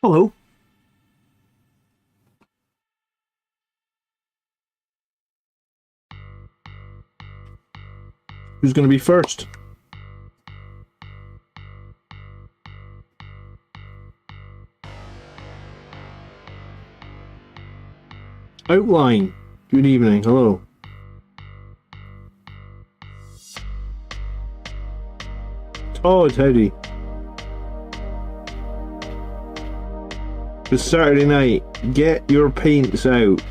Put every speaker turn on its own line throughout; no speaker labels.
Hello. Who's going to be first? Outline. Good evening. Hello. Todd, howdy. It's Saturday night. Get your paints out.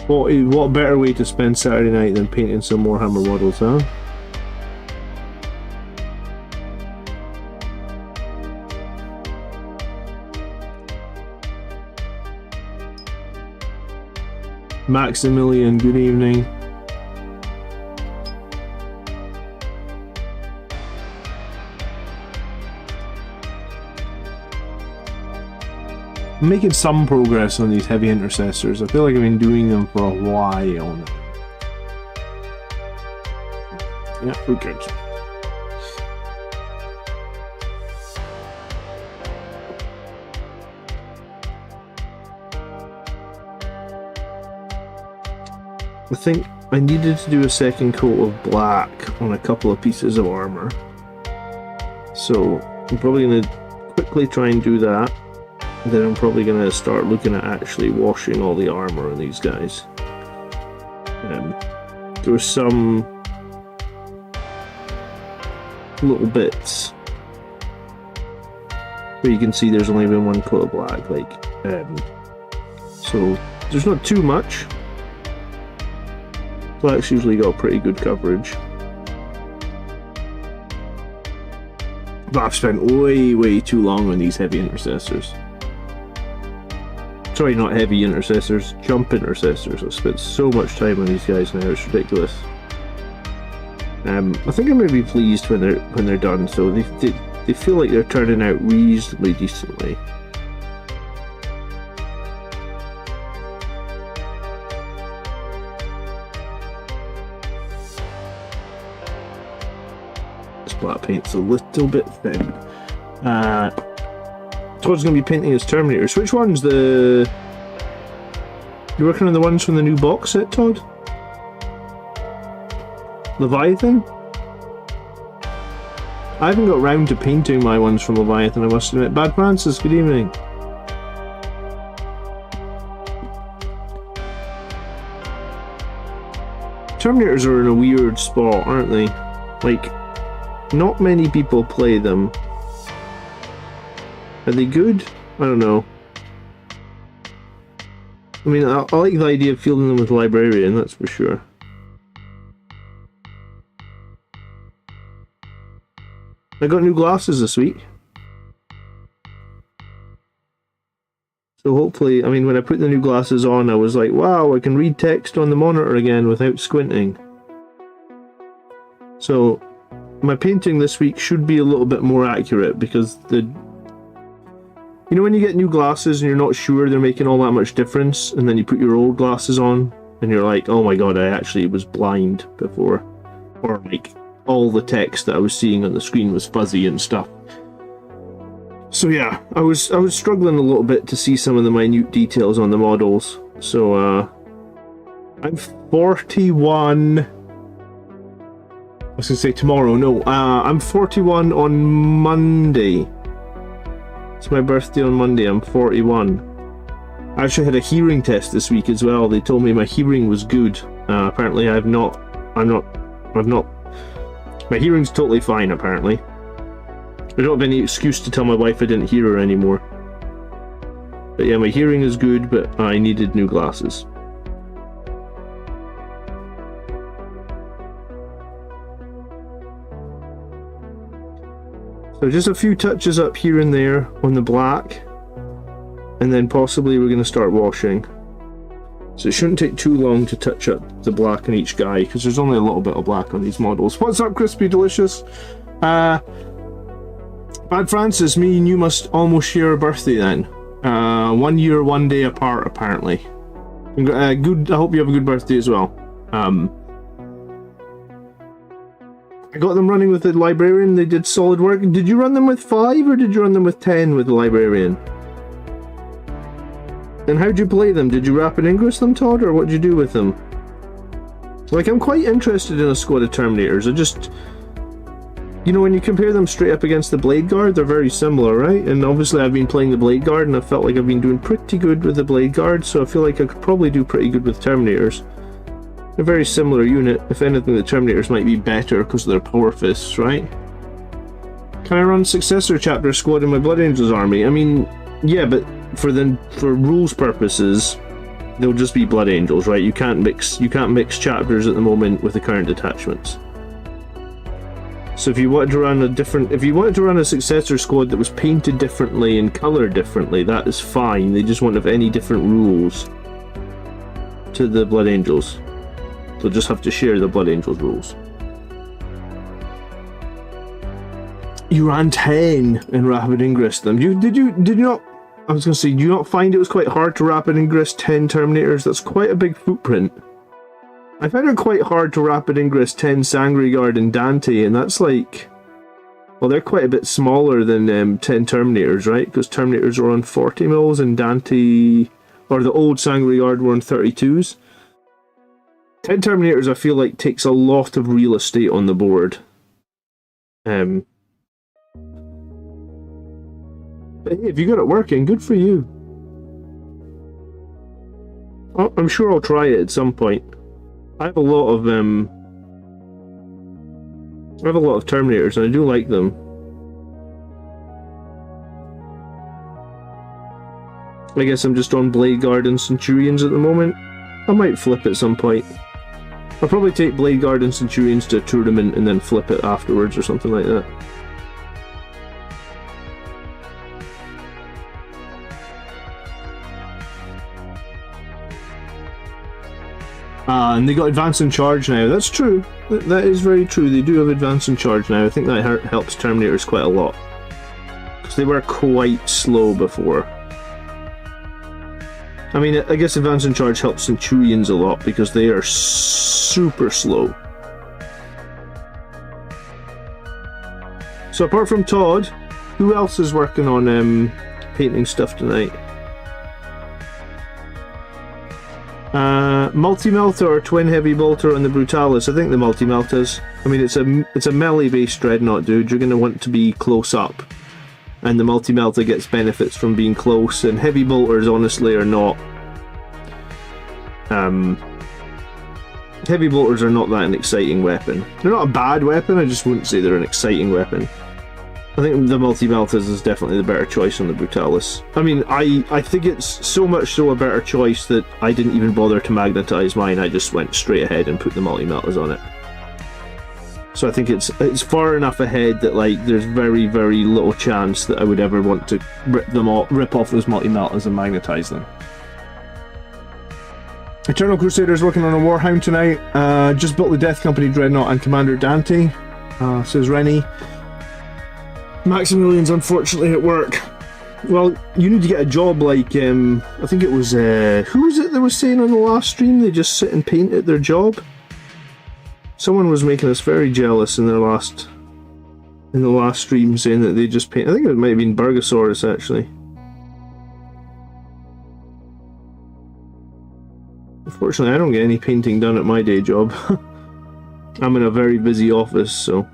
What better way to spend Saturday night than painting some Warhammer models, huh? Maximilian, good evening. I'm making some progress on these heavy intercessors. I feel like I've been doing them for a while now. Yeah, we're good. I think I needed to do a second coat of black on a couple of pieces of armor. So I'm probably going to quickly try and do that. Then I'm probably going to start looking at actually washing all the armor on these guys. There were some little bits where you can see there's only been one coat of black, so there's not too much. Black's usually got pretty good coverage. But I've spent way too long on these heavy intercessors. Sorry, not heavy intercessors, jump intercessors. I've spent so much time on these guys now, it's ridiculous. I think I'm going to be pleased when they're done, so they feel like they're turning out reasonably decently. This black paint's a little bit thin. Todd's going to be painting his Terminators. Which ones? You working on the ones from the new box set, Todd? Leviathan? I haven't got round to painting my ones from Leviathan, I must admit. Bad Francis, good evening. Terminators are in a weird spot, aren't they? Like, not many people play them. Are they good? I don't know. I mean, I like the idea of fielding them with Librarian, that's for sure. I got new glasses this week. So hopefully, I mean, when I put the new glasses on, I was like, wow, I can read text on the monitor again without squinting. So, my painting this week should be a little bit more accurate because you know when you get new glasses and you're not sure they're making all that much difference, and then you put your old glasses on and you're like, oh my god, I actually was blind before. Or like, all the text that I was seeing on the screen was fuzzy and stuff. So yeah, I was struggling a little bit to see some of the minute details on the models. So I'm 41. I was gonna say tomorrow, no, I'm 41 on Monday. It's my birthday on Monday, I'm 41. I actually had a hearing test this week as well. They told me my hearing was good. Apparently I'm not, my hearing's totally fine apparently. I don't have any excuse to tell my wife I didn't hear her anymore. But yeah, my hearing is good, but I needed new glasses. So just a few touches up here and there on the black, and then possibly we're going to start washing. So it shouldn't take too long to touch up the black on each guy, because there's only a little bit of black on these models. What's up, Crispy Delicious? Bad Francis, me and you must almost share a birthday then. 1 year, 1 day apart, apparently. Good. I hope you have a good birthday as well. I got them running with the Librarian. They did solid work. Did you run them with 5 or did you run them with 10 with the Librarian? And how'd you play them? Did you Rapid Ingress them, Todd, or what'd you do with them? Like, I'm quite interested in a squad of Terminators. I just... You know, when you compare them straight up against the Blade Guard, they're very similar, right? And obviously I've been playing the Blade Guard and I felt like I've been doing pretty good with the Blade Guard, so I feel like I could probably do pretty good with Terminators. They're a very similar unit. If anything, the Terminators might be better because of their power fists, right? Can I run Successor Chapter Squad in my Blood Angels army? I mean, yeah, but for rules purposes, they'll just be Blood Angels, right? You can't mix chapters at the moment with the current detachments. So if you wanted to run a Successor Squad that was painted differently and coloured differently, that is fine. They just won't have any different rules to the Blood Angels. They'll just have to share the Blood Angels rules. You ran 10 and Rapid Ingress them. Did you not? I was going to say, do you not find it was quite hard to Rapid Ingress 10 Terminators? That's quite a big footprint. I found it quite hard to Rapid Ingress 10 Sanguinary Guard and Dante, and that's like... Well, they're quite a bit smaller than 10 Terminators, right? Because Terminators were on 40 mils and Dante... Or the old Sanguinary Guard were on 32s. 10 Terminators, I feel like, takes a lot of real estate on the board. But hey, if you got it working, good for you. Oh, I'm sure I'll try it at some point. I have a lot of Terminators and I do like them. I guess I'm just on Blade Guard and Centurions at the moment. I might flip at some point. I'll probably take Blade Guard and Centurions to a tournament and then flip it afterwards or something like that. And they got Advance and Charge now. That's true. That is very true. They do have Advance and Charge now. I think that helps Terminators quite a lot. Because they were quite slow before. I mean, I guess Advance and Charge helps Centurions a lot because they are super slow. So apart from Todd, who else is working on painting stuff tonight? Multi-melta or twin heavy bolter on the Brutalis. I think the multi-meltas. I mean, it's a melee-based dreadnought, dude. You're going to want to be close up, and the multi-melta gets benefits from being close. And heavy bolters, honestly, are not. Heavy bolters are not that an exciting weapon. They're not a bad weapon. I just wouldn't say they're an exciting weapon. I think the multi-meltas is definitely the better choice on the Brutalis. I mean, I think it's so much so a better choice that I didn't even bother to magnetize mine. I just went straight ahead and put the multi-meltas on it. So I think it's far enough ahead that like there's very, very little chance that I would ever want to rip off those multi-meltas and magnetize them. Eternal Crusader's working on a Warhound tonight. Just built the Death Company Dreadnought and Commander Dante, says Rennie. Maximilian's unfortunately at work. Well, you need to get a job like, I think it was, who was it that was saying on the last stream they just sit and paint at their job? Someone was making us very jealous in the last stream, saying that they just paint. I think it might have been Burgosaurus, actually. Unfortunately, I don't get any painting done at my day job. I'm in a very busy office, so...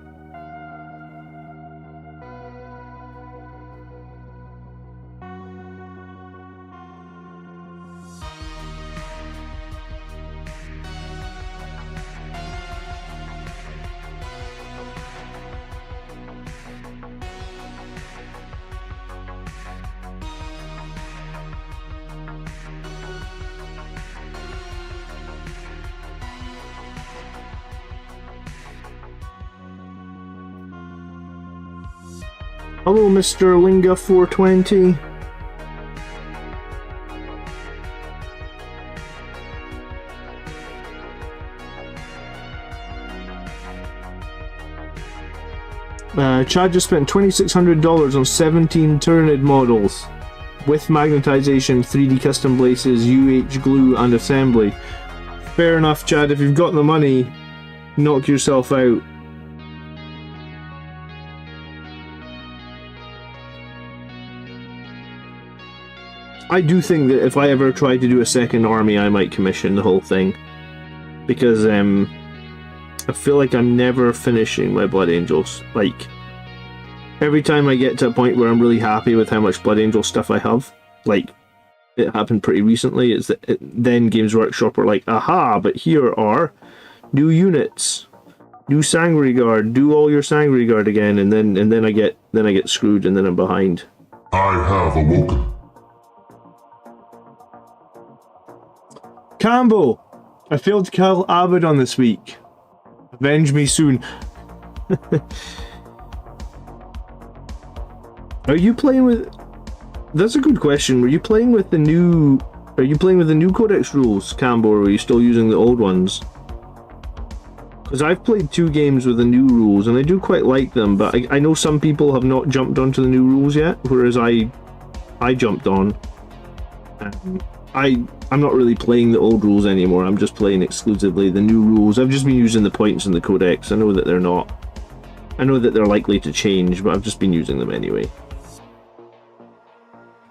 Hello, Mr. Linga 420. Chad just spent $2,600 on 17 Tyranid models with magnetization, 3D custom bases, UH glue, and assembly. Fair enough, Chad. If you've got the money, knock yourself out. I do think that if I ever try to do a second army, I might commission the whole thing. Because I feel like I'm never finishing my Blood Angels. Like, every time I get to a point where I'm really happy with how much Blood Angel stuff I have, like, it happened pretty recently, is that then Games Workshop are like, aha, but here are new units. Do Sanguinary Guard, do all your Sanguinary Guard again, and then I get screwed, and then I'm behind.
I have awoken.
Cambo! I failed to kill Abaddon this week. Avenge me soon. Are you playing with... That's a good question. Were you playing with the new... Are you playing with the new Codex rules, Cambo, or are you still using the old ones? Because I've played 2 games with the new rules, and I do quite like them, but I know some people have not jumped onto the new rules yet, whereas I jumped on. I'm not really playing the old rules anymore, I'm just playing exclusively the new rules. I've just been using the points in the Codex. I know that they're not... I know that they're likely to change, but I've just been using them anyway.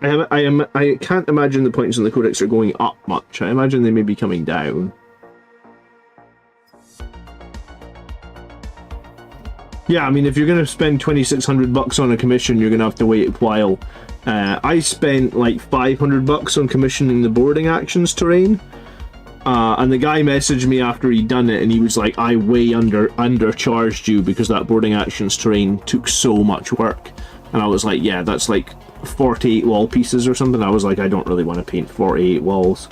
I can't imagine the points in the Codex are going up much. I imagine they may be coming down. Yeah, I mean, if you're going to spend 2,600 bucks on a commission, you're going to have to wait a while. I spent like 500 bucks on commissioning the boarding actions terrain, and the guy messaged me after he'd done it, and he was like, I way undercharged you because that boarding actions terrain took so much work. And I was like, yeah, that's like 48 wall pieces or something. I was like, I don't really want to paint 48 walls.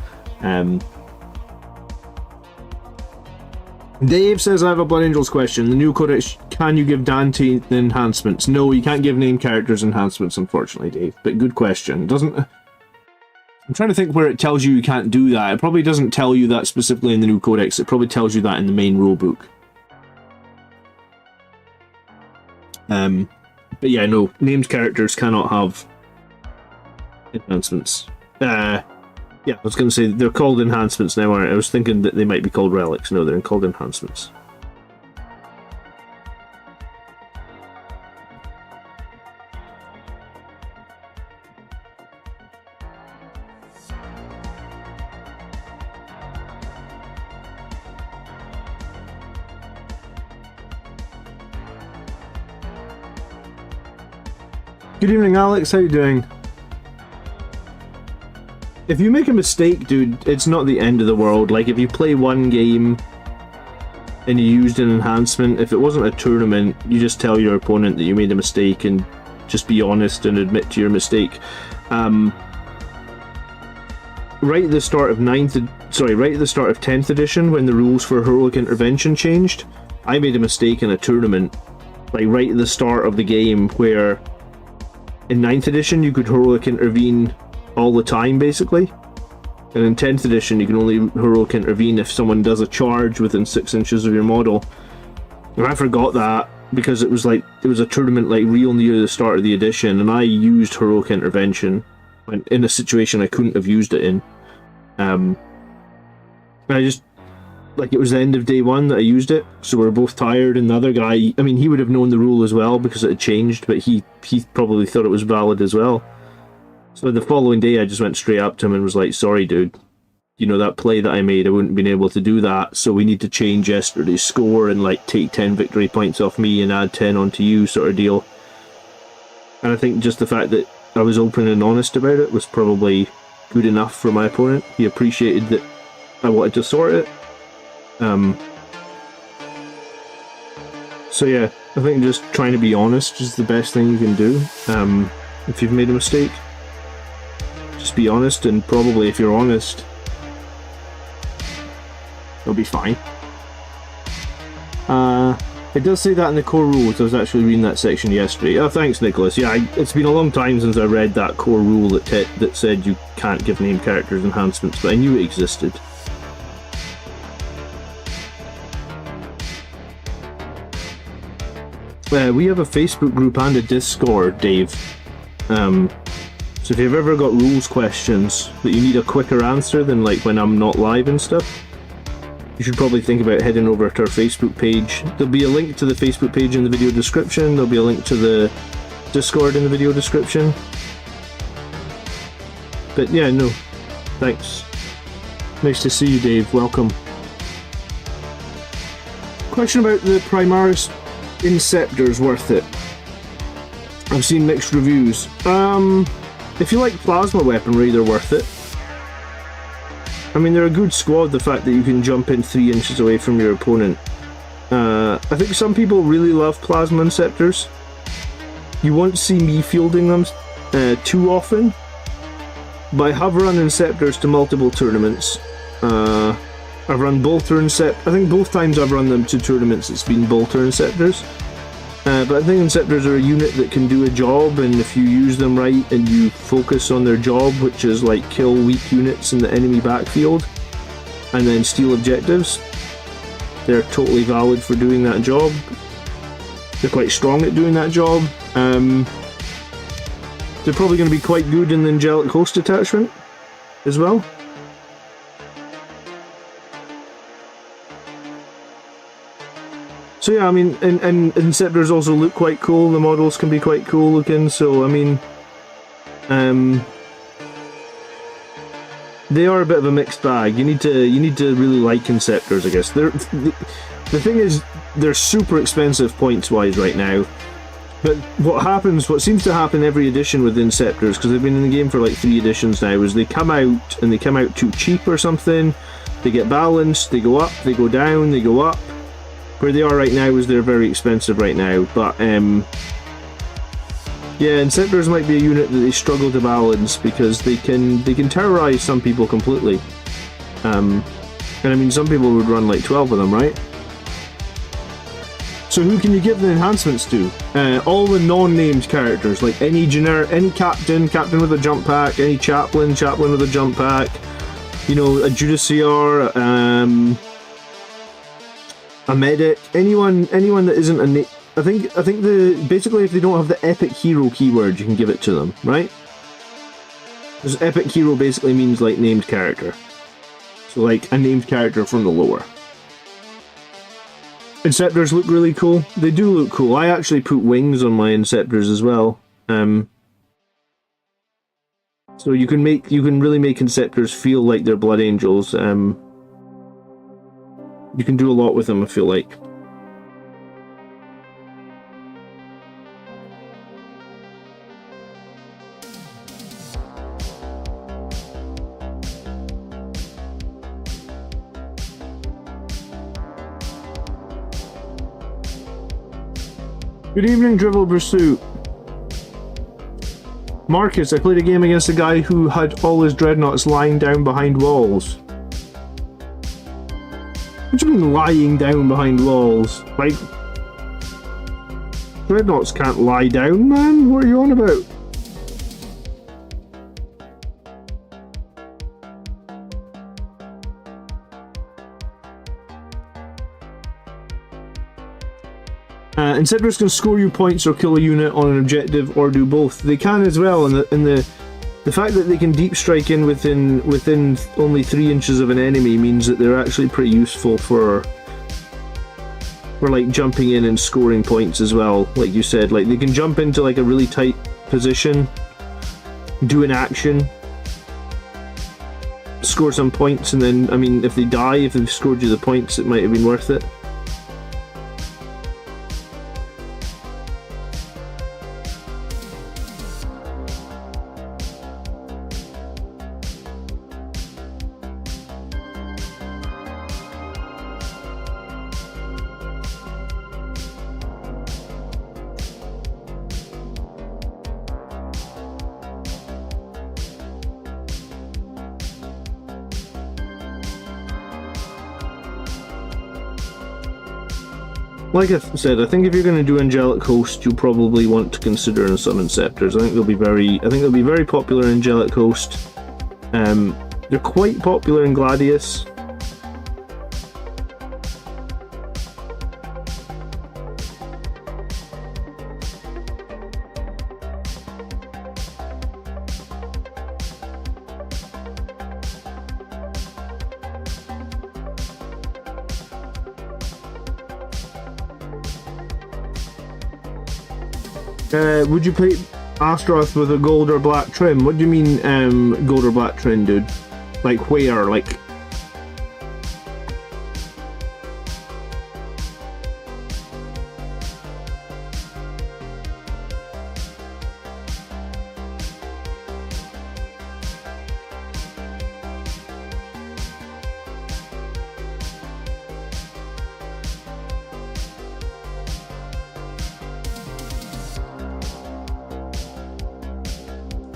Dave says, I have a Blood Angels question. The new Codex, can you give Dante the enhancements? No, you can't give name characters enhancements, unfortunately, Dave. But good question. Doesn't... I'm trying to think where it tells you can't do that. It probably doesn't tell you that specifically in the new Codex. It probably tells you that in the main rulebook. But yeah, no. Named characters cannot have enhancements. Yeah, I was going to say, they're called enhancements now, aren't I? I was thinking that they might be called relics. No, they're called enhancements. Good evening, Alex. How you doing? If you make a mistake, dude, it's not the end of the world. Like, if you play one game and you used an enhancement, if it wasn't a tournament, you just tell your opponent that you made a mistake and just be honest and admit to your mistake. Right at the start of 10th edition, when the rules for heroic intervention changed, I made a mistake in a tournament, like right at the start of the game, where in 9th edition you could heroic intervene all the time, basically, and in 10th edition you can only heroic intervene if someone does a charge within 6 inches of your model. And I forgot that because it was like, it was a tournament like real near the start of the edition, and I used heroic intervention when in a situation I couldn't have used it in. And I just, like, it was the end of day 1 that I used it, so we were both tired, and the other guy, I mean, he would have known the rule as well because it had changed, but he probably thought it was valid as well. So the following day I just went straight up to him and was like, sorry dude, you know, that play that I made, I wouldn't have been able to do that, so we need to change yesterday's score and like take 10 victory points off me and add 10 onto you, sort of deal. And I think just the fact that I was open and honest about it was probably good enough for my opponent. He appreciated that I wanted to sort it. So yeah, I think just trying to be honest is the best thing you can do. If you've made a mistake, just be honest, and probably if you're honest, it'll be fine. It does say that in the core rules. I was actually reading that section yesterday. Oh, thanks, Nicholas. Yeah, it's been a long time since I read that core rule that said you can't give name characters enhancements, but I knew it existed. We have a Facebook group and a Discord, Dave. So if you've ever got rules questions that you need a quicker answer than like when I'm not live and stuff, you should probably think about heading over to our Facebook page. There'll be a link to the Facebook page in the video description. There'll be a link to the Discord in the video description. But yeah, no, thanks. Nice to see you, Dave. Welcome. Question about the Primaris Inceptor's worth it. I've seen mixed reviews. If you like plasma weaponry, they're worth it. I mean, they're a good squad, the fact that you can jump in 3 inches away from your opponent. I think some people really love plasma Inceptors. You won't see me fielding them too often, but I have run Inceptors to multiple tournaments. I've run Bolter Incept. I think both times I've run them to tournaments it's been Bolter Inceptors. But I think Inceptors are a unit that can do a job, and if you use them right and you focus on their job, which is like kill weak units in the enemy backfield and then steal objectives, they're totally valid for doing that job. They're quite strong at doing that job. They're probably going to be quite good in the Angelic Host detachment as well. So yeah, I mean, and Inceptors also look quite cool. The models can be quite cool looking. So I mean, they are a bit of a mixed bag. You need to really like Inceptors, I guess. The thing is, they're super expensive points wise right now. But what seems to happen every edition with Inceptors, because they've been in the game for like 3 editions now, is they come out and they come out too cheap or something. They get balanced. They go up. They go down. They go up. Where they are right now is they're very expensive right now, but yeah, Inceptors might be a unit that they struggle to balance because they can terrorize some people completely. And I mean, some people would run like 12 of them, right? So who can you give the enhancements to? All the non-named characters, like any captain with a jump pack, any chaplain with a jump pack, you know, a Judiciar, a medic, anyone that isn't a I think basically if they don't have the epic hero keyword, you can give it to them, right? Because epic hero basically means like named character, so like a named character from the lore. Inceptors look really cool. They do look cool. I actually put wings on my Inceptors as well. So you can really make Inceptors feel like they're Blood Angels. You can do a lot with them, I feel like. Good evening, Drivel Pursuit. Marcus, I played a game against a guy who had all his dreadnoughts lying down behind walls. What do you mean lying down behind walls? Like, dreadnoughts can't lie down, man. What are you on about? Inceptors can score you points or kill a unit on an objective, or do both. They can as well, and the fact that they can deep strike in within only 3 inches of an enemy means that they're actually pretty useful for like jumping in and scoring points as well. Like you said, like they can jump into like a really tight position, do an action, score some points, and then I mean if they die, if they've scored you the points, it might have been worth it. Like I said, I think if you're going to do Angelic Host, you'll probably want to consider some Inceptors. I think they'll be very popular in Angelic Host. They're quite popular in Gladius. Would you play? Astorath with a gold or black trim. What do you mean, gold or black trim, dude? Like where? Like...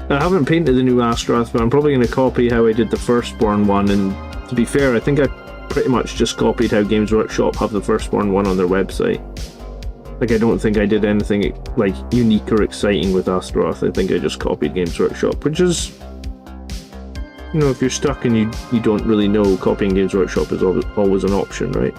I haven't painted the new Astorath, but I'm probably going to copy how I did the Firstborn one, and to be fair, I think I pretty much just copied how Games Workshop have the Firstborn one on their website. Like, I don't think I did anything, like, unique or exciting with Astorath. I think I just copied Games Workshop, which is... You know, if you're stuck and you don't really know, copying Games Workshop is always an option, right?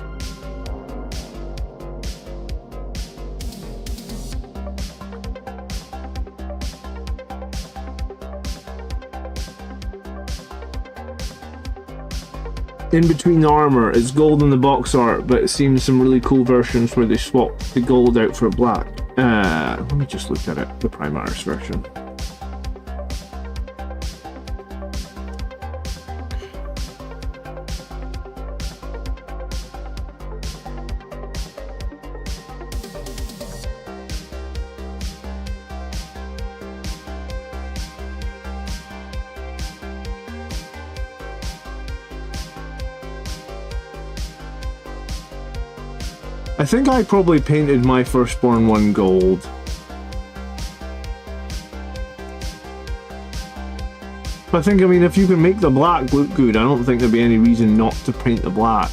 In between the armor, it's gold in the box art, but it seems some really cool versions where they swap the gold out for black. Let me just look at it, the Primaris version. I think I probably painted my Firstborn one gold. I think, I mean, if you can make the black look good, I don't think there'd be any reason not to paint the black.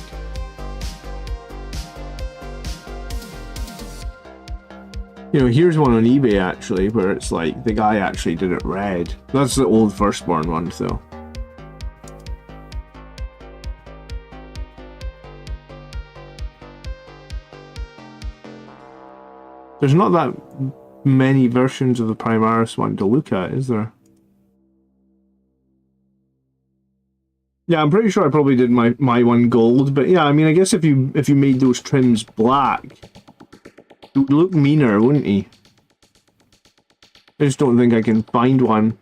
You know, here's one on eBay actually, where it's like, the guy actually did it red. That's the old Firstborn one, though. There's not that many versions of the Primaris one to look at, is there? Yeah, I'm pretty sure I probably did my one gold, but yeah, I mean, I guess if you made those trims black, it would look meaner, wouldn't he? I just don't think I can find one.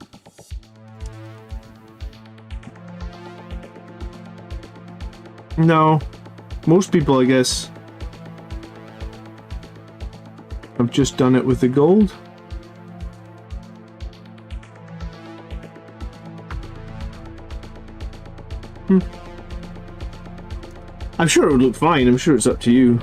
No. Most people, I guess, I've just done it with the gold. I'm sure it would look fine. I'm sure it's up to you.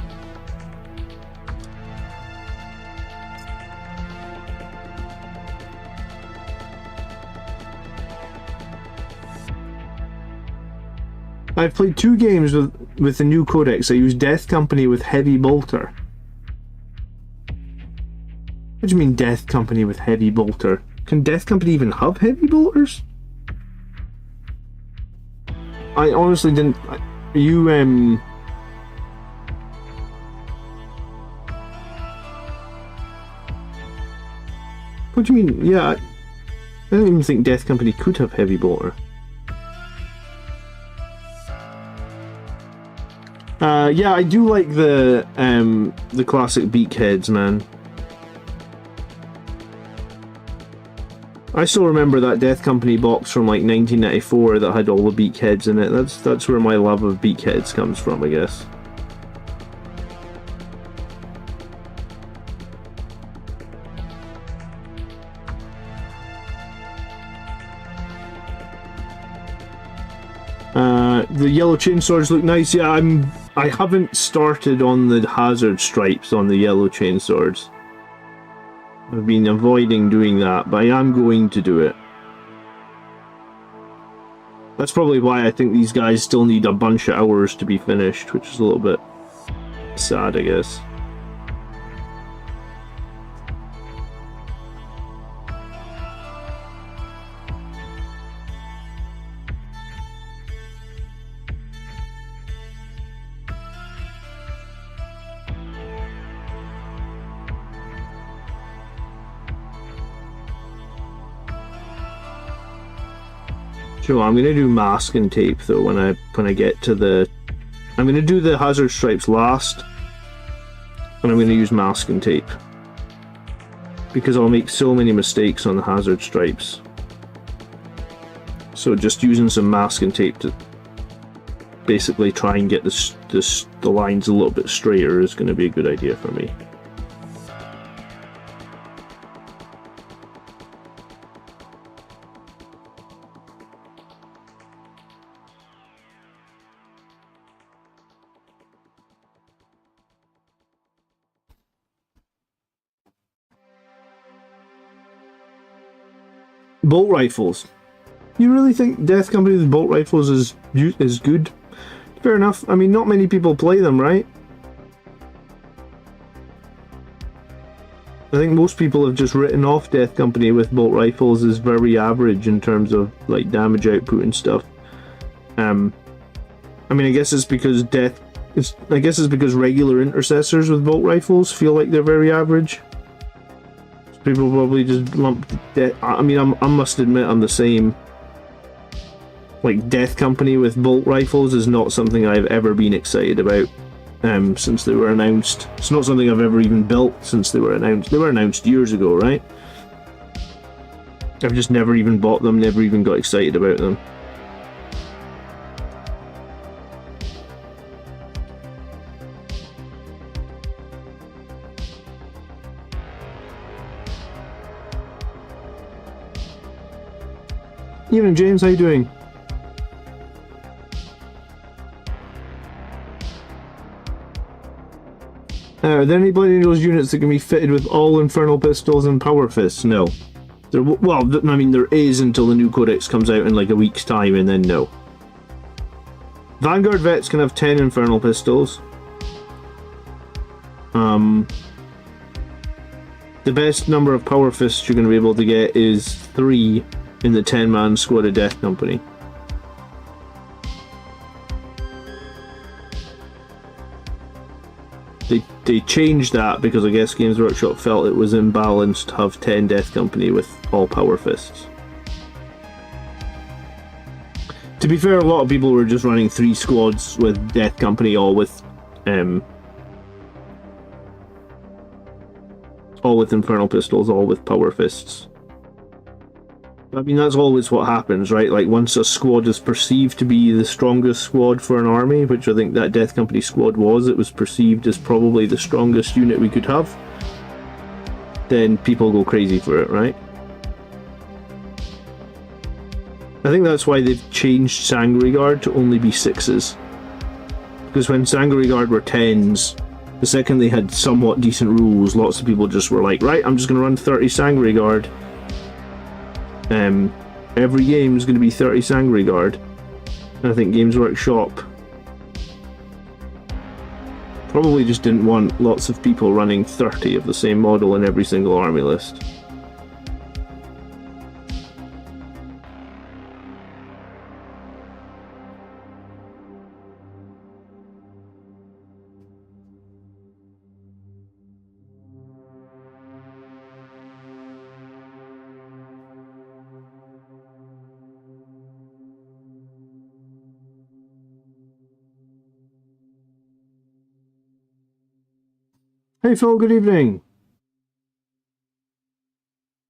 I've played 2 games with the new Codex. I used Death Company with Heavy Bolter. What do you mean Death Company with Heavy Bolter? Can Death Company even have Heavy Bolters? I honestly didn't... You, What do you mean? Yeah, I don't even think Death Company could have Heavy Bolter. Yeah, I do like the classic beakheads, man. I still remember that Death Company box from like 1994 that had all the beakheads in it. That's where my love of beakheads comes from, I guess. The yellow chainswords look nice. Yeah, I haven't started on the hazard stripes on the yellow chainswords. I've been avoiding doing that, but I am going to do it. That's probably why I think these guys still need a bunch of hours to be finished, which is a little bit sad, I guess. So I'm gonna do masking tape though when I get to the... I'm gonna do the hazard stripes last, and I'm gonna use masking tape. because I'll make so many mistakes on the hazard stripes. So just using some masking tape to basically try and get the lines a little bit straighter is going to be a good idea for me. Bolt rifles. You really think Death Company with bolt rifles is good? Fair enough. I mean, not many people play them, right? I think most people have just written off Death Company with bolt rifles as very average in terms of like damage output and stuff. I mean, I guess it's because regular intercessors with bolt rifles feel like they're very average. People probably just lump Death. I mean, I must admit I'm the same. Like, Death Company with bolt rifles is not something I've ever been excited about since they were announced. It's not something I've ever even built since they were announced. They were announced years ago, right? I've just never even bought them, never even got excited about them. Evening, James, how you doing? Are there anybody in those units that can be fitted with all Infernal Pistols and Power Fists? No. Well, I mean, there is until the new Codex comes out in like a week's time, and then no. Vanguard Vets can have 10 Infernal Pistols. The best number of Power Fists you're going to be able to get is 3 in the 10-man squad of Death Company. They changed that because I guess Games Workshop felt it was imbalanced to have 10 Death Company with all Power Fists. To be fair, a lot of people were just running 3 squads with Death Company, all with Infernal Pistols, all with Power Fists. I mean, that's always what happens, right? Like, once a squad is perceived to be the strongest squad for an army, which I think that Death Company squad was, it was perceived as probably the strongest unit we could have, then people go crazy for it, right? I think that's why they've changed Sanguinary Guard to only be 6s. Because when Sanguinary Guard were 10s, the second they had somewhat decent rules, lots of people just were like, right, I'm just going to run 30 Sanguinary Guard. Every game is going to be 30 Sanguinary Guard. And I think Games Workshop probably just didn't want lots of people running 30 of the same model in every single army list. Hey Phil, good evening.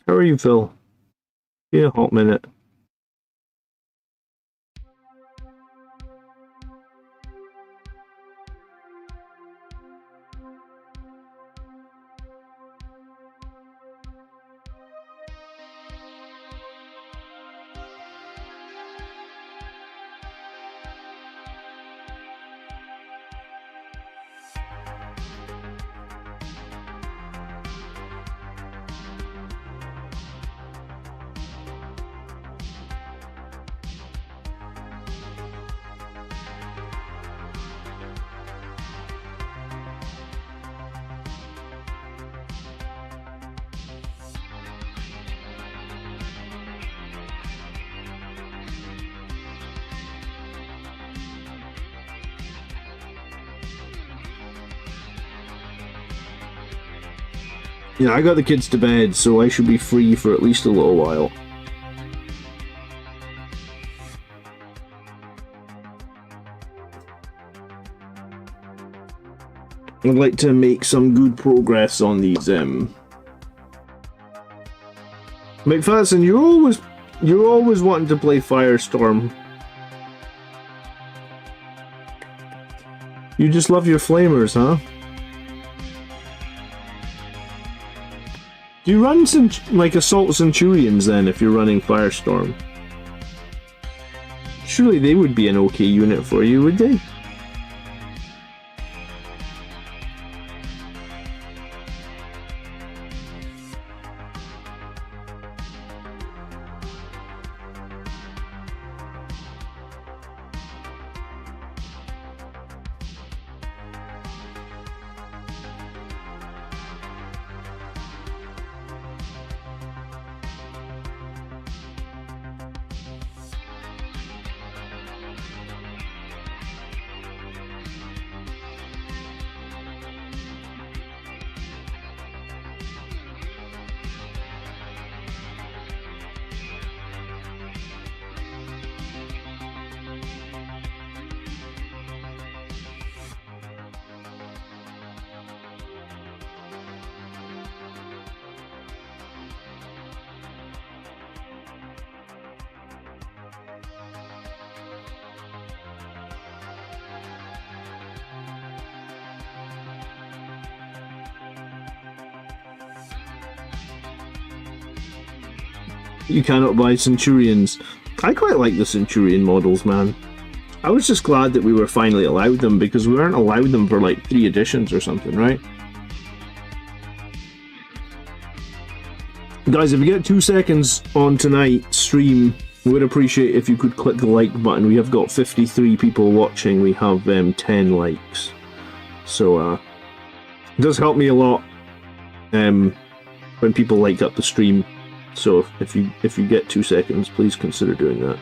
How are you, Phil? Been a hot minute. Yeah, I got the kids to bed, so I should be free for at least a little while. I'd like to make some good progress on these McPherson, you're always wanting to play Firestorm. You just love your flamers, huh? Do you run like Assault Centurions then if you're running Firestorm? Surely they would be an okay unit for you, would they? You cannot buy Centurions. I quite like the Centurion models, man. I was just glad that we were finally allowed them, because we weren't allowed them for like 3 editions or something, right? Guys, if you get 2 seconds on tonight's stream, we would appreciate if you could click the like button. We have got 53 people watching. We have 10 likes. So, it does help me a lot when people like up the stream. So if you get 2 seconds, please consider doing that.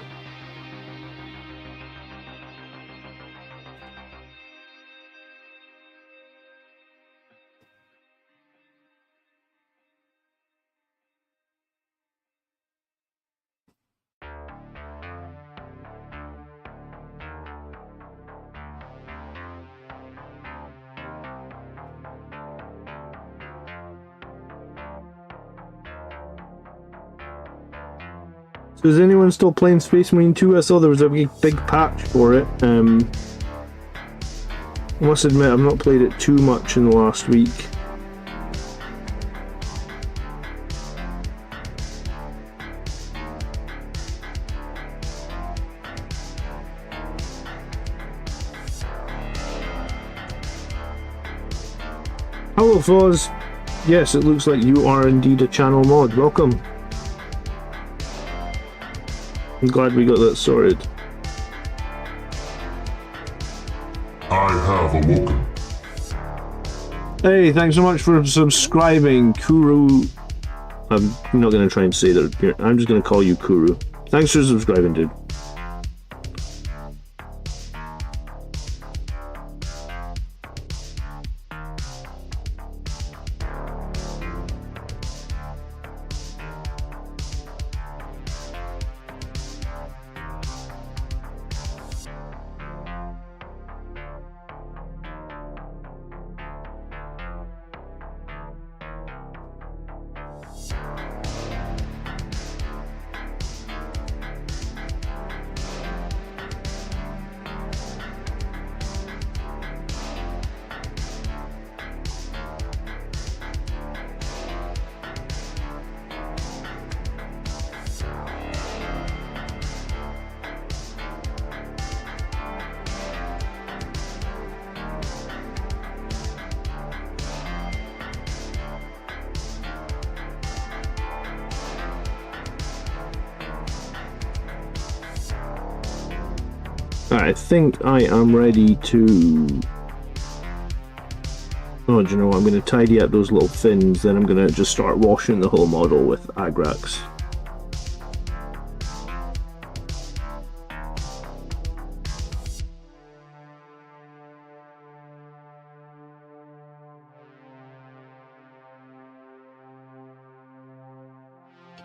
So is anyone still playing Space Marine 2? I saw there was a big patch for it. I must admit I've not played it too much in the last week. Hello Foz. Yes, it looks like you are indeed a channel mod. Welcome. I'm glad we got that sorted.
I have awoken.
Hey, thanks so much for subscribing, Kuru. I'm not going to try and say that. I'm just going to call you Kuru. Thanks for subscribing, dude. I think I am ready to... Oh, do you know what? I'm going to tidy up those little fins, then I'm going to just start washing the whole model with Agrax.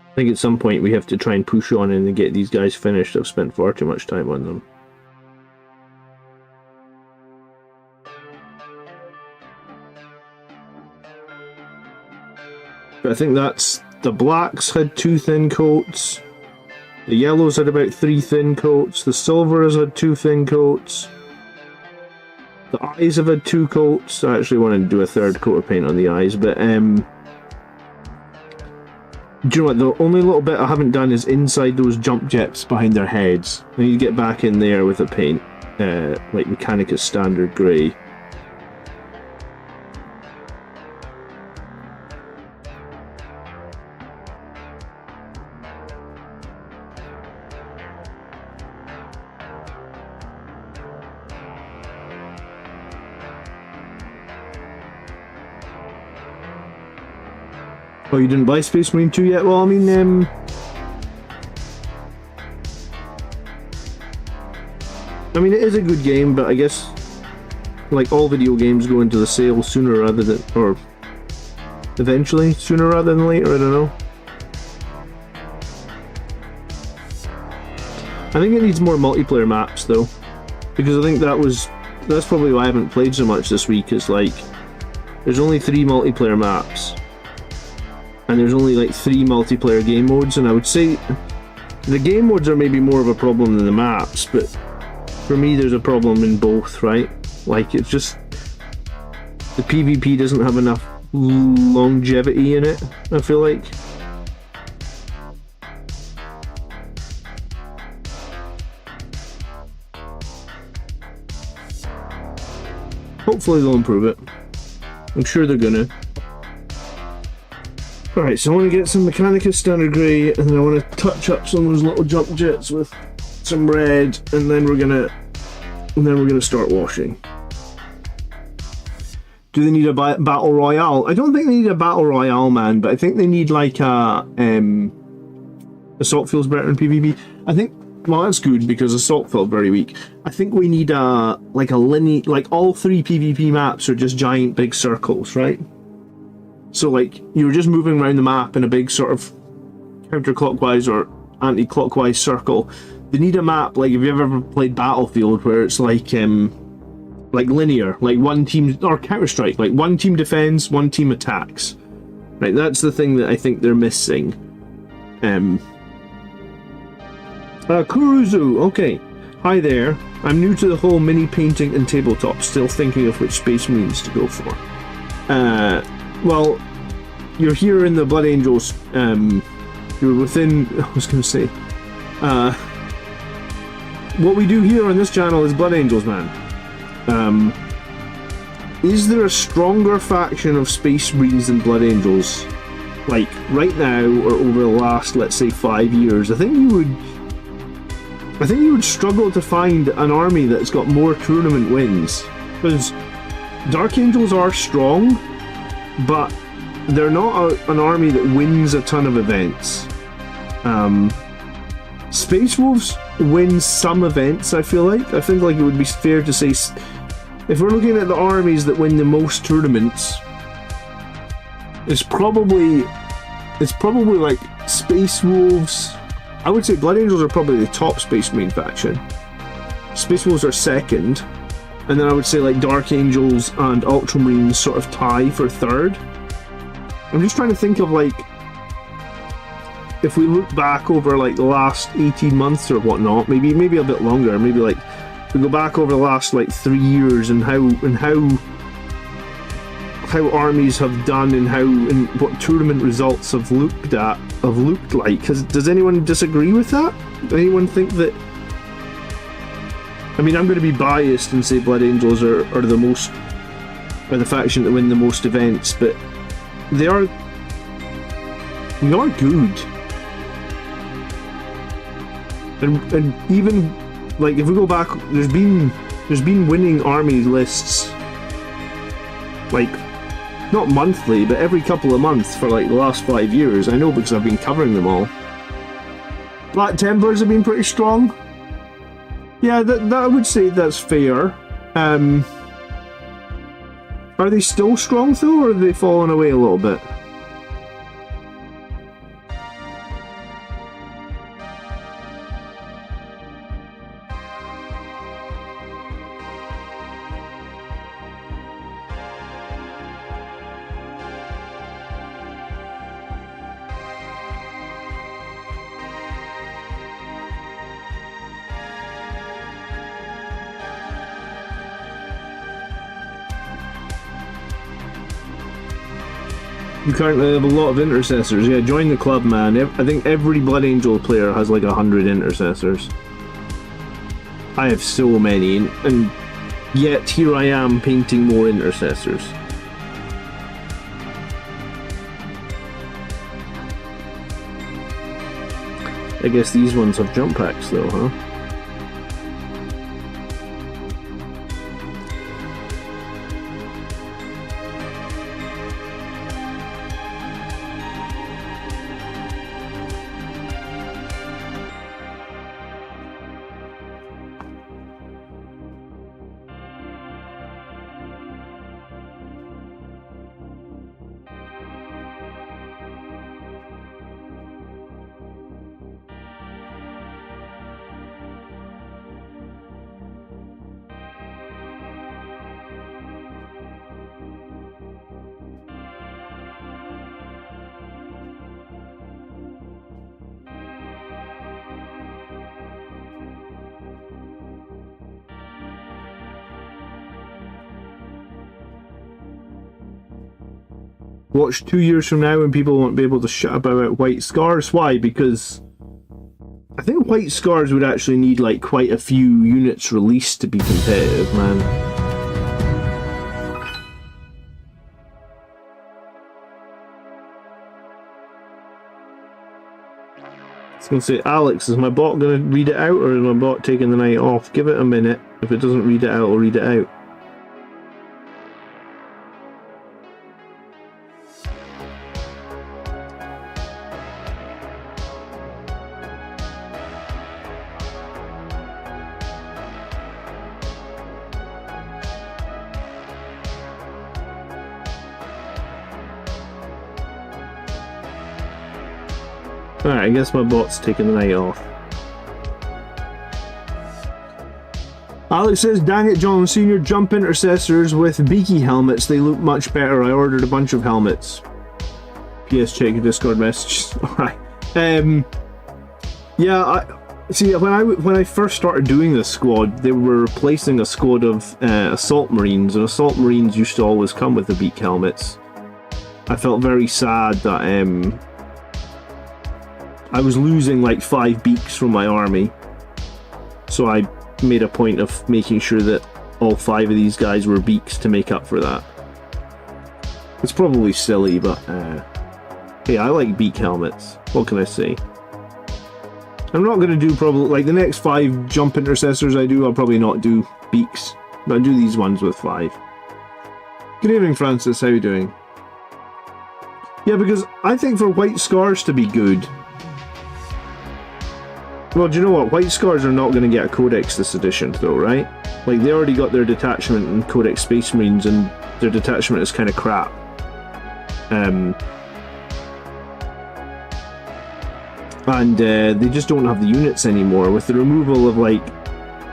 I think at some point we have to try and push on and get these guys finished. I've spent far too much time on them. But I think that's the blacks had 2 thin coats. The yellows had about 3 thin coats. The silvers had 2 thin coats. The eyes have had 2 coats. I actually wanted to do a 3rd coat of paint on the eyes, but do you know what? The only little bit I haven't done is inside those jump jets behind their heads. I need to get back in there with a paint, like Mechanicus Standard Grey. Oh, you didn't buy Space Marine 2 yet? Well, I mean, it is a good game, but I guess, like all video games, go into the sale sooner rather than, or eventually, sooner rather than later, I don't know. I think it needs more multiplayer maps, though, because I think that's probably why I haven't played so much this week, is like, there's only 3 multiplayer maps. And there's only like 3 multiplayer game modes, and I would say the game modes are maybe more of a problem than the maps, but for me there's a problem in both, right? Like, it's just the PvP doesn't have enough longevity in it, I feel like. Hopefully they'll improve it. I'm sure they're gonna. Alright, so I want to get some Mechanicus Standard Grey, and then I want to touch up some of those little jump jets with some red, and then we're gonna start washing. Do they need a battle royale? I don't think they need a battle royale, man, but I think they need like a assault feels better in PvP. I think, well, that's good because assault felt very weak. I think we need a linear, like all 3 PvP maps are just giant big circles, right? So, like, you're just moving around the map in a big sort of counterclockwise or anti-clockwise circle. They need a map, like, if you've ever played Battlefield, where it's like linear, like one team, or Counter-Strike, like one team defends, one team attacks. Right, that's the thing that I think they're missing. Kuruzu, okay. Hi there. I'm new to the whole mini painting and tabletop, still thinking of which Space Marines to go for. Well, you're here in the Blood Angels, you're within, I was going to say, what we do here on this channel is Blood Angels, man. Is there a stronger faction of Space Marines than Blood Angels? Like, right now, or over the last, let's say, 5 years, I think you would struggle to find an army that's got more tournament wins. Because Dark Angels are strong, but they're not an army that wins a ton of events. Space Wolves win some events, I feel like. I think like it would be fair to say, if we're looking at the armies that win the most tournaments, it's probably like Space Wolves. I would say Blood Angels are probably the top Space Marine faction. Space Wolves are second. And then I would say like Dark Angels and Ultramarines sort of tie for 3rd. I'm just trying to think of like, if we look back over like the last 18 months or whatnot, maybe a bit longer, maybe like we go back over the last like 3 years and how armies have done and what tournament results have looked like. Does anyone disagree with that? Does anyone think that? I mean, I'm going to be biased and say Blood Angels are the faction that win the most events, but they are good. And even like if we go back, there's been winning army lists, like not monthly, but every couple of months for like the last 5 years. I know because I've been covering them all. Black Templars have been pretty strong. Yeah, that I would say that's fair. Are they still strong though, or have they fallen away a little bit? You currently have a lot of intercessors. Yeah, join the club, man. I think every Blood Angel player has like 100 intercessors. I have so many, and yet here I am painting more intercessors. I guess these ones have jump packs though, huh? Watch 2 years from now and people won't be able to shut about White Scars. Why? Because I think White Scars would actually need like quite a few units released to be competitive, man. I was going to say, Alex, is my bot going to read it out or is my bot taking the night off? Give it a minute. If it doesn't read it out, I'll read it out. Alright, I guess my bot's taking the night off. Alex says, dang it, John Sr., jump intercessors with beaky helmets. They look much better. I ordered a bunch of helmets. PS, check your Discord messages. Alright. Yeah, see, when I first started doing this squad, they were replacing a squad of Assault Marines, and Assault Marines used to always come with the beak helmets. I felt very sad that I was losing like 5 beaks from my army, so I made a point of making sure that all 5 of these guys were beaks to make up for that. It's probably silly, but hey, I like beak helmets. What can I say? I'm not going to do probably, like the next 5 jump intercessors I do, I'll probably not do beaks, but I'll do these ones with 5. Good evening, Francis, how are you doing? Yeah, because I think for White Scars to be good, well, do you know what? White Scars are not going to get a Codex this edition, though, right? Like, they already got their detachment in Codex Space Marines, and their detachment is kind of crap. And they just don't have the units anymore. With the removal of, like,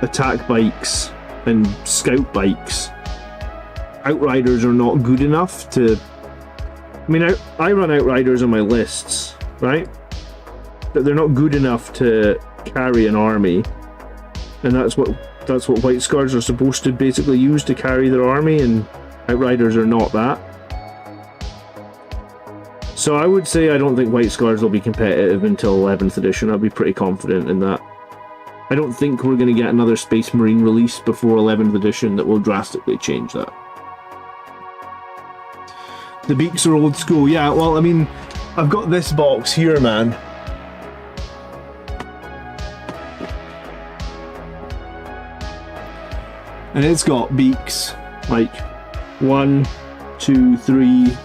attack bikes and scout bikes, Outriders are not good enough to... I mean, I run Outriders on my lists, right? But they're not good enough to carry an army, and that's what White Scars are supposed to basically use to carry their army, and Outriders are not that. So I would say I don't think White Scars will be competitive until 11th edition. I'll be pretty confident in that. I don't think we're going to get another Space Marine release before 11th edition that will drastically change that. The beaks are old school. Yeah, well, I mean, I've got this box here, man. And it's got beaks, like 1, 2, 3.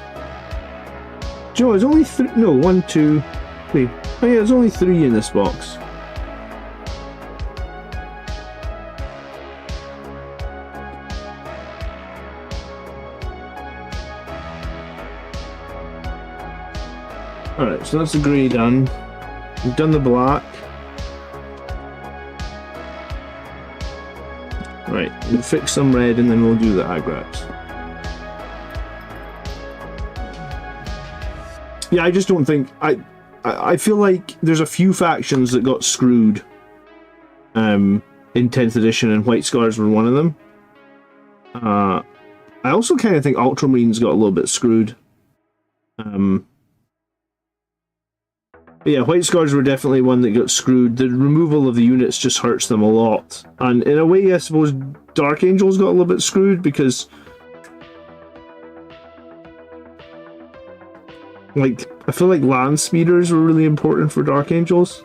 Joe, there's only 3. No, 1, 2, 3. Oh yeah, there's only 3 in this box. Alright, so that's the grey done. We've done the black. Right, we'll fix some red and then we'll do the Aggressors. Yeah, I just don't think... I feel like there's a few factions that got screwed in 10th edition, and White Scars were one of them. I also kind of think Ultramarines got a little bit screwed. But yeah, White Scars were definitely one that got screwed. The removal of the units just hurts them a lot. And in a way, I suppose Dark Angels got a little bit screwed because, like, I feel like land speeders were really important for Dark Angels.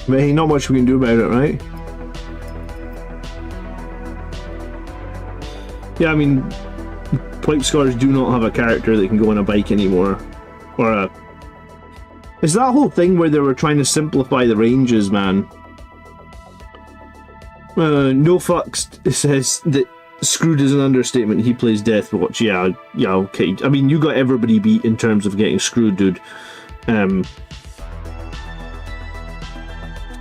But hey, not much we can do about it, right? Yeah, I mean, White Scars do not have a character that can go on a bike anymore. Or a... It's that whole thing where they were trying to simplify the ranges, man. No Fucks says that screwed is an understatement. He plays Deathwatch. Yeah, okay. I mean, you got everybody beat in terms of getting screwed, dude.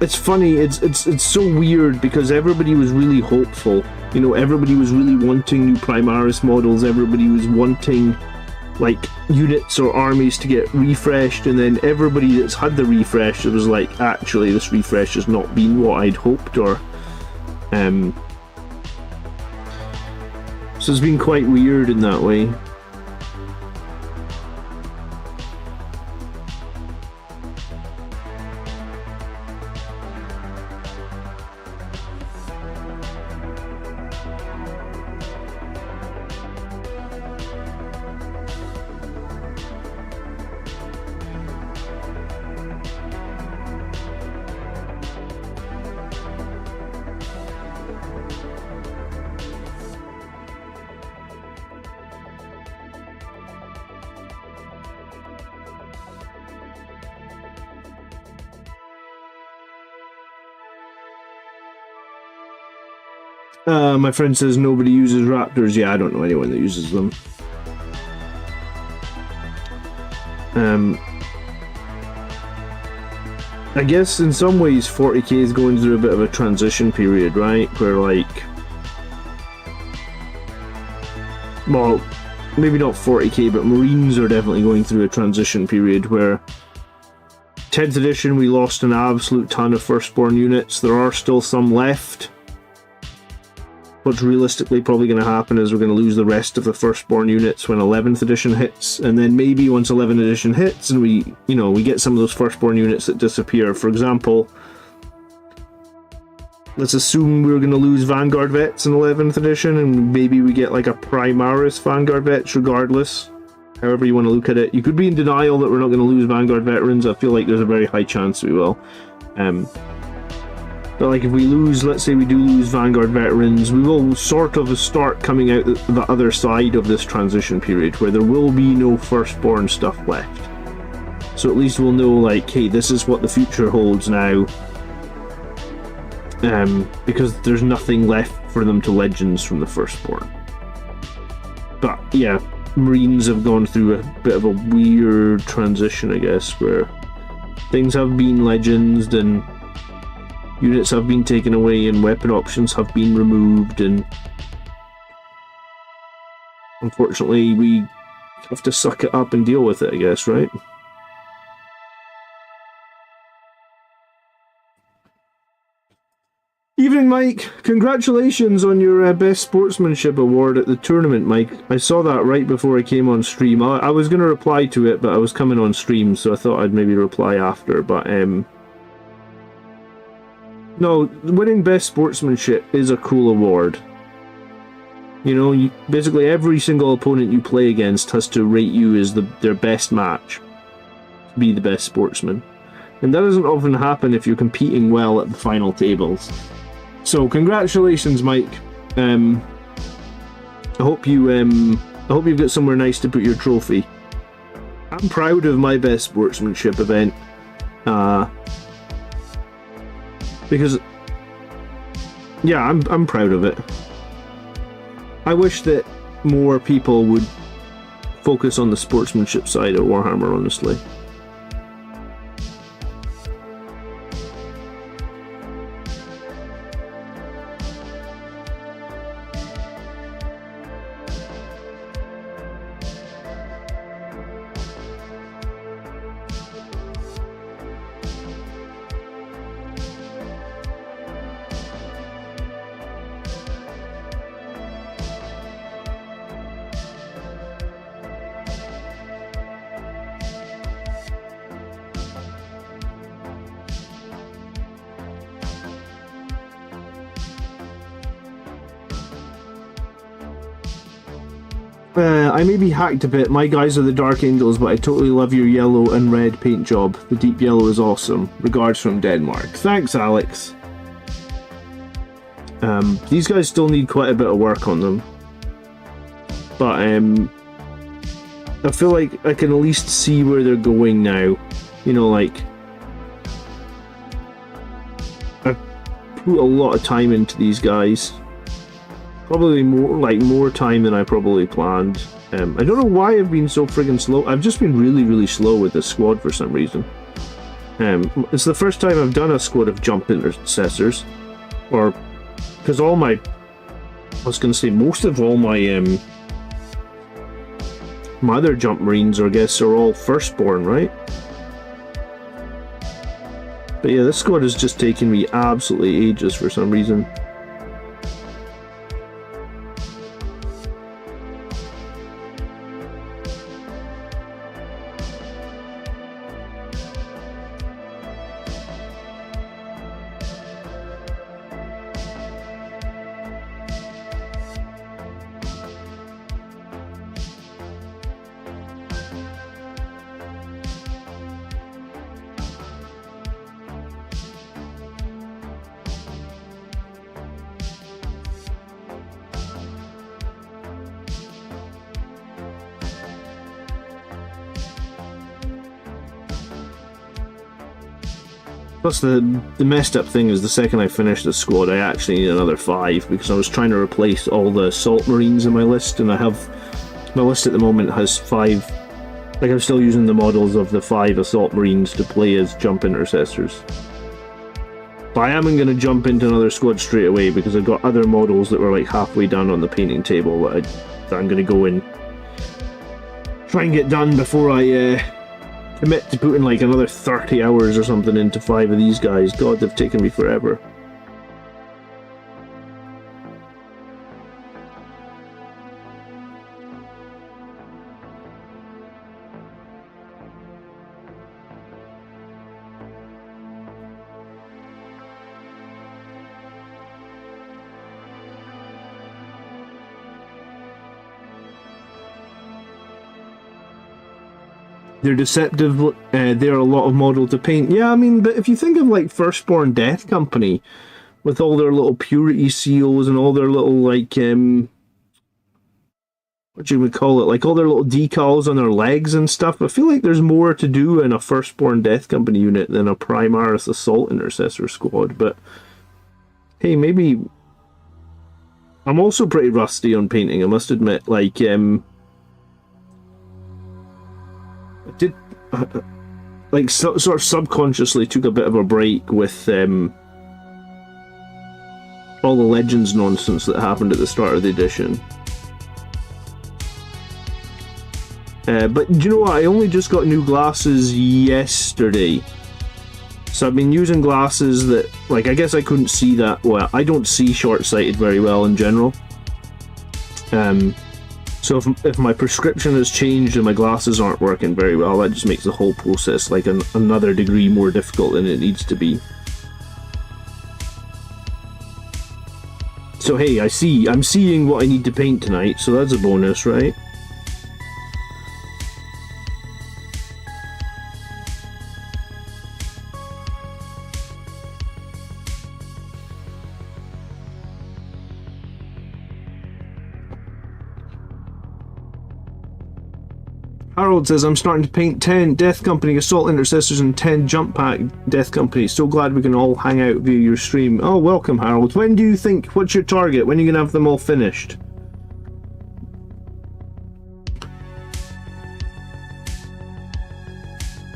It's funny, it's so weird because everybody was really hopeful. You know, everybody was really wanting new Primaris models, everybody was wanting, like, units or armies to get refreshed, and then everybody that's had the refresh, it was like, actually, this refresh has not been what I'd hoped, or... So it's been quite weird in that way. My friend says nobody uses raptors. Yeah, I don't know anyone that uses them. I guess in some ways 40k is going through a bit of a transition period, right? Where, like... Well, maybe not 40k, but Marines are definitely going through a transition period where 10th edition we lost an absolute ton of firstborn units. There are still some left. What's realistically probably going to happen is we're going to lose the rest of the firstborn units when 11th edition hits, and then maybe once 11th edition hits and we get some of those firstborn units that disappear. For example, let's assume we're going to lose Vanguard Vets in 11th edition, and maybe we get like a Primaris Vanguard Vets regardless. However you want to look at it. You could be in denial that we're not going to lose Vanguard Veterans. I feel like there's a very high chance we will. But like if we lose, let's say we do lose Vanguard Veterans, we will sort of start coming out the other side of this transition period where there will be no firstborn stuff left. So at least we'll know, like, hey, this is what the future holds now. Because there's nothing left for them to legends from the firstborn. But yeah, Marines have gone through a bit of a weird transition, I guess, where things have been legends and units have been taken away and weapon options have been removed, and unfortunately we have to suck it up and deal with it, I guess, right? Evening, Mike. Congratulations on your Best Sportsmanship award at the tournament, Mike. I saw that right before I came on stream. I was going to reply to it, but I was coming on stream, so I thought I'd maybe reply after, but no, winning Best Sportsmanship is a cool award. You know, basically every single opponent you play against has to rate you as their best match to be the best sportsman. And that doesn't often happen if you're competing well at the final tables. So congratulations, Mike. I hope you've got somewhere nice to put your trophy. I'm proud of my Best Sportsmanship event. Because, yeah, I'm proud of it. I wish that more people would focus on the sportsmanship side of Warhammer, honestly. I may be hacked a bit. My guys are the Dark Angels, but I totally love your yellow and red paint job. The deep yellow is awesome. Regards from Denmark. Thanks, Alex. These guys still need quite a bit of work on them. But I feel like I can at least see where they're going now. You know, like, I've put a lot of time into these guys. Probably more time than I probably planned. I don't know why I've been so friggin' slow. I've just been really, really slow with this squad for some reason. It's the first time I've done a squad of jump intercessors. Or, because all my, I was going to say, most of all my, my other jump marines, I guess, are all firstborn, right? But yeah, this squad has just taken me absolutely ages for some reason. Plus, the messed up thing is the second I finish the squad, I actually need another 5 because I was trying to replace all the assault marines in my list, and I have my list at the moment has 5. Like, I'm still using the models of the 5 assault marines to play as jump intercessors. But I am going to jump into another squad straight away because I've got other models that were like halfway done on the painting table that I'm going to go in, try and get done before I commit to putting like another 30 hours or something into 5 of these guys. God, they've taken me forever. They're deceptive, they're a lot of model to paint. Yeah, I mean, but if you think of like Firstborn Death Company, with all their little purity seals and all their little like, what you would call it, like all their little decals on their legs and stuff, I feel like there's more to do in a Firstborn Death Company unit than a Primaris Assault Intercessor squad, but hey, maybe... I'm also pretty rusty on painting, I must admit, like, sort of subconsciously took a bit of a break with all the Legends nonsense that happened at the start of the edition. But do you know what? I only just got new glasses yesterday. So I've been using glasses that, like, I guess I couldn't see that well. I don't see short-sighted very well in general. So if my prescription has changed and my glasses aren't working very well, that just makes the whole process like another degree more difficult than it needs to be. So hey, I'm seeing what I need to paint tonight, so that's a bonus, right? Harold says, I'm starting to paint 10 Death Company Assault Intercessors and 10 Jump Pack Death Company. So glad we can all hang out via your stream. Oh, welcome, Harold. When do you think, what's your target? When are you going to have them all finished?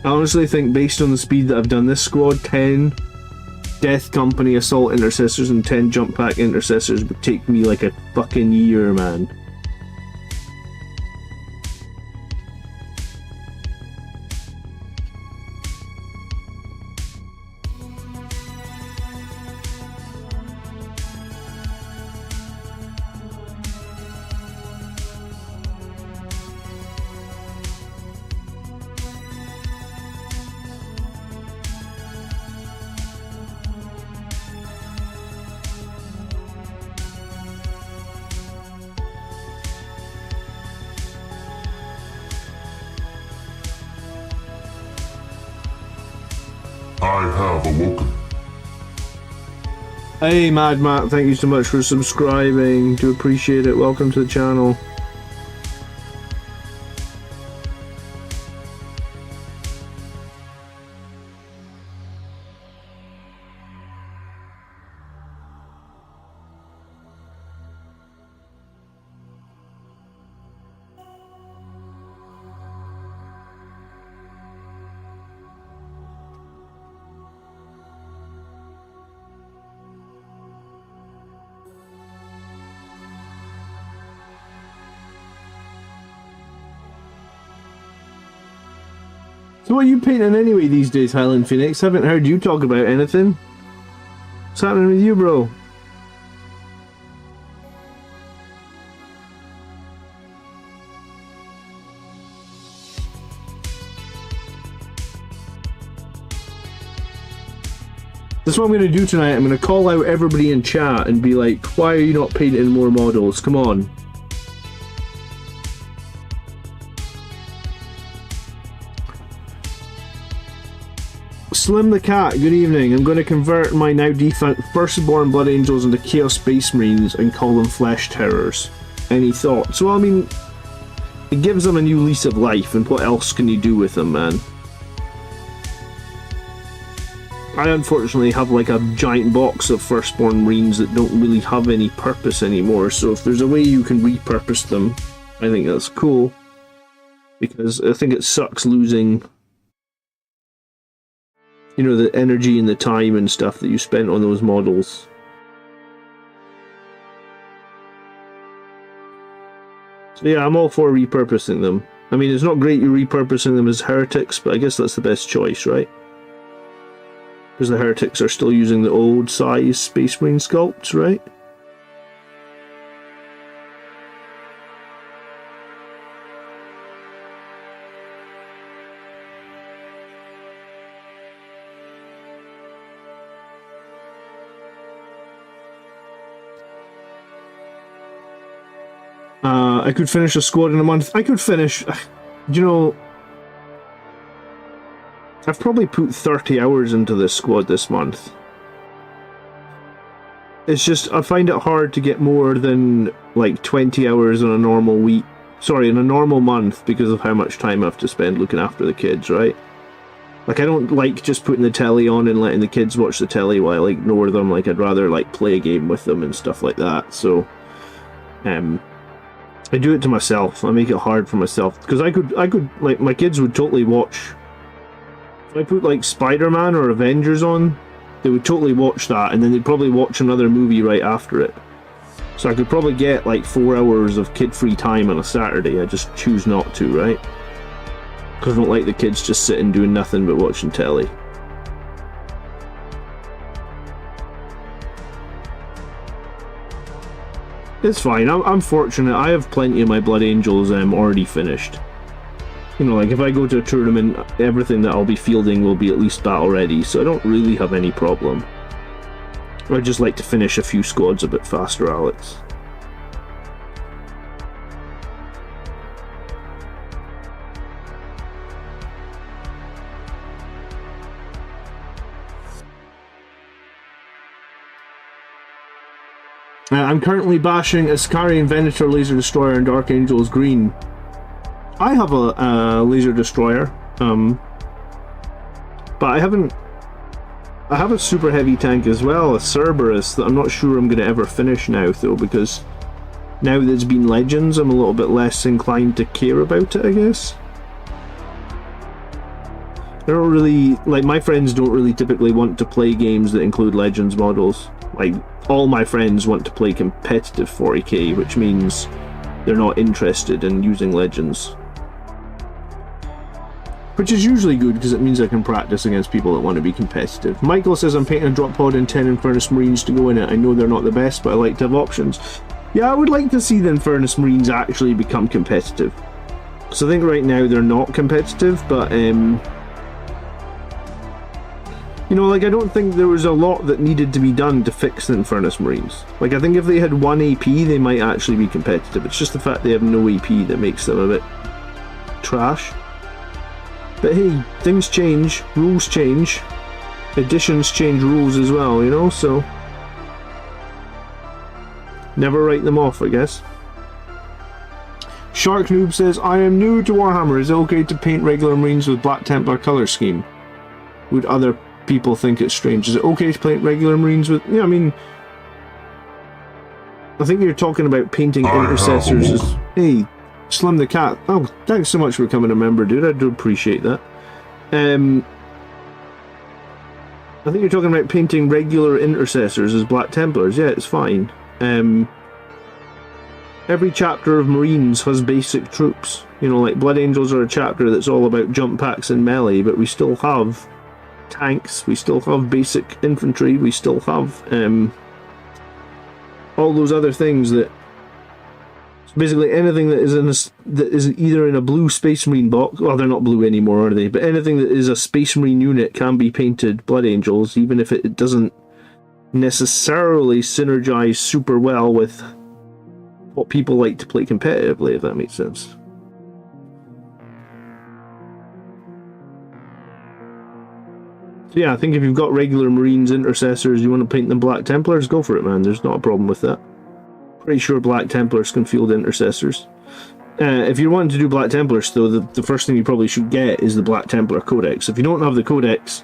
I honestly think, based on the speed that I've done this squad, 10 Death Company Assault Intercessors and 10 Jump Pack Intercessors would take me like a fucking year, man.
I have awoken.
Hey, Mad Matt, thank you so much for subscribing. Do appreciate it. Welcome to the channel. So what are you painting anyway these days, Highland Phoenix? Haven't heard you talk about anything. What's happening with you, bro? That's what I'm going to do tonight. I'm going to call out everybody in chat and be like, why are you not painting more models? Come on. Slim the Cat, good evening. I'm going to convert my now defunct Firstborn Blood Angels into Chaos Space Marines and call them Flesh Terrors. Any thoughts? Well, I mean, it gives them a new lease of life, and what else can you do with them, man? I unfortunately have like a giant box of Firstborn Marines that don't really have any purpose anymore, so if there's a way you can repurpose them, I think that's cool. Because I think it sucks losing, you know, the energy and the time and stuff that you spent on those models. So yeah, I'm all for repurposing them. I mean, it's not great you're repurposing them as heretics, but I guess that's the best choice, right? Because the heretics are still using the old size Space Marine sculpts, right? I could finish a squad in a month. I could finish, you know, I've probably put 30 hours into this squad this month. It's just, I find it hard to get more than like 20 hours in a normal week. Sorry, in a normal month, because of how much time I have to spend looking after the kids, right? Like, I don't like just putting the telly on and letting the kids watch the telly while I ignore them. Like, I'd rather like play a game with them and stuff like that. So, I do it to myself. I make it hard for myself because I could like, my kids would totally watch. If I put like Spider-Man or Avengers on, they would totally watch that, and then they'd probably watch another movie right after it. So I could probably get like 4 hours of kid-free time on a Saturday. I just choose not to, right? Because I don't like the kids just sitting doing nothing but watching telly. It's fine. I'm fortunate. I have plenty of my Blood Angels already finished. You know, like if I go to a tournament, everything that I'll be fielding will be at least battle ready, so I don't really have any problem. I'd just like to finish a few squads a bit faster, Alex. I'm currently bashing Iskarian Venator Laser Destroyer and Dark Angels Green. I have a Laser Destroyer, but I haven't... I have a super heavy tank as well, a Cerberus, that I'm not sure I'm going to ever finish now, though, because now that it's been Legends, I'm a little bit less inclined to care about it, I guess. I don't really... like, my friends don't really typically want to play games that include Legends models. Like, all my friends want to play competitive 40k, which means they're not interested in using Legends. Which is usually good, because it means I can practice against people that want to be competitive. Michael says I'm painting a drop pod and 10 Infernus Marines to go in it. I know they're not the best, but I like to have options. Yeah, I would like to see the Infernus Marines actually become competitive. Because I think right now they're not competitive, but you know, like, I don't think there was a lot that needed to be done to fix the Infernus Marines. Like, I think if they had 1 AP, they might actually be competitive. It's just the fact they have no AP that makes them a bit trash. But hey, things change, rules change. editions change rules as well, you know, so never write them off, I guess. Shark Noob says, I am new to Warhammer. Is it okay to paint regular Marines with Black Templar colour scheme? Would other people think it's strange? Is it okay to paint regular Marines with... Yeah, I mean... I think you're talking about painting intercessors as... Hey, Slim the Cat. Oh, thanks so much for becoming a member, dude. I do appreciate that. I think you're talking about painting regular intercessors as Black Templars. Yeah, it's fine. Every chapter of Marines has basic troops. You know, like Blood Angels are a chapter that's all about jump packs and melee, but we still have tanks, we still have basic infantry, we still have all those other things that... So basically anything that is that is either in a blue Space Marine box... Well, they're not blue anymore, are they? But anything that is a Space Marine unit can be painted Blood Angels, even if it doesn't necessarily synergize super well with what people like to play competitively, if that makes sense. So yeah, I think if you've got regular Marines, intercessors, you want to paint them Black Templars, go for it, man. There's not a problem with that. Pretty sure Black Templars can field intercessors. If you're wanting to do Black Templars, though, the first thing you probably should get is the Black Templar Codex. If you don't have the Codex,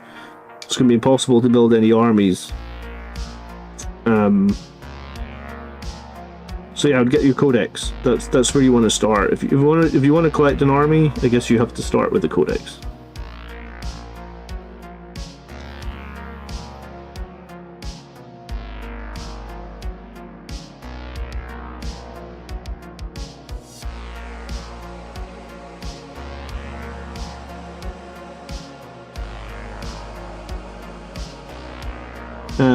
it's going to be impossible to build any armies. So yeah, I would get your Codex. That's where you want to start. If you want to collect an army, I guess you have to start with the Codex.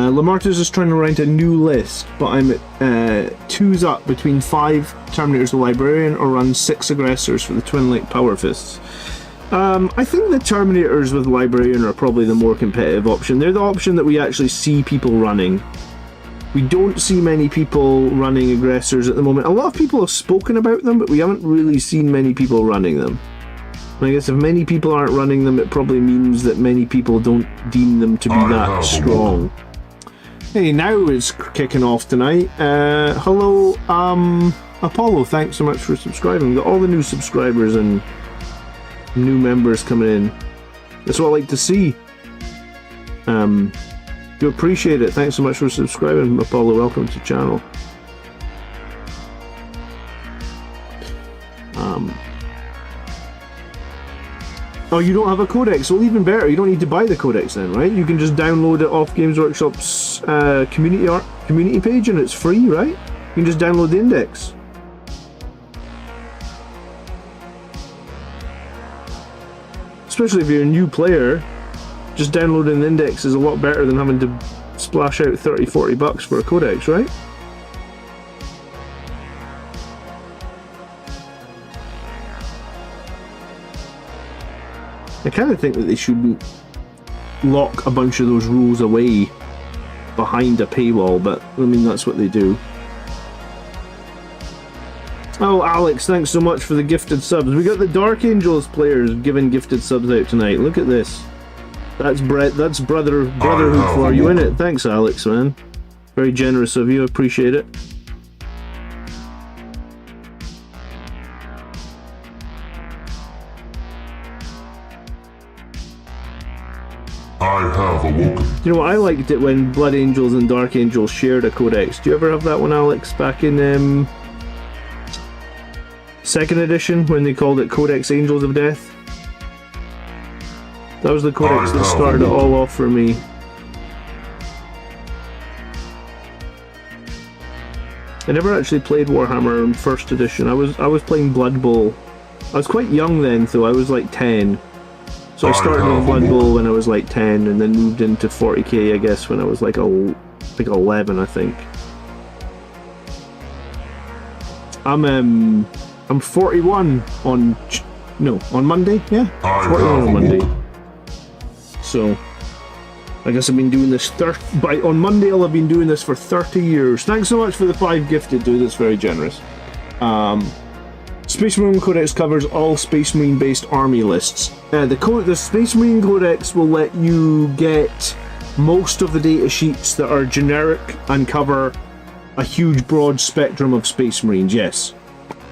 Lamartus is trying to write a new list, but I'm at 2's up between 5 Terminators the Librarian or run 6 Aggressors for the Twin Lake Power Fists. I think the Terminators with Librarian are probably the more competitive option. They're the option that we actually see people running. We don't see many people running Aggressors at the moment. A lot of people have spoken about them, but we haven't really seen many people running them. I guess if many people aren't running them, it probably means that many people don't deem them to be that strong. Hey, now it's kicking off tonight. Hello, Apollo, thanks so much for subscribing. Got all the new subscribers and new members coming in. That's what I like to see. Do appreciate it. Thanks so much for subscribing, Apollo. Welcome to the channel. Oh, you don't have a Codex? Well, even better. You don't need to buy the Codex then, right? You can just download it off Games Workshop's community page and it's free, right? You can just download the index. Especially if you're a new player, just downloading the index is a lot better than having to splash out 30-40 bucks for a Codex, right? I kind of think that they shouldn't lock a bunch of those rules away behind a paywall, but I mean, that's what they do. Oh, Alex, thanks so much for the gifted subs. We got the Dark Angels players giving gifted subs out tonight. Look at this. That's Brotherhood for you, innit? Thanks, Alex, man. Very generous of you. Appreciate it.
I have awoken.
You know what, I liked it when Blood Angels and Dark Angels shared a Codex. Do you ever have that one, Alex? Back in 2nd edition, when they called it Codex Angels of Death? That was the Codex that started it all off for me. I never actually played Warhammer in 1st edition. I was playing Blood Bowl. I was quite young then, so I was like 10. So I started on Blood Bowl when I was like 10, and then moved into 40k, I guess, when I was like 11, I think. I'm 41 on Monday. Yeah, 41 on Monday. So I guess I've been doing this on Monday. I'll have been doing this for 30 years. Thanks so much for the 5 gifted, dude. That's very generous. Space Marine Codex covers all Space Marine based army lists. The Space Marine Codex will let you get most of the data sheets that are generic and cover a huge broad spectrum of Space Marines, yes.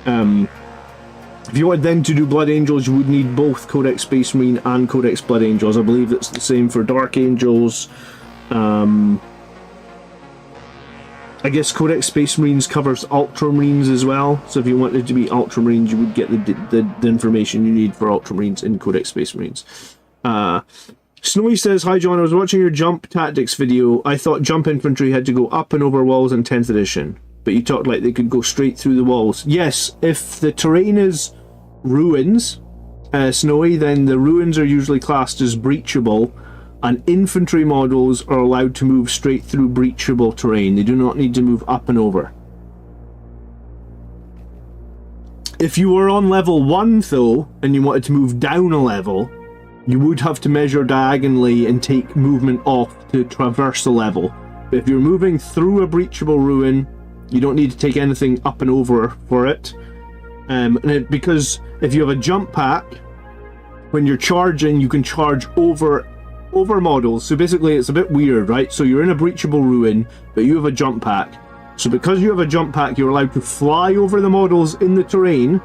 If you wanted then to do Blood Angels, you would need both Codex Space Marine and Codex Blood Angels. I believe it's the same for Dark Angels. I guess Codex Space Marines covers Ultramarines as well, so if you wanted to be Ultramarines, you would get the information you need for Ultramarines in Codex Space Marines. Snowy says, "Hi John, I was watching your jump tactics video. I thought jump infantry had to go up and over walls in 10th edition, but you talked like they could go straight through the walls." Yes, if the terrain is ruins, Snowy, then the ruins are usually classed as breachable, and infantry models are allowed to move straight through breachable terrain. They do not need to move up and over. If you were on level 1 though, and you wanted to move down a level, you would have to measure diagonally and take movement off to traverse the level. But if you're moving through a breachable ruin, you don't need to take anything up and over for it. Because if you have a jump pack, when you're charging, you can charge over models. So basically it's a bit weird, right? So you're in a breachable ruin, but you have a jump pack. So because you have a jump pack, you're allowed to fly over the models in the terrain,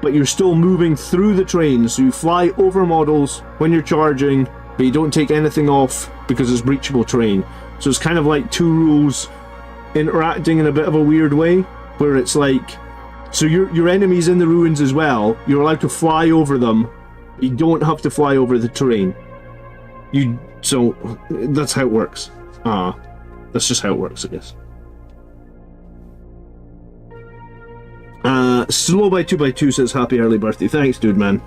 but you're still moving through the terrain. So you fly over models when you're charging, but you don't take anything off because it's breachable terrain. So it's kind of like two rules interacting in a bit of a weird way, where it's like, so your enemies in the ruins as well, you're allowed to fly over them, you don't have to fly over the terrain. So that's how it works. That's just how it works, I guess. Slow by 2x2 says happy early birthday. Thanks, dude, man.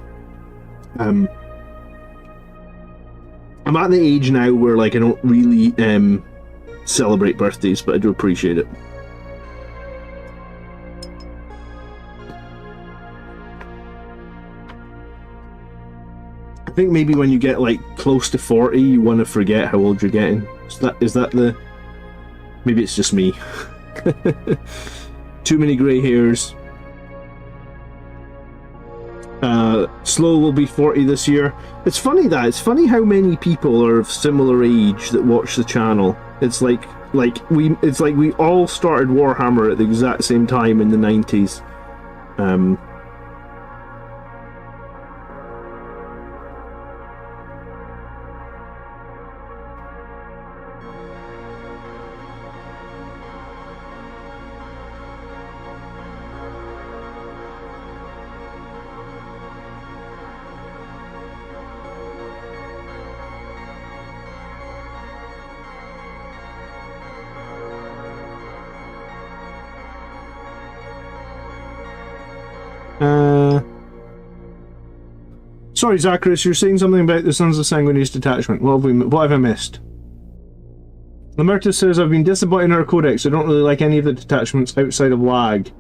I'm at the age now where like I don't really celebrate birthdays, but I do appreciate it. I think maybe when you get like close to 40, you want to forget how old you're getting. Is that the... Maybe it's just me. Too many grey hairs. Slow will be 40 this year. It's funny how many people are of similar age that watch the channel. It's like we all started Warhammer at the exact same time in the 90s. Sorry, Zacharias, you're saying something about the Sons of Sanguinary's detachment. What have I missed? Lamerta says, I've been disappointed in our Codex. I don't really like any of the detachments outside of Lag,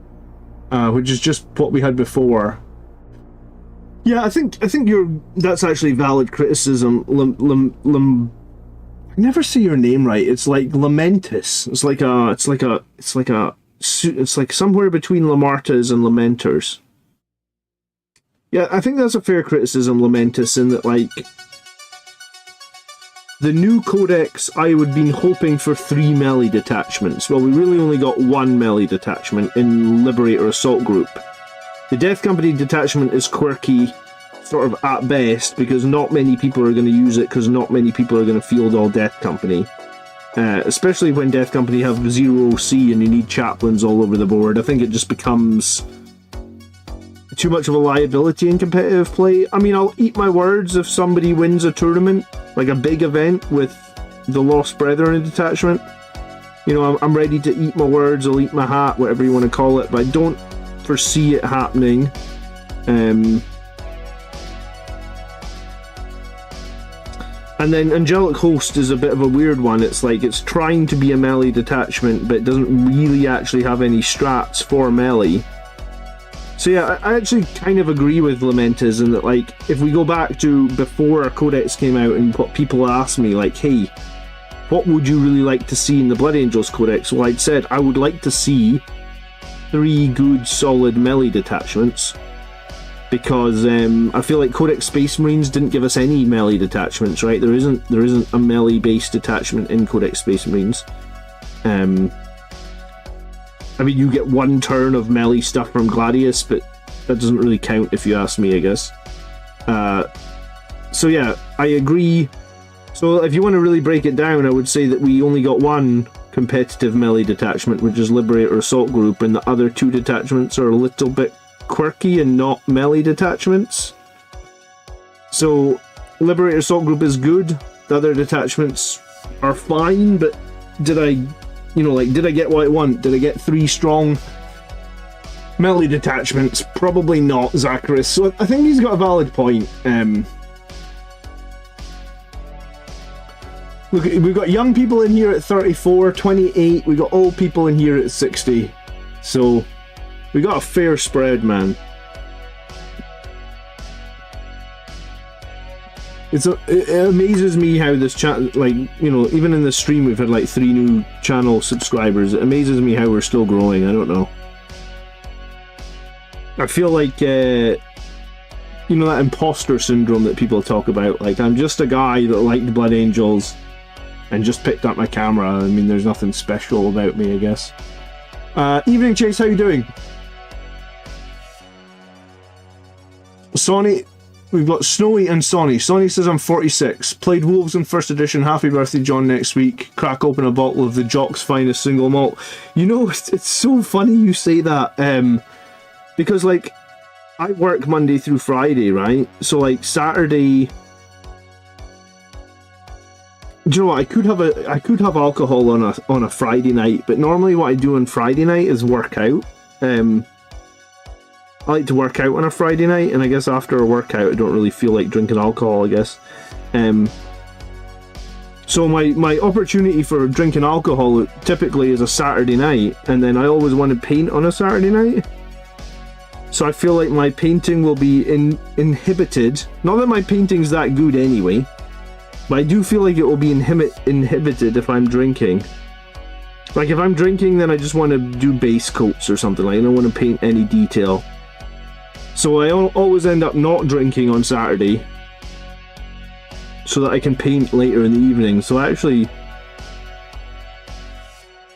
which is just what we had before. Yeah, I think that's actually valid criticism. I never say your name right. It's like Lamentus. It's like somewhere between Lamartas and Lamenters. Yeah, I think that's a fair criticism, Lamentus, in that, like, the new Codex, I would been hoping for 3 melee detachments. Well, we really only got 1 melee detachment in Liberator Assault Group. The Death Company detachment is quirky, sort of at best, because not many people are going to use it, because not many people are going to field all Death Company. Especially when Death Company have 0 OC and you need chaplains all over the board. I think it just becomes too much of a liability in competitive play. I mean, I'll eat my words if somebody wins a tournament, like a big event with the Lost Brethren detachment. You know, I'm ready to eat my words, I'll eat my hat, whatever you want to call it, but I don't foresee it happening. And then Angelic Host is a bit of a weird one. It's like, it's trying to be a melee detachment, but it doesn't really actually have any strats for melee. So yeah, I actually kind of agree with Lamentus in that, like, if we go back to before our Codex came out and what people asked me, like, hey, what would you really like to see in the Blood Angels Codex? Well, I'd said I would like to see 3 good solid melee detachments, because I feel like Codex Space Marines didn't give us any melee detachments, right? There isn't a melee based detachment in Codex Space Marines. I mean, you get one turn of melee stuff from Gladius, but that doesn't really count if you ask me, I guess. So yeah, I agree. So if you want to really break it down, I would say that we only got one competitive melee detachment, which is Liberator Assault Group, and the other two detachments are a little bit quirky and not melee detachments. So Liberator Assault Group is good, the other detachments are fine, but did I get what I want? Did I get 3 strong melee detachments? Probably not, Zacharias. So I think he's got a valid point. Look, we've got young people in here at 34, 28, we got old people in here at 60. So we got a fair spread, man. It amazes me how this chat, like, you know, even in the stream we've had like 3 new channel subscribers. It amazes me how we're still growing. I don't know. I feel like, you know, that imposter syndrome that people talk about. Like, I'm just a guy that liked Blood Angels and just picked up my camera. I mean, there's nothing special about me, I guess. Evening, Chase, how you doing? Sonny, we've got Snowy and Sonny. Sonny says, I'm 46. Played Wolves in 1st edition. Happy birthday, John, next week. Crack open a bottle of the Jock's finest single malt. You know, it's so funny you say that. Because, like, I work Monday through Friday, right? So, like, Saturday... Do you know what? I could have alcohol on a Friday night, but normally what I do on Friday night is work out. I like to work out on a Friday night, and I guess after a workout I don't really feel like drinking alcohol, I guess. So my opportunity for drinking alcohol typically is a Saturday night, and then I always want to paint on a Saturday night. So I feel like my painting will be inhibited. Not that my painting's that good anyway, but I do feel like it will be inhibited if I'm drinking. Like, if I'm drinking, then I just want to do base coats or something. Like, I don't want to paint any detail. So I always end up not drinking on Saturday, so that I can paint later in the evening. So actually,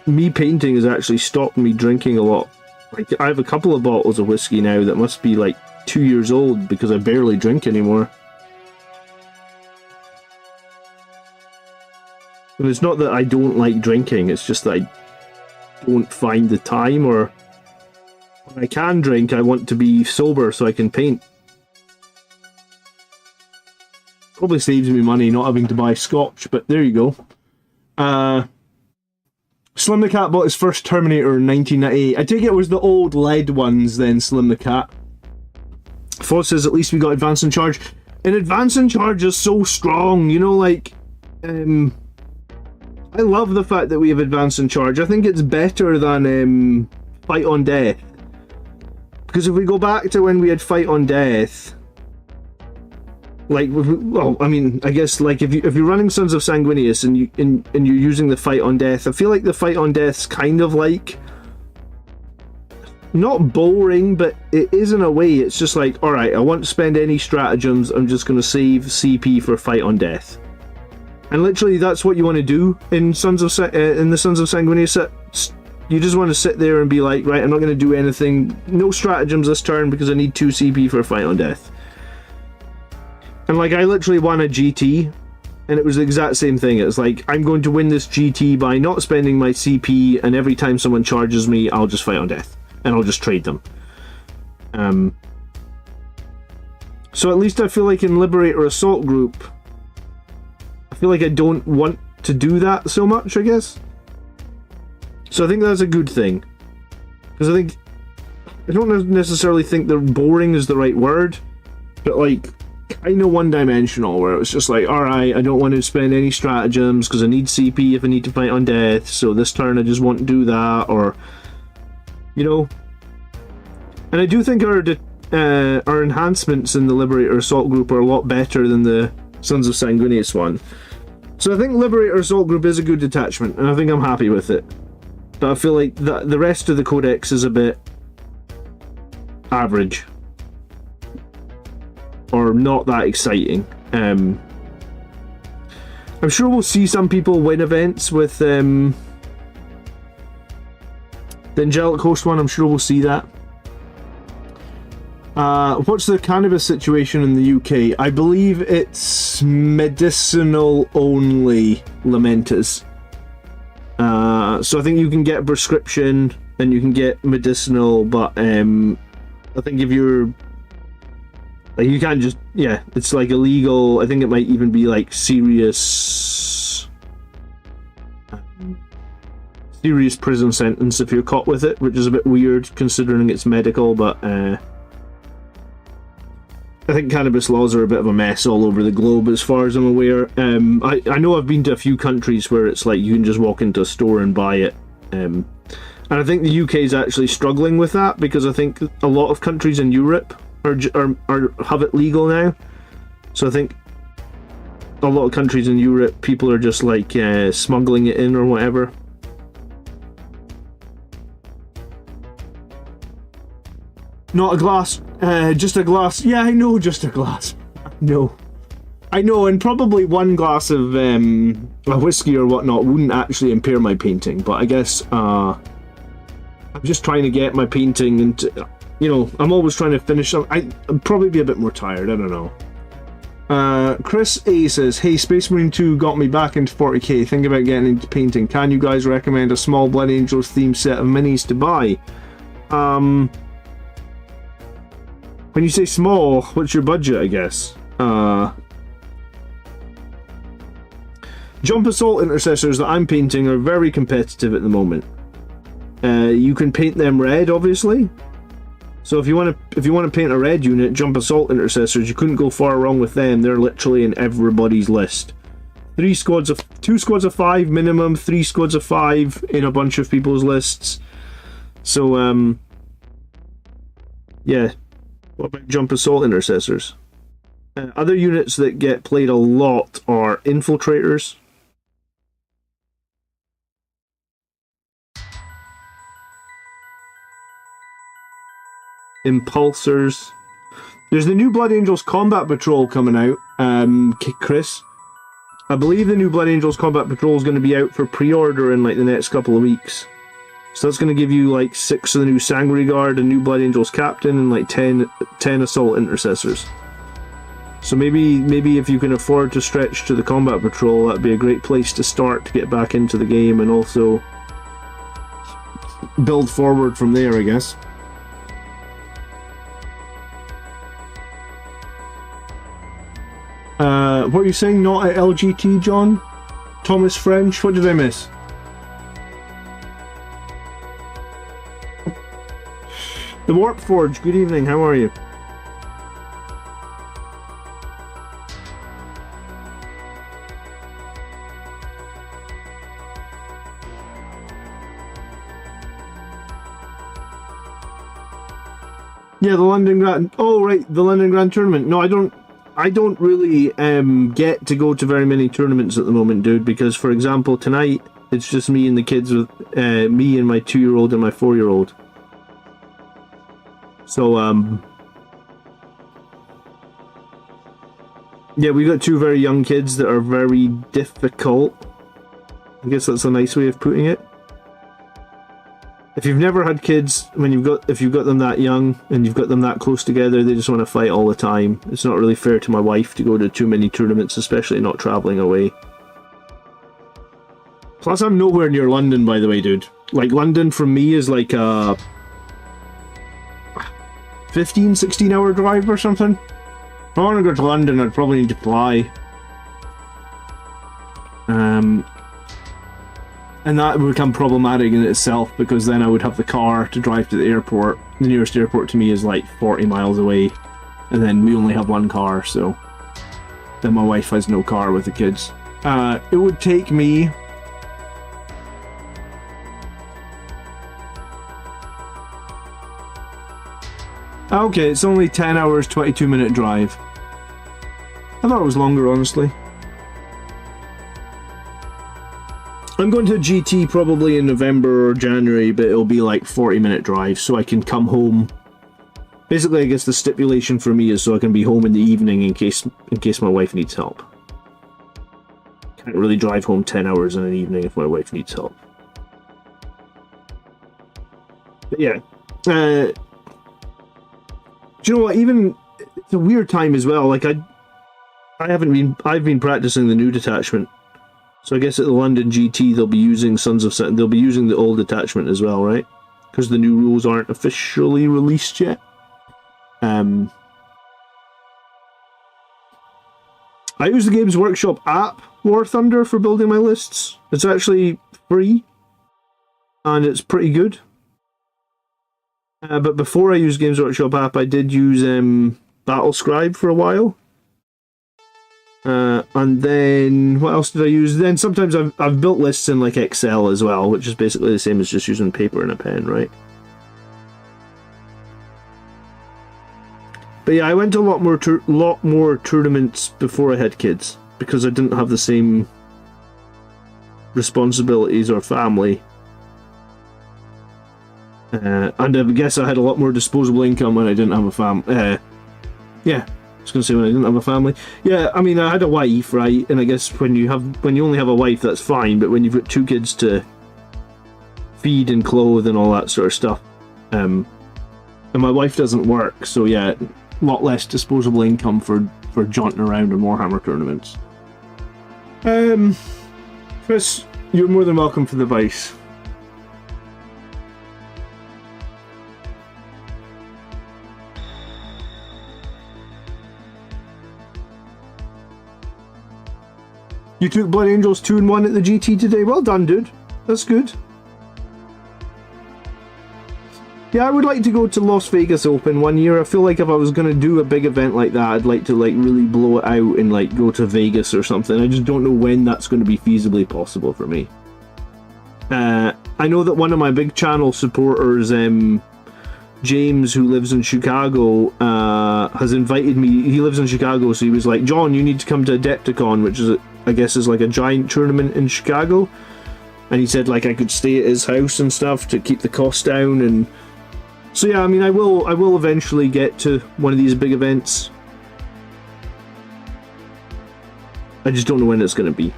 me painting has actually stopped me drinking a lot. Like, I have a couple of bottles of whiskey now that must be like 2 years old because I barely drink anymore. And it's not that I don't like drinking, it's just that I don't find the time, or when I can drink, I want to be sober so I can paint. Probably saves me money not having to buy scotch, but there you go. Slim the Cat bought his first Terminator in 1998. I take it was the old lead ones then, Slim the Cat. Fod says, at least we got Advance and Charge. And Advance and Charge is so strong, you know, like... I love the fact that we have Advance and Charge. I think it's better than Fight on Death. Because if we go back to when we had Fight on Death... Like, well, I mean, I guess, like, if you're running Sons of Sanguinius and you're using the Fight on Death, I feel like the Fight on Death's kind of like... Not boring, but it is in a way. It's just like, alright, I won't spend any stratagems, I'm just going to save CP for Fight on Death. And literally, that's what you want to do in the Sons of Sanguinius set. You just want to sit there and be like, right, I'm not going to do anything, no stratagems this turn because I need 2 CP for a Fight on Death. And like, I literally won a GT, and it was the exact same thing. It's like, I'm going to win this GT by not spending my CP, and every time someone charges me, I'll just Fight on Death, and I'll just trade them. So at least I feel like in Liberator Assault Group, I feel like I don't want to do that so much, I guess. So I think that's a good thing. Because I don't necessarily think that boring is the right word, but like, kind of one-dimensional, where it was just like, alright, I don't want to spend any stratagems because I need CP if I need to Fight on Death, so this turn I just won't do that, or, you know. And I do think our enhancements in the Liberator Assault Group are a lot better than the Sons of Sanguinius one. So I think Liberator Assault Group is a good detachment, and I think I'm happy with it. But I feel like the rest of the Codex is a bit average. are not that exciting. I'm sure we'll see some people win events with the Angelic Host one. I'm sure we'll see that. What's the cannabis situation in the UK? I believe it's medicinal only Lamentas. So I think you can get prescription and you can get medicinal, but I think if you're like, you can't just, yeah, it's like illegal. I think it might even be like serious prison sentence if you're caught with it, which is a bit weird considering it's medical, but I think cannabis laws are a bit of a mess all over the globe as far as I'm aware. I know I've been to a few countries where it's like you can just walk into a store and buy it. And I think the UK is actually struggling with that because I think a lot of countries in Europe have it legal now. So I think a lot of countries in Europe, people are just like smuggling it in or whatever. Not a glass, just a glass. Yeah, I know, just a glass. No. I know, and probably one glass of a whiskey or whatnot wouldn't actually impair my painting, but I guess I'm just trying to get my painting into, you know, I'm always trying to finish. I'd probably be a bit more tired, I don't know. Chris A says, hey, Space Marine 2 got me back into 40k, think about getting into painting. Can you guys recommend a small Blood Angels themed set of minis to buy? When you say small, what's your budget, I guess? Jump Assault Intercessors that I'm painting are very competitive at the moment. You can paint them red, obviously. So if you want to paint a red unit, Jump Assault Intercessors, you couldn't go far wrong with them. They're literally in everybody's list. 2 squads of 5 minimum, 3 squads of 5 in a bunch of people's lists. So yeah. What about Jump Assault Intercessors? Other units that get played a lot are Infiltrators. Impulsors. There's the new Blood Angels Combat Patrol coming out, Chris. I believe the new Blood Angels Combat Patrol is going to be out for pre-order in like the next couple of weeks. So that's going to give you like 6 of the new Sanguinary Guard, a new Blood Angels Captain, and like 10 Assault Intercessors. So maybe if you can afford to stretch to the Combat Patrol, that'd be a great place to start to get back into the game and also build forward from there, I guess. What are you saying? Not at LGT, John? Thomas French? What did I miss? The Warp Forge, good evening, how are you? Yeah, the London Grand... Oh, right, the London Grand Tournament. No, I don't really get to go to very many tournaments at the moment, dude, because, for example, tonight, it's just me and the kids with... me and my 2-year-old and my 4-year-old. So, yeah, we got 2 very young kids that are very difficult. I guess that's a nice way of putting it. If you've never had kids, if you've got them that young and you've got them that close together, they just want to fight all the time. It's not really fair to my wife to go to too many tournaments, especially not traveling away. Plus, I'm nowhere near London, by the way, dude. Like, London from me is like a 15-16 hour drive or something. If I want to go to London, I'd probably need to fly. And that would become problematic in itself, because then I would have the car to drive to the airport. The nearest airport to me is like 40 miles away, and then we only have one car, so then my wife has no car with the kids. It would take me... Okay, it's only 10 hours, 22-minute drive. I thought it was longer, honestly. I'm going to GT probably in November or January, but it'll be like 40-minute drive, so I can come home Basically, I guess the stipulation for me is so I can be home in the evening in case my wife needs help. Can't really drive home 10 hours in an evening if my wife needs help. But yeah. Do you know what? Even it's a weird time as well. Like I've been practicing the new detachment. So I guess at the London GT they'll be using they'll be using the old detachment as well, right? Because the new rules aren't officially released yet. I use the Games Workshop app, War Thunder, for building my lists. It's actually free, and it's pretty good. But before I used Games Workshop app, I did use Battlescribe for a while. And then, what else did I use? Then sometimes I've built lists in like Excel as well, which is basically the same as just using paper and a pen, right? But yeah, I went to a lot more tournaments before I had kids, because I didn't have the same responsibilities or family. And I guess I had a lot more disposable income when I didn't have a family. Yeah, I was going to say when I didn't have a family. Yeah, I mean, I had a wife, right? And I guess when you only have a wife, that's fine. But when you've got 2 kids to feed and clothe and all that sort of stuff, and my wife doesn't work, so yeah, a lot less disposable income for jaunting around in Warhammer tournaments. Chris, you're more than welcome for the advice. You took Blood Angels 2 and 1 at the GT today. Well done, dude. That's good. Yeah, I would like to go to Las Vegas Open one year. I feel like if I was going to do a big event like that, I'd like to like really blow it out and like go to Vegas or something. I just don't know when that's going to be feasibly possible for me. I know that one of my big channel supporters, James, who lives in Chicago, has invited me. He lives in Chicago, so he was like, John, you need to come to Adepticon, which is, I guess, is like a giant tournament in Chicago. And he said like I could stay at his house and stuff to keep the cost down. And so yeah, I mean, I will eventually get to one of these big events. I just don't know when it's going to be.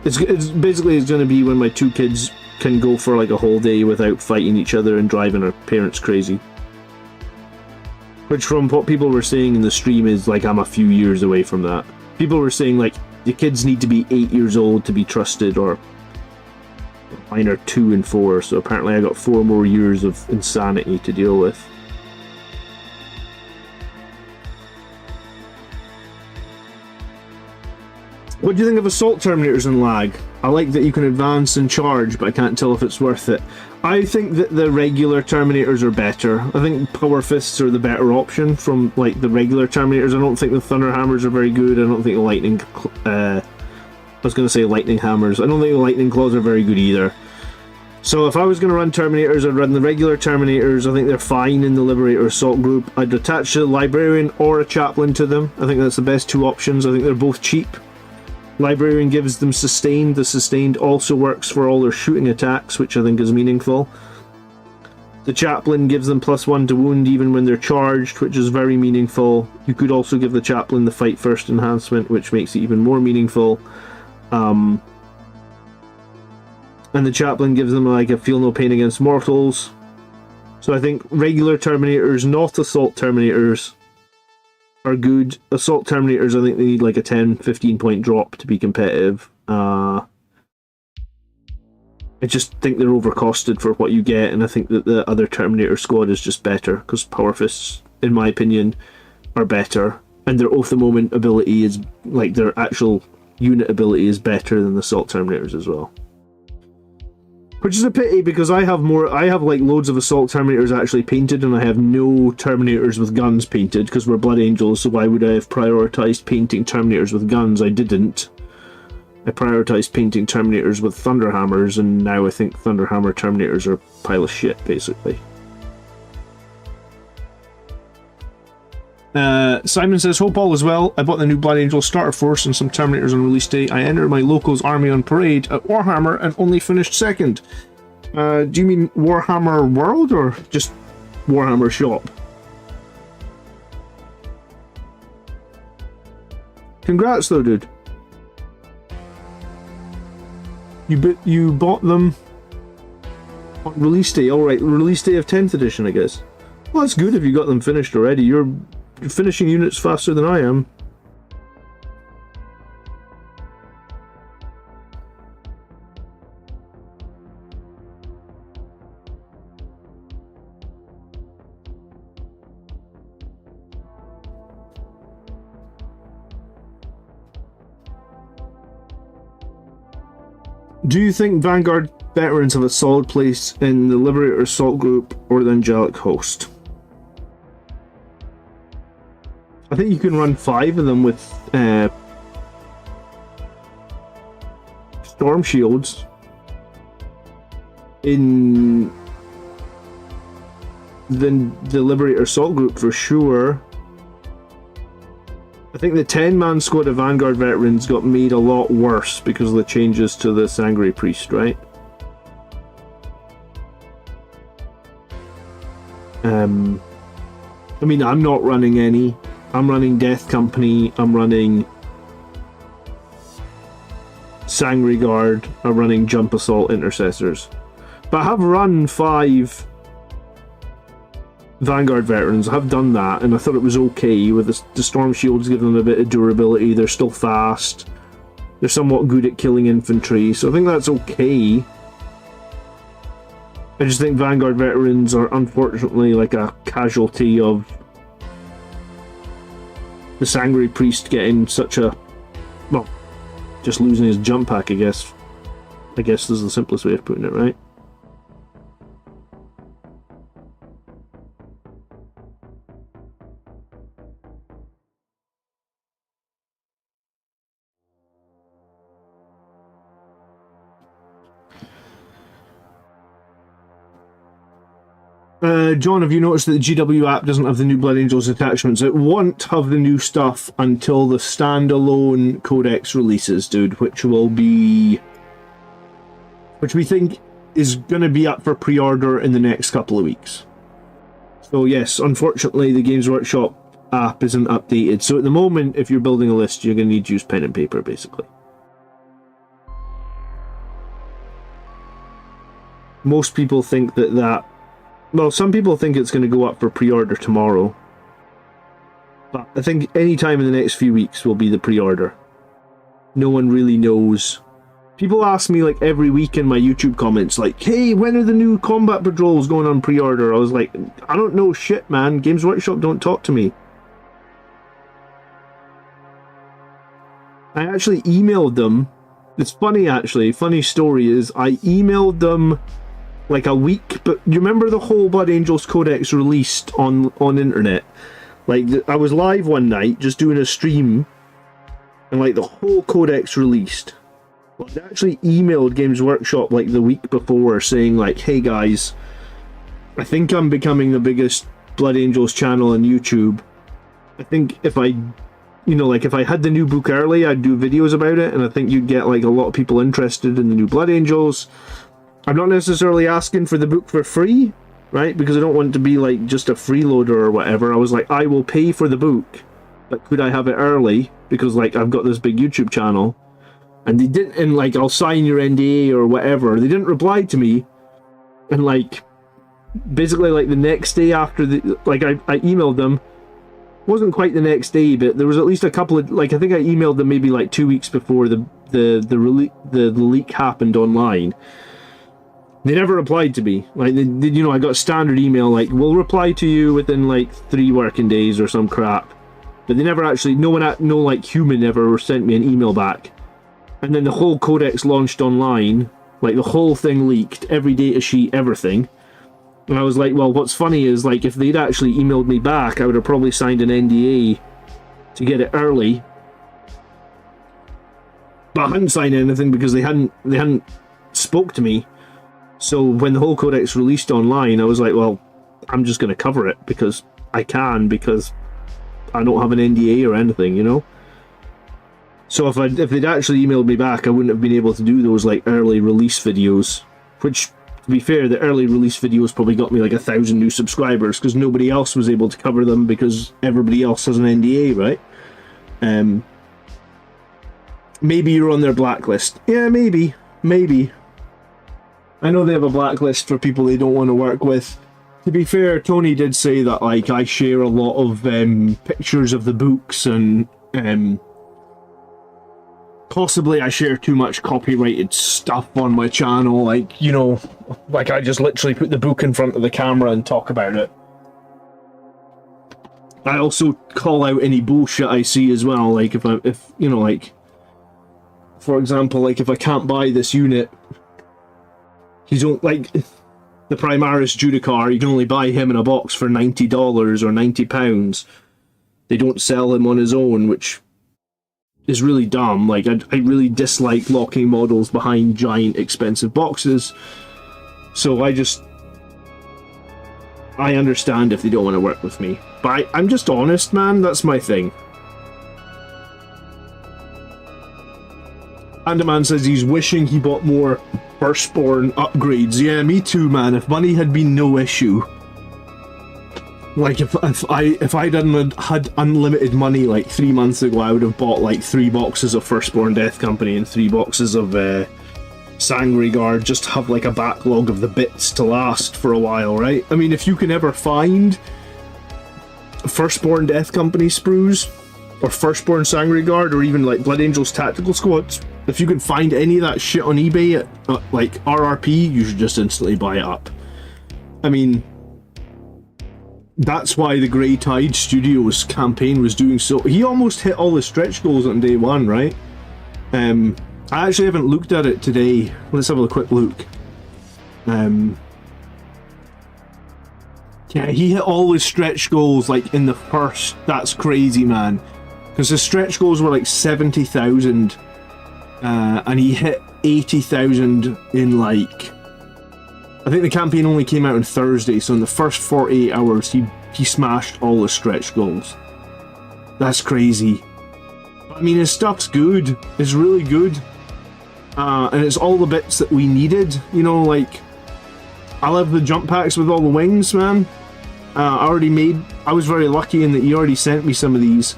It's basically going to be when my 2 kids can go for like a whole day without fighting each other and driving our parents crazy. Which, from what people were saying in the stream, is like I'm a few years away from that. People were saying like the kids need to be 8 years old to be trusted, or mine are 2 and 4, so apparently I got 4 more years of insanity to deal with. What do you think of Assault Terminators and lag? I like that you can advance and charge, but I can't tell if it's worth it. I think that the regular Terminators are better. I think Power Fists are the better option from like the regular Terminators. I don't think the Thunder Hammers are very good. I don't think the Lightning... I was going to say Lightning Hammers. I don't think the Lightning Claws are very good either. So if I was going to run Terminators, I'd run the regular Terminators. I think they're fine in the Liberator Assault group. I'd attach a Librarian or a Chaplain to them. I think that's the best 2 options. I think they're both cheap. Librarian gives them sustained. The sustained also works for all their shooting attacks, which I think is meaningful. The Chaplain gives them +1 to wound even when they're charged, which is very meaningful. You could also give the Chaplain the Fight First enhancement, which makes it even more meaningful. And the Chaplain gives them like a Feel No Pain Against Mortals. So I think regular Terminators, not Assault Terminators, are good. Assault Terminators, I think they need like a 10-15 point drop to be competitive. I just think they're overcosted for what you get, and I think that the other Terminator squad is just better, because Power Fists, in my opinion, are better, and their Oath the Moment ability is, like, their actual unit ability is better than the Assault Terminators as well. Which is a pity, because I have like loads of Assault Terminators actually painted, and I have no Terminators with guns painted, because we're Blood Angels, so why would I have prioritised painting Terminators with guns? I didn't. I prioritised painting Terminators with Thunderhammers, and now I think Thunderhammer Terminators are a pile of shit, basically. Simon says, hope all is well. I bought the new Blood Angel starter force and some Terminators on release day. I entered my local's army on parade at Warhammer and only finished 2nd. Do you mean Warhammer World or just Warhammer Shop? Congrats though, dude. You bought them on release day. Alright, release day of 10th edition, I guess. Well, that's good if you got them finished already. You're finishing units faster than I am. Do you think Vanguard veterans have a solid place in the Liberator Assault Group or the Angelic Host? I think you can run 5 of them with Storm Shields in the Liberator Assault Group for sure. I think the 10-man squad of Vanguard veterans got made a lot worse because of the changes to the Sanguinary Priest, right? I mean, I'm not running any. I'm running Death Company, I'm running Sanguinary Guard, I'm running Jump Assault Intercessors. But I have run 5 Vanguard veterans. I have done that, and I thought it was okay with the Storm Shields, give them a bit of durability. They're still fast. They're somewhat good at killing infantry, so I think that's okay. I just think Vanguard veterans are unfortunately like a casualty of the Sanguinary Priest getting such a... well, just losing his jump pack, I guess. I guess this is the simplest way of putting it, right? John, have you noticed that the GW app doesn't have the new Blood Angels attachments? It won't have the new stuff until the standalone Codex releases, dude, which we think is going to be up for pre-order in the next couple of weeks. So yes, unfortunately the Games Workshop app isn't updated. So at the moment, if you're building a list, you're going to need to use pen and paper, basically. Most people think that well, some people think it's going to go up for pre-order tomorrow. But I think any time in the next few weeks will be the pre-order. No one really knows. People ask me like every week in my YouTube comments, like, hey, when are the new combat patrols going on pre-order? I was like, I don't know shit, man. Games Workshop don't talk to me. I actually emailed them. It's funny, actually. Funny story is I emailed them like a week, but you remember the whole Blood Angels Codex released on internet? Like, I was live one night just doing a stream, and like the whole Codex released. Well, I actually emailed Games Workshop like the week before saying like, hey guys, I think I'm becoming the biggest Blood Angels channel on YouTube. I think if I, if I had the new book early, I'd do videos about it, and I think you'd get like a lot of people interested in the new Blood Angels. I'm not necessarily asking for the book for free, right? Because I don't want to be like just a freeloader or whatever. I was like, I will pay for the book, but could I have it early? Because like I've got this big YouTube channel. And they didn't, and like, I'll sign your NDA or whatever. They didn't reply to me. And like, basically like the next day after the, like I emailed them. It wasn't quite the next day, but there was at least a couple of, like, I think I emailed them maybe like 2 weeks before the leak happened online. They never replied to me. Like, I got a standard email like, we'll reply to you within like 3 working days or some crap. But they never actually, no like human ever sent me an email back. And then the whole Codex launched online. Like, the whole thing leaked, every data sheet, everything. And I was like, well, what's funny is, like, if they'd actually emailed me back, I would have probably signed an NDA to get it early. But I hadn't signed anything because they hadn't spoke to me. So when the whole Codex released online, I was like, well, I'm just going to cover it because I can, because I don't have an NDA or anything, you know? So if they'd actually emailed me back, I wouldn't have been able to do those like early release videos. Which, to be fair, the early release videos probably got me like 1,000 new subscribers because nobody else was able to cover them because everybody else has an NDA, right? maybe you're on their blacklist. Yeah, maybe. I know they have a blacklist for people they don't want to work with. To be fair, Tony did say that, like, I share a lot of pictures of the books, and possibly I share too much copyrighted stuff on my channel. Like, you know, like I just literally put the book in front of the camera and talk about it. I also call out any bullshit I see as well. Like, if you know, like, for example, like if I can't buy this unit, you don't, like, the Primaris Judicar, you can only buy him in a box for $90 or £90. They don't sell him on his own, which is really dumb. Like, I really dislike locking models behind giant expensive boxes. So I understand if they don't want to work with me. But I'm just honest, man. That's my thing. Andaman says he's wishing he bought more Firstborn upgrades. Yeah, me too, man. If money had been no issue. Like, if I'd had unlimited money like 3 months ago, I would have bought like 3 boxes of Firstborn Death Company and 3 boxes of Sanguinary Guard, just to have like a backlog of the bits to last for a while, right? I mean, if you can ever find Firstborn Death Company sprues, or Firstborn Sanguinary Guard, or even like Blood Angels Tactical Squads, if you can find any of that shit on eBay at like RRP, you should just instantly buy it up. I mean, that's why the Grey Tide Studios campaign was doing so. He almost hit all the stretch goals on day 1, right? I actually haven't looked at it today. Let's have a quick look. Yeah, he hit all his stretch goals like in the first. That's crazy, man. Because the stretch goals were like 70,000, and he hit 80,000 in like. I think the campaign only came out on Thursday, so in the first 48 hours, he smashed all the stretch goals. That's crazy. I mean, his stuff's good. It's really good. And it's all the bits that we needed. You know, like, I love the jump packs with all the wings, man. I was very lucky in that he already sent me some of these.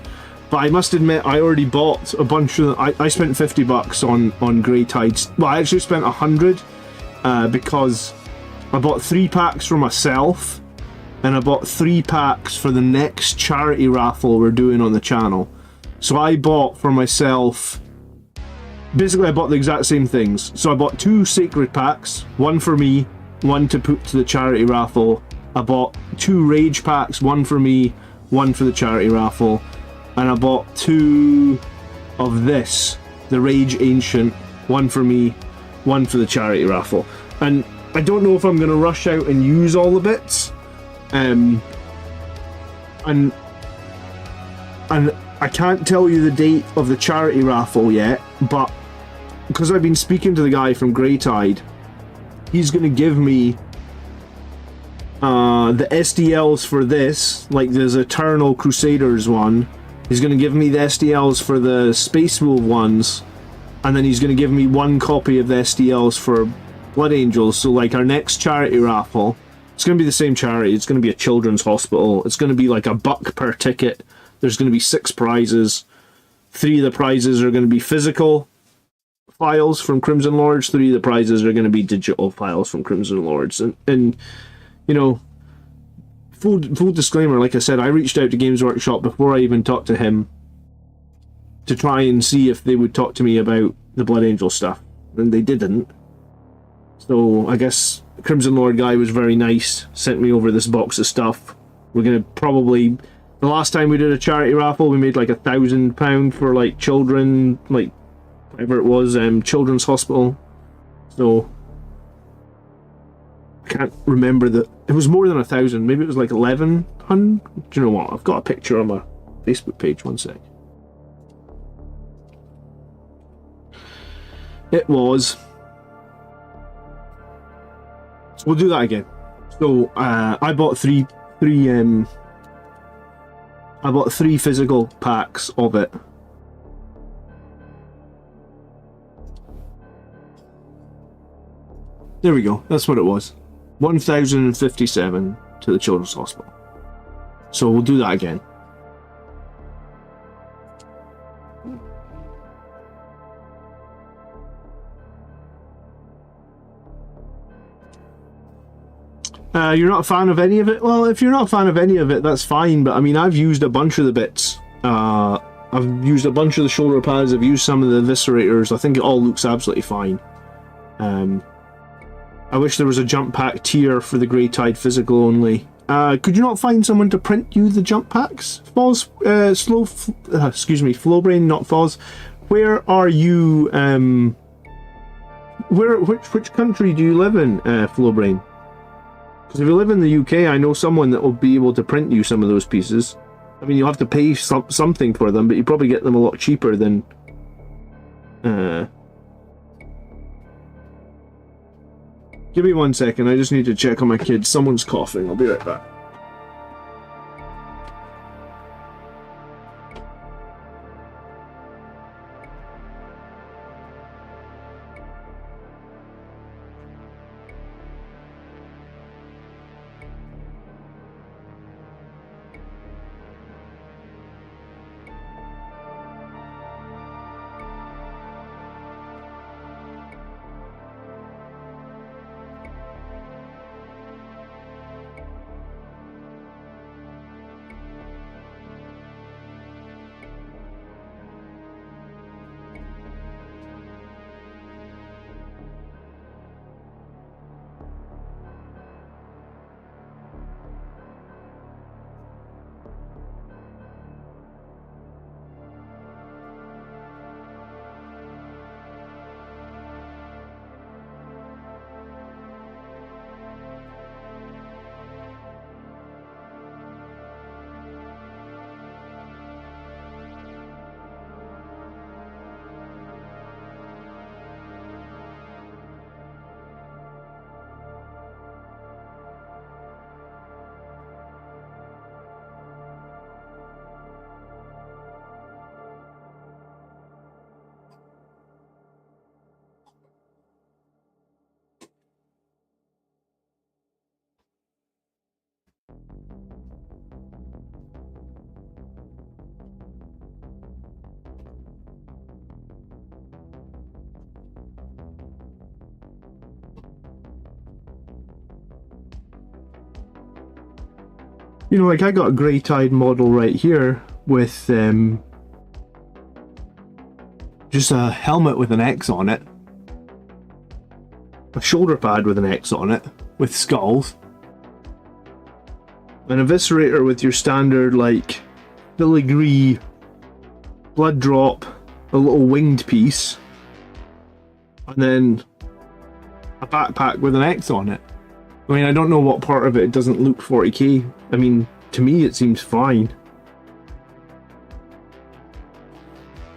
But I must admit, I already bought a bunch of. I spent $50 on Grey Tides. Well, I actually spent 100 because I bought 3 packs for myself, and I bought 3 packs for the next charity raffle we're doing on the channel. So I bought for myself. Basically, I bought the exact same things. So I bought 2 sacred packs, 1 for me, 1 to put to the charity raffle. I bought 2 rage packs, 1 for me, 1 for the charity raffle. And I bought 2 of this, the Rage Ancient, 1 for me, 1 for the charity raffle. And I don't know if I'm going to rush out and use all the bits. And I can't tell you the date of the charity raffle yet, but because I've been speaking to the guy from Grey Tide, he's going to give me the SDLs for this, like there's Eternal Crusaders one. He's going to give me the SDLs for the Space Wolf ones, and then he's going to give me 1 copy of the SDLs for Blood Angels. So like our next charity raffle, it's going to be the same charity. It's going to be a children's hospital. It's going to be like $1 per ticket. There's going to be 6 prizes. 3 of the prizes are going to be physical files from Crimson Lords. 3 of the prizes are going to be digital files from Crimson Lords. And you know, full disclaimer, like I said, I reached out to Games Workshop before I even talked to him to try and see if they would talk to me about the Blood Angel stuff, and they didn't. So I guess the Crimson Lord guy was very nice, sent me over this box of stuff. We're gonna probably, the last time we did a charity raffle, we made like £1,000 for like children, like whatever it was, children's hospital. So I can't remember that. It was more than 1,000. Maybe it was like 1,100. Do you know what? I've got a picture on my Facebook page. One sec. It was. So we'll do that again. So I bought three physical packs of it. There we go. That's what it was. 1,057 to the Children's Hospital. So we'll do that again. You're not a fan of any of it? Well, if you're not a fan of any of it, that's fine, but I mean, I've used a bunch of the bits. I've used a bunch of the shoulder pads, I've used some of the eviscerators. I think it all looks absolutely fine. I wish there was a jump pack tier for the Grey Tide physical only. Could you not find someone to print you the jump packs? Foz, Flowbrain, not Foz. Where are you, which country do you live in, Flowbrain? Because if you live in the UK, I know someone that will be able to print you some of those pieces. I mean, you'll have to pay something for them, but you probably get them a lot cheaper than... Give me 1 second, I just need to check on my kids. Someone's coughing, I'll be right back. You know, like I got a Grey Tide model right here with just a helmet with an X on it, a shoulder pad with an X on it, with skulls, an eviscerator with your standard like filigree blood drop, a little winged piece, and then a backpack with an X on it. I mean, I don't know what part of it doesn't look 40k. I mean, to me it seems fine.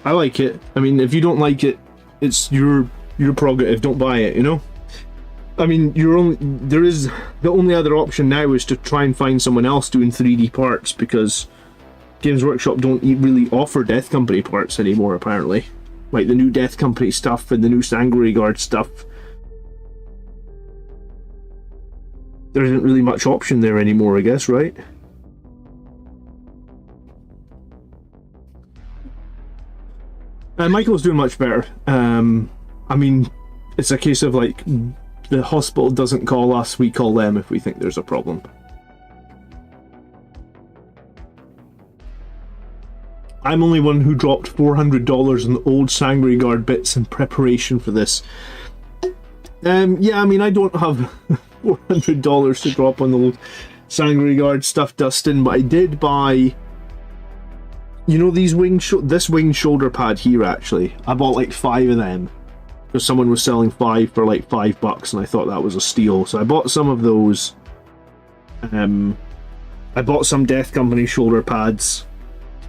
I like it. I mean, if you don't like it, it's your prerogative. Don't buy it, you know? I mean, the only other option now is to try and find someone else doing 3D parts, because Games Workshop don't really offer Death Company parts anymore, apparently. Like the new Death Company stuff and the new Sanguinary Guard stuff. There isn't really much option there anymore, I guess, right? Michael's doing much better. I mean, it's a case of like, the hospital doesn't call us, we call them if we think there's a problem. I'm only one who dropped $400 on the old Sanguinary Guard bits in preparation for this. Yeah, I mean, I don't have $400 to drop on the old Sanguinary Guard stuff, Dustin, but I did buy, you know, these this wing shoulder pad here, actually. I bought like 5 of them because someone was selling 5 for like $5 and I thought that was a steal, so I bought some of those. I bought some Death Company shoulder pads,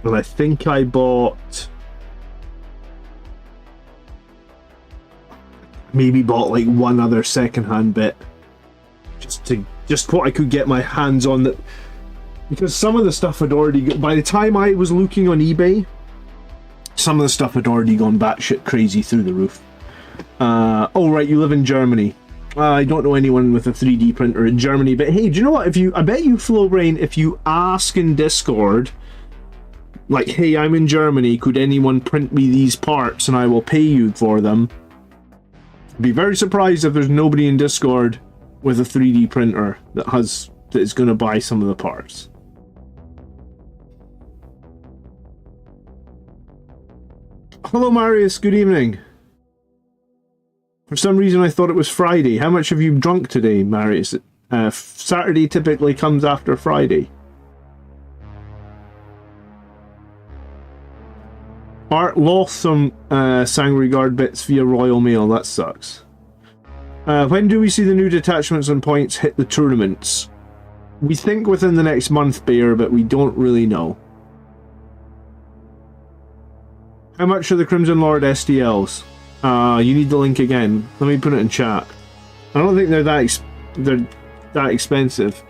and I think I bought, maybe bought like one other secondhand bit, just what I could get my hands on, that because some of the stuff had already, by the time I was looking on eBay, some of the stuff had already gone batshit crazy through the roof. Oh right, you live in Germany. I don't know anyone with a 3D printer in Germany, but hey, do you know what? I bet you, Flowbrain, if you ask in Discord, like, hey, I'm in Germany, could anyone print me these parts and I will pay you for them? I'd be very surprised if there's nobody in Discord with a 3D printer that is going to buy some of the parts. Hello Marius, good evening. For some reason I thought it was Friday. How much have you drunk today, Marius? Saturday typically comes after Friday. Art lost some Sanguinary Guard bits via Royal Mail, that sucks. When do we see the new detachments and points hit the tournaments? We think within the next month, Bear, but we don't really know. How much are the Crimson Lord SDLs? You need the link again. Let me put it in chat. I don't think they're that expensive.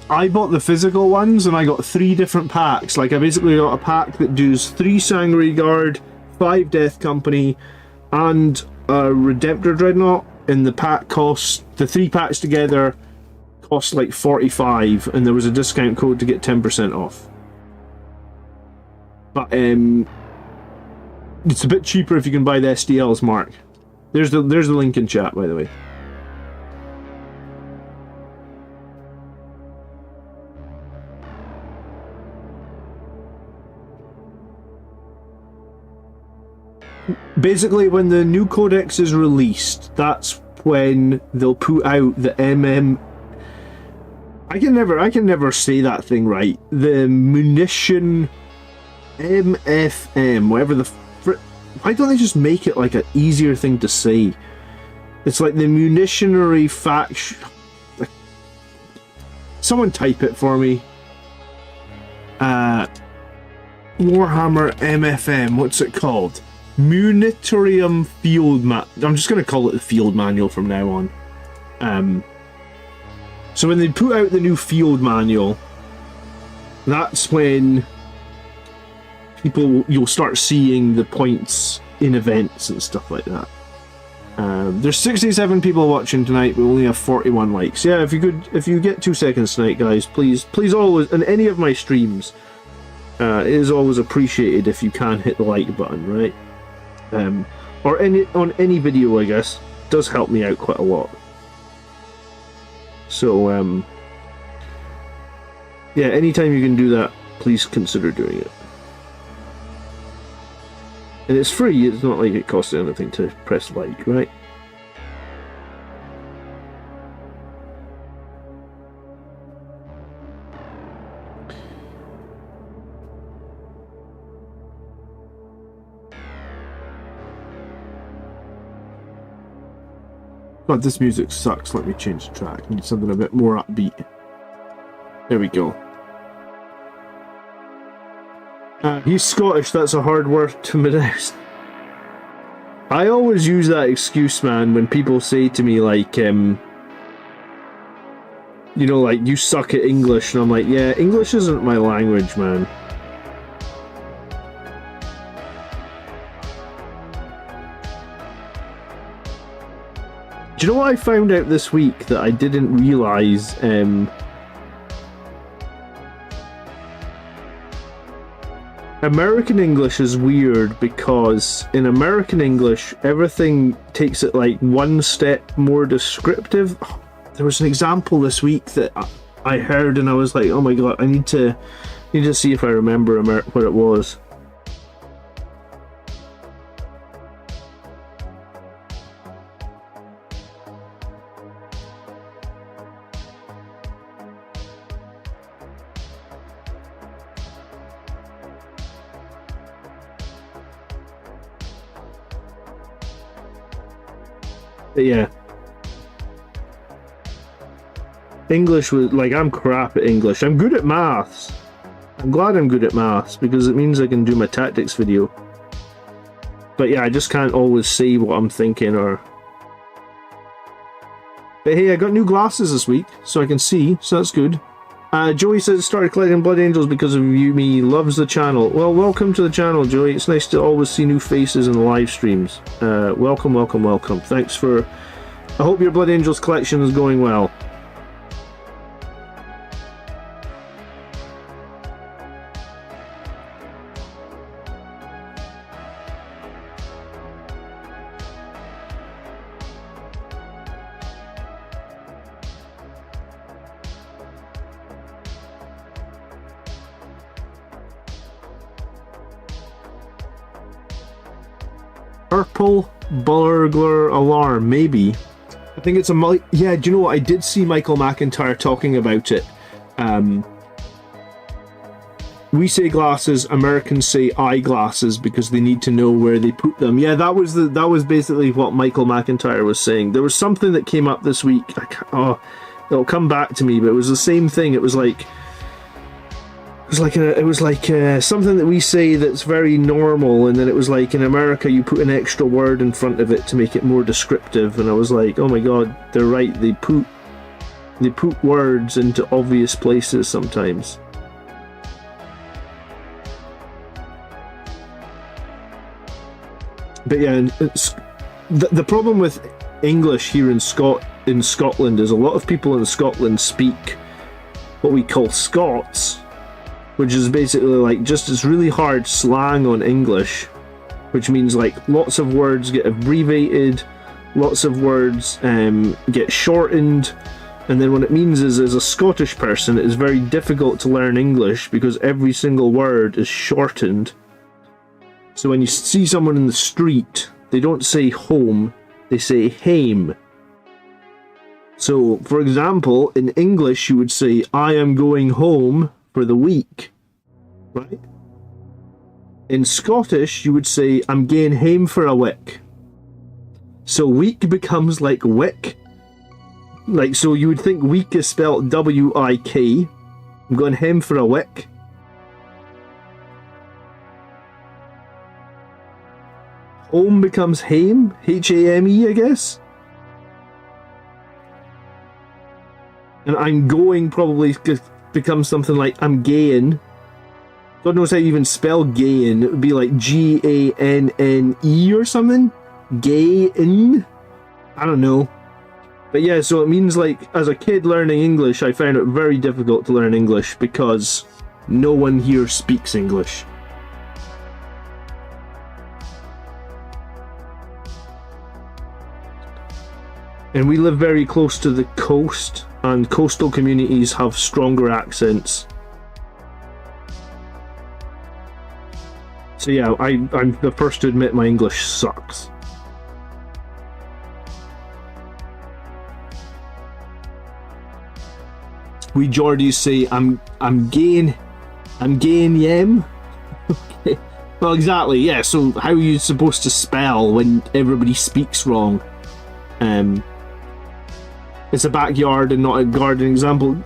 I bought the physical ones and I got 3 different packs. Like I basically got a pack that does 3 Sanguinary Guard, 5 Death Company, and a Redemptor Dreadnought. And the pack cost, the 3 packs together cost like 45, and there was a discount code to get 10% off. But it's a bit cheaper if you can buy the SDLs, Mark. There's the link in chat, by the way. Basically, when the new Codex is released, that's when they'll put out the I can never say that thing right. The munition MFM, whatever the why don't they just make it like an easier thing to say? It's like the munitionary faction. Someone type it for me. Warhammer MFM. What's it called? Munitorium Field I'm just going to call it the Field Manual from now on. So when they put out the new Field Manual, that's when you'll start seeing the points in events and stuff like that. There's 67 people watching tonight. We only have 41 likes. Yeah, if you get 2 seconds tonight, guys, please always, in any of my streams, it is always appreciated if you can hit the like button, right? Or on any video, I guess. It does help me out quite a lot. So, yeah, anytime you can do that, please consider doing it. And it's free, it's not like it costs anything to press like, right? God, this music sucks. Let me change the track. I need something a bit more upbeat. There we go. He's Scottish, that's a hard word to pronounce. I always use that excuse, man, when people say to me, like, you know, like, you suck at English, and I'm like, yeah, English isn't my language, man. Do you know what I found out this week that I didn't realise? American English is weird because in American English, everything takes it like one step more descriptive. There was an example this week that I heard and I was like, oh my god, I need to see if I remember what it was. But yeah, English was like, I'm crap at English. I'm good at maths. I'm glad I'm good at maths because it means I can do my tactics video. But yeah, I just can't always say what I'm thinking or... But hey, I got new glasses this week, so I can see, so that's good. Joey says started collecting Blood Angels because of you. Me loves the channel. Well, welcome to the channel, Joey. It's nice to always see new faces in the live streams. Welcome, welcome, welcome. Thanks for... I hope your Blood Angels collection is going well. purple burglar alarm, maybe. I think it's a... Yeah, do you know what? I did see Michael McIntyre talking about it. We say glasses, Americans say eyeglasses because they need to know where they put them. Yeah, that was basically what Michael McIntyre was saying. There was something that came up this week. It'll come back to me, but it was the same thing. It was like something that we say that's very normal, and then it was like in America you put an extra word in front of it to make it more descriptive. And I was like, oh my god, they're right. They put words into obvious places sometimes. But yeah, it's, the problem with English here in Scotland is a lot of people in Scotland speak what we call Scots, which is basically like just this really hard slang on English, which means like lots of words get abbreviated, lots of words get shortened, and then what it means is, as a Scottish person, it is very difficult to learn English because every single word is shortened. So when you see someone in the street, they don't say home, they say hame. So, for example, in English you would say, I am going home for the week, right? In Scottish you would say, I'm going hame for a wick. So week becomes like wick. Like, so you would think week is spelled W-I-K. I'm going hame for a wick. Home becomes hame, H-A-M-E, I guess. And I'm going probably becomes something like I'm gayin'. God knows how you even spell gayin'. It would be like G-A-N-N-E or something. Gayin'. I don't know. But yeah, so it means like, as a kid learning English, I found it very difficult to learn English because no one here speaks English. And we live very close to the coast, and coastal communities have stronger accents. So yeah, I'm the first to admit my English sucks. We Geordies say I'm gain yem. Okay. Well, exactly, yeah. So how are you supposed to spell when everybody speaks wrong? It's a backyard and not a garden example.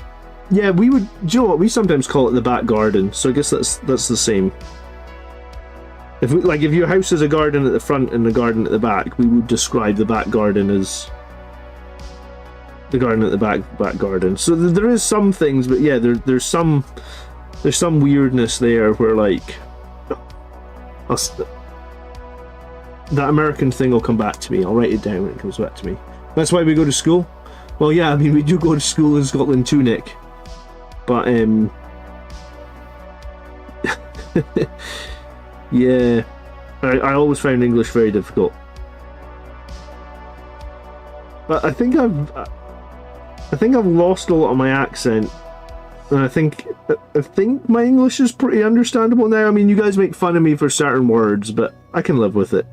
Yeah, we would. Do you know what? We sometimes call it the back garden. So I guess that's the same. If your house has a garden at the front and a garden at the back, we would describe the back garden as the garden at the back garden. So there is some things, but yeah, there's some weirdness there where like that American thing will come back to me. I'll write it down when it comes back to me. That's why we go to school. Well, yeah, I mean, we do go to school in Scotland too, Nick. But, yeah, I always found English very difficult. But I think I've lost a lot of my accent, and I think my English is pretty understandable now. I mean, you guys make fun of me for certain words, but I can live with it.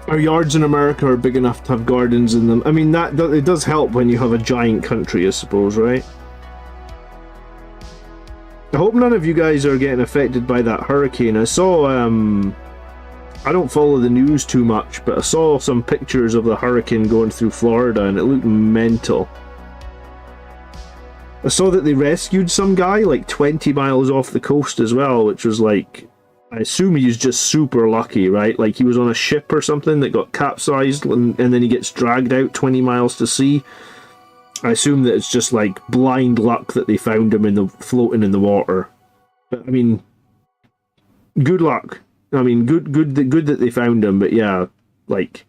Our yards in America are big enough to have gardens in them. I mean, that it does help when you have a giant country, I suppose, right? I hope none of you guys are getting affected by that hurricane. I saw, I don't follow the news too much, but I saw some pictures of the hurricane going through Florida, and it looked mental. I saw that they rescued some guy like 20 miles off the coast as well, which was like, I assume he's just super lucky, right? Like he was on a ship or something that got capsized and then he gets dragged out 20 miles to sea. I assume that it's just like blind luck that they found him floating in the water. But I mean, good luck. I mean, good that they found him. But yeah, like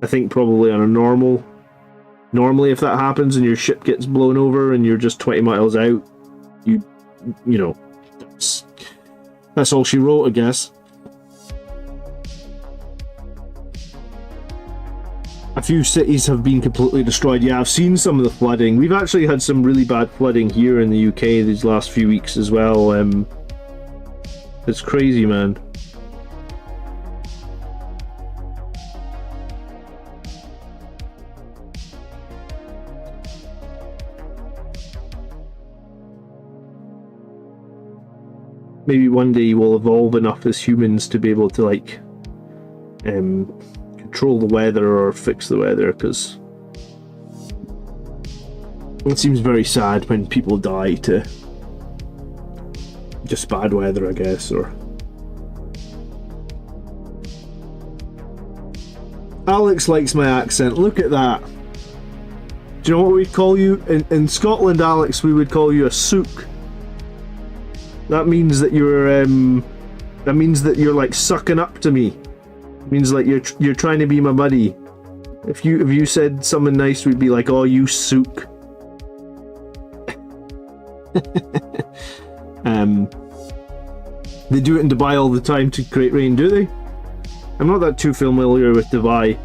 I think probably on a normally if that happens and your ship gets blown over and you're just 20 miles out, you know, that's all she wrote, I guess. A few cities have been completely destroyed. Yeah, I've seen some of the flooding. We've actually had some really bad flooding here in the UK these last few weeks as well. It's crazy, man. Maybe one day we'll evolve enough as humans to be able to, like, control the weather or fix the weather, because it seems very sad when people die to just bad weather, I guess. Or Alex likes my accent. Look at that. Do you know what we'd call you in Scotland, Alex? We would call you a sook. That means that you're like sucking up to me. It means like you're trying to be my buddy. If you said something nice, we'd be like, "Oh, you sook." They do it in Dubai all the time to create rain, do they? I'm not that too familiar with Dubai.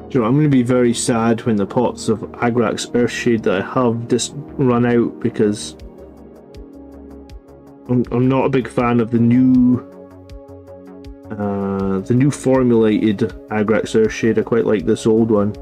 You know, I'm going to be very sad when the pots of Agrax Earthshade that I have just run out, because I'm not a big fan of the new formulated Agrax Earthshade. I quite like this old one.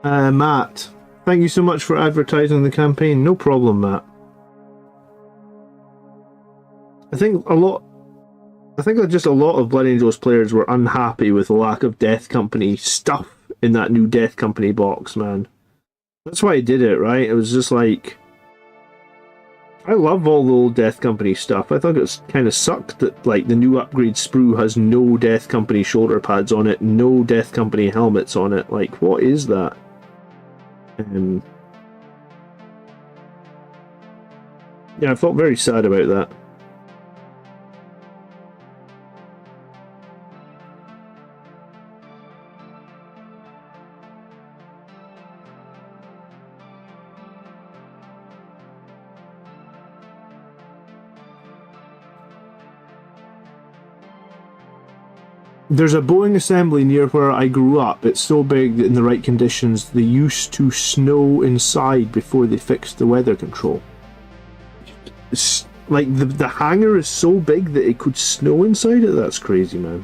Hello, Matt. Thank you so much for advertising the campaign. No problem, Matt. I think just a lot of Blood Angels players were unhappy with the lack of Death Company stuff in that new Death Company box, man. That's why I did it, right? It was just like, I love all the old Death Company stuff. I thought it was kind of sucked that, like, the new upgrade sprue has no Death Company shoulder pads on it, no Death Company helmets on it. Like, what is that? Yeah, I felt very sad about that. There's a Boeing assembly near where I grew up. It's so big that in the right conditions they used to snow inside before they fixed the weather control. It's like the hangar is so big that it could snow inside it. That's crazy, man.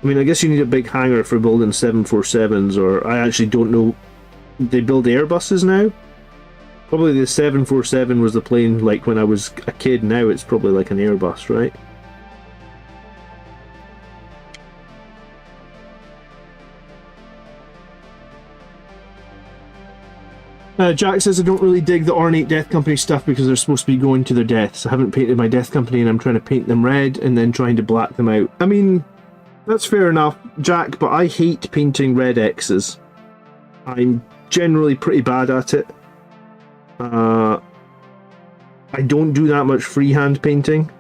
I mean, I guess you need a big hangar for building 747s, or I actually don't know. They build Airbuses now? Probably the 747 was the plane like when I was a kid. Now it's probably like an Airbus, right? Jack says, I don't really dig the ornate Death Company stuff because they're supposed to be going to their deaths. I haven't painted my Death Company and I'm trying to paint them red and then trying to black them out. I mean, that's fair enough, Jack, but I hate painting red X's. I'm generally pretty bad at it. I don't do that much freehand painting.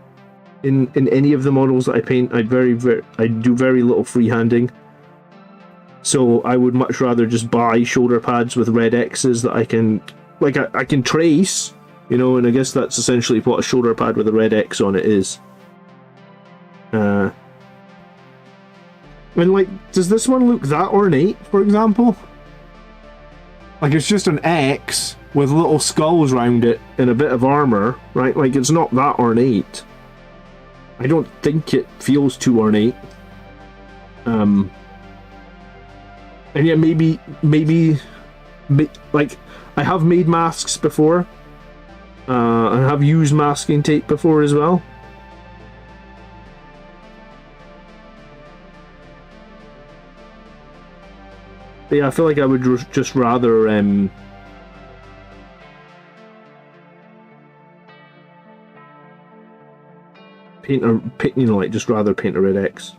In any of the models that I paint, I do very little freehanding. So I would much rather just buy shoulder pads with red X's that I can, like, I can trace, you know, and I guess that's essentially what a shoulder pad with a red X on it is. And like, does this one look that ornate, for example? Like, it's just an X with little skulls around it and a bit of armor, right? Like, it's not that ornate. I don't think it feels too ornate. And yeah, maybe, like, I have made masks before. I have used masking tape before as well. But yeah, I feel like I would just rather paint, you know, like, just rather paint a red X.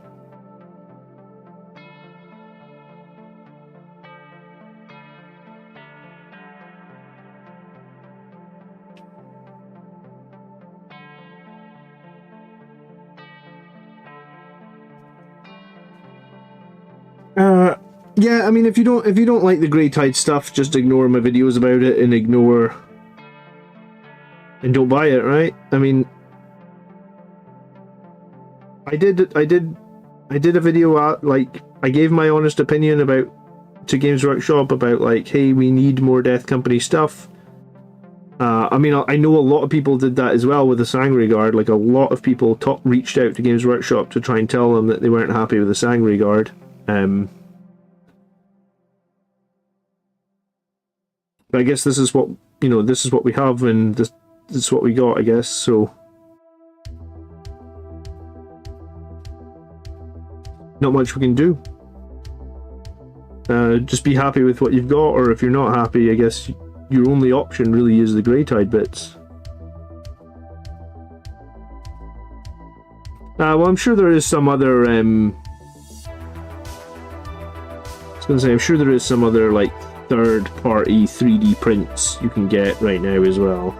Yeah, I mean, if you don't like the Grey Tide stuff, just ignore my videos about it and don't buy it, right? I mean, I did a video out, like, I gave my honest opinion to Games Workshop about, like, hey, we need more Death Company stuff. I mean, I know a lot of people did that as well with the Sanguinary Guard. Like, a lot of people reached out to Games Workshop to try and tell them that they weren't happy with the Sanguinary Guard. But I guess this is what, you know, this is what we have, and this is what we got, I guess, so. Not much we can do. Just be happy with what you've got, or if you're not happy, I guess your only option really is the Grey Tide bits. Well, I'm sure there is some other, I was gonna say, I'm sure there is some other, like, third-party 3D prints you can get right now as well.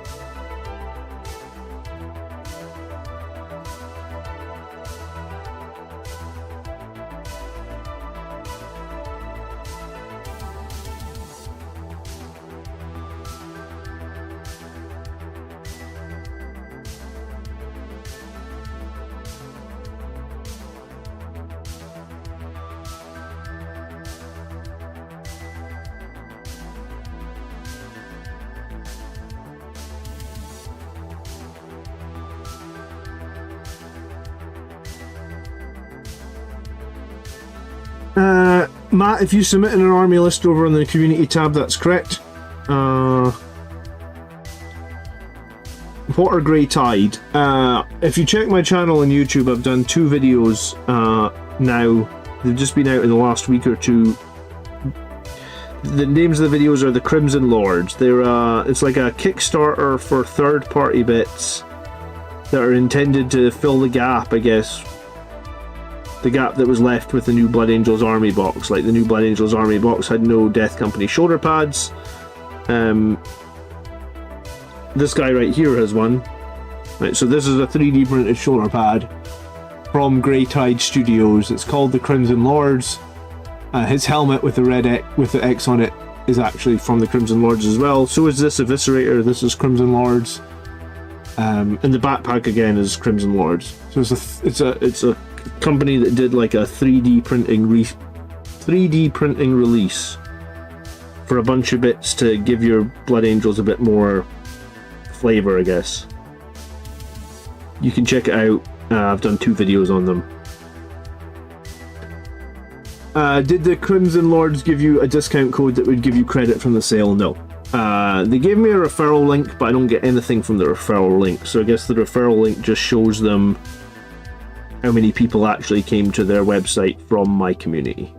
Matt, if you submit an army list over on the community tab, that's correct. What are Grey Tide? If you check my channel on YouTube, I've done 2 videos now. They've just been out in the last week or two. The names of the videos are the Crimson Lords. They're it's like a Kickstarter for third-party bits that are intended to fill the gap, I guess. The gap that was left with the new Blood Angels Army box. Like, the new Blood Angels Army box had no Death Company shoulder pads. This guy right here has one. Right, so this is a 3D printed shoulder pad from Grey Tide Studios. It's called the Crimson Lords. His helmet with the red with the X on it is actually from the Crimson Lords as well. So is this Eviscerator. This is Crimson Lords. And the backpack again is Crimson Lords. So it's a company that did like a 3D printing release for a bunch of bits to give your Blood Angels a bit more flavor, I guess. You can check it out. I've done 2 videos on them. Did the Crimson Lords give you a discount code that would give you credit from the sale? No. They gave me a referral link, but I don't get anything from the referral link, so I guess the referral link just shows them how many people actually came to their website from my community.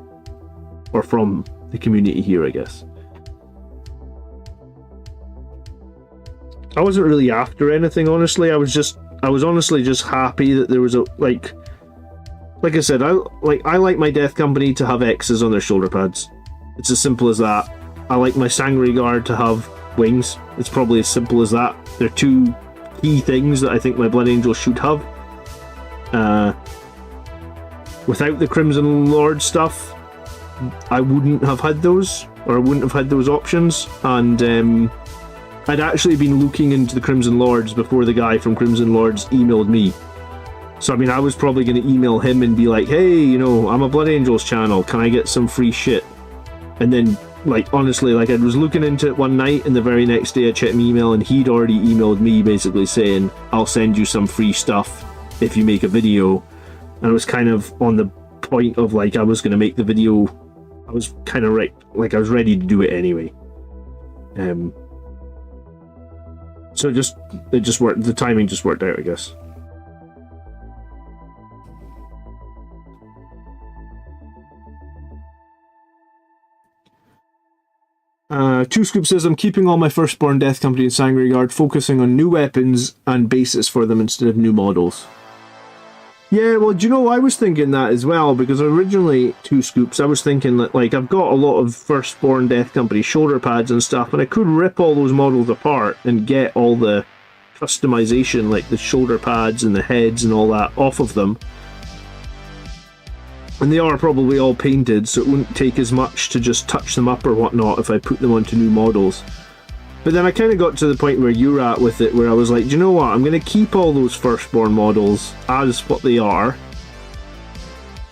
Or from the community here, I guess. I wasn't really after anything, honestly. I was honestly just happy that there was a, like I said, I like my Death Company to have X's on their shoulder pads. It's as simple as that. I like my Sanguinary Guard to have wings. It's probably as simple as that. They're two key things that I think my Blood Angels should have. Without the Crimson Lord stuff, I wouldn't have had those, or I wouldn't have had those options. And I'd actually been looking into the Crimson Lords before the guy from Crimson Lords emailed me. So I mean, I was probably going to email him and be like, hey, you know, I'm a Blood Angels channel, can I get some free shit? And then, like, honestly, like, I was looking into it one night, and the very next day I checked my email, and he'd already emailed me basically saying, I'll send you some free stuff if you make a video. And I was kind of on the point of, like, I was going to make the video. I was kind of I was ready to do it anyway. So it just worked. The timing just worked out, I guess. Two Scoop says, I'm keeping all my Firstborn Death Company and Sanguinary Guard, focusing on new weapons and bases for them instead of new models. Yeah, well, do you know, I was thinking that as well, because originally, Two Scoops, I was thinking that, like, I've got a lot of Firstborn Death Company shoulder pads and stuff, and I could rip all those models apart and get all the customization, like the shoulder pads and the heads and all that, off of them. And they are probably all painted, so it wouldn't take as much to just touch them up or whatnot if I put them onto new models. But then I kind of got to the point where you're at with it, where I was like, do you know what, I'm going to keep all those Firstborn models as what they are.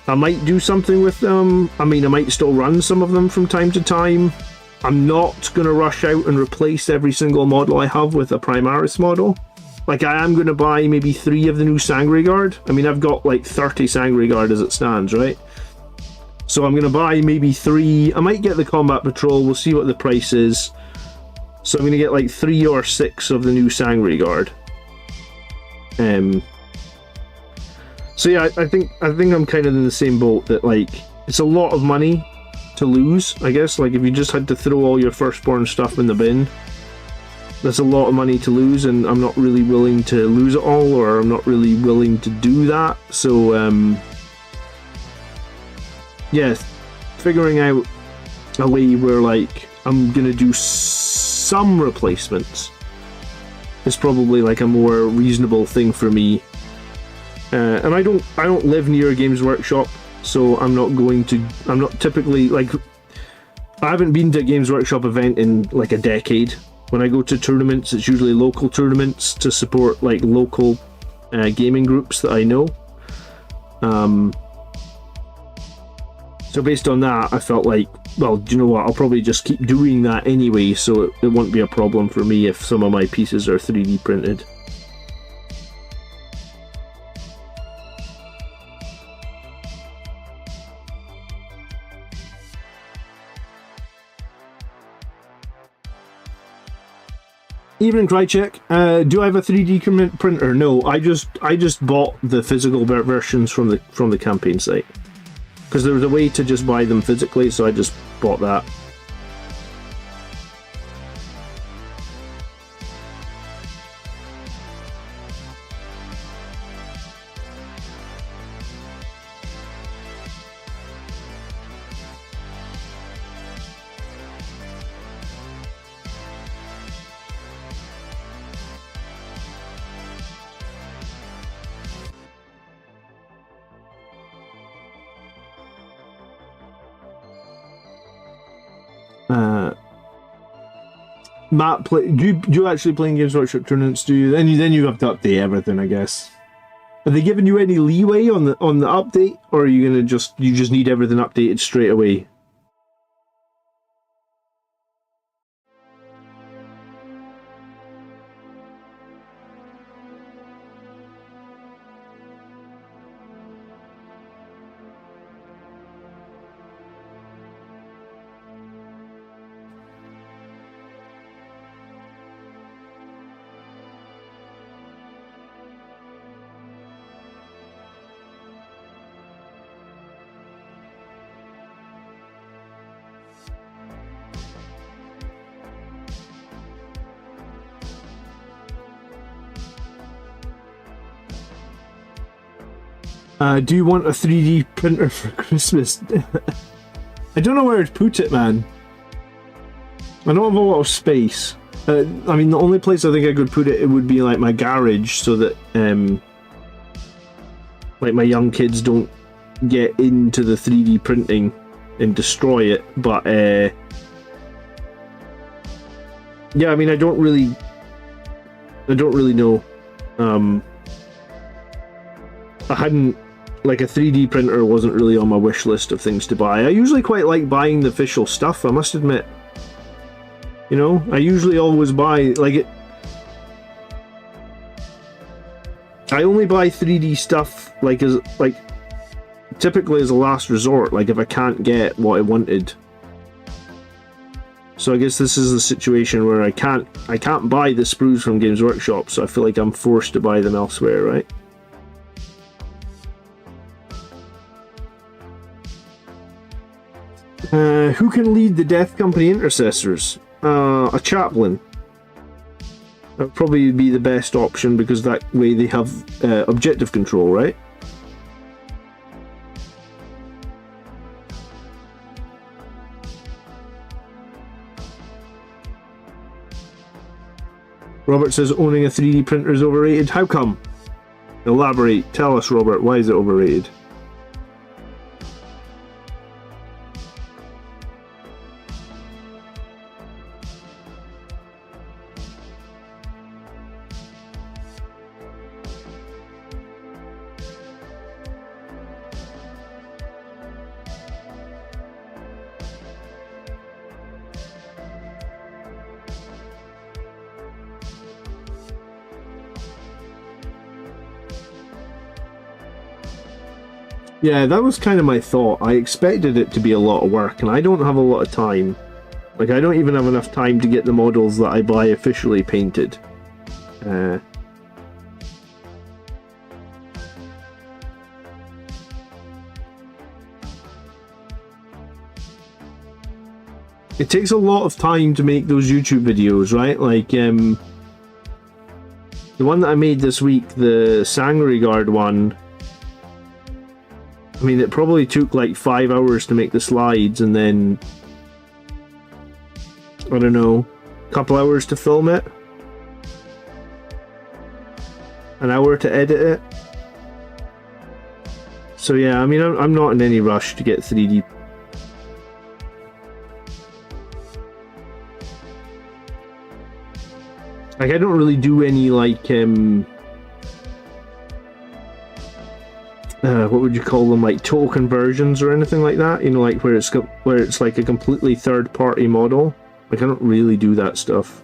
I might do something with them. I mean, I might still run some of them from time to time. I'm not going to rush out and replace every single model I have with a Primaris model. Like, I am going to buy maybe 3 of the new Sanguinary Guard. I mean, I've got like 30 Sanguinary Guard as it stands, right? So I'm going to buy maybe 3. I might get the Combat Patrol. We'll see what the price is. So I'm going to get like 3 or 6 of the new Sanguinary Guard. So yeah, I think I'm kind of in the same boat, that like, it's a lot of money to lose, I guess. Like, if you just had to throw all your Firstborn stuff in the bin, that's a lot of money to lose, and I'm not really willing to lose it all, or I'm not really willing to do that. So yeah, figuring out a way where, like, I'm gonna do some replacements is probably like a more reasonable thing for me. And I don't live near a Games Workshop, so I'm not typically, like, I haven't been to a Games Workshop event in like a decade. When I go to tournaments, it's usually local tournaments to support like local gaming groups that I know. So based on that, I felt like, well, do you know what, I'll probably just keep doing that anyway, so it won't be a problem for me if some of my pieces are 3D printed. Evening, Krychek. Do I have a 3D printer? No, I just bought the physical versions from the campaign site, because there was a way to just buy them physically, so I just bought that. Matt, do you actually play in Games Workshop tournaments? Do you? Then you have to update everything, I guess. Are they giving you any leeway on the update, or are you gonna just need everything updated straight away? Do you want a 3D printer for Christmas? I don't know where to put it, man. I don't have a lot of space. I mean, the only place I think I could put it would be like my garage, so that like my young kids don't get into the 3D printing and destroy it. But yeah, I mean, I don't really know. I hadn't, like, a 3D printer wasn't really on my wish list of things to buy. I usually quite like buying the official stuff, I must admit. You know, I usually always buy, like, it. I only buy 3D stuff, like, typically as a last resort, like, if I can't get what I wanted. So I guess this is the situation where I can't buy the sprues from Games Workshop, so I feel like I'm forced to buy them elsewhere, right? Who can lead the Death Company Intercessors? A chaplain. That would probably be the best option, because that way they have objective control, right? Robert says owning a 3D printer is overrated. How come? Elaborate. Tell us, Robert. Why is it overrated? Yeah, that was kind of my thought. I expected it to be a lot of work, and I don't have a lot of time. Like, I don't even have enough time to get the models that I buy officially painted. It takes a lot of time to make those YouTube videos, right? Like, the one that I made this week, the Sanguinary Guard one, I mean, it probably took like 5 hours to make the slides, and then, I don't know, a couple hours to film it, an hour to edit it. So yeah, I mean, I'm not in any rush to get 3D. Like, I don't really do any, like, what would you call them, like total conversions or anything like that, you know, like where it's like a completely third-party model. Like, I don't really do that stuff.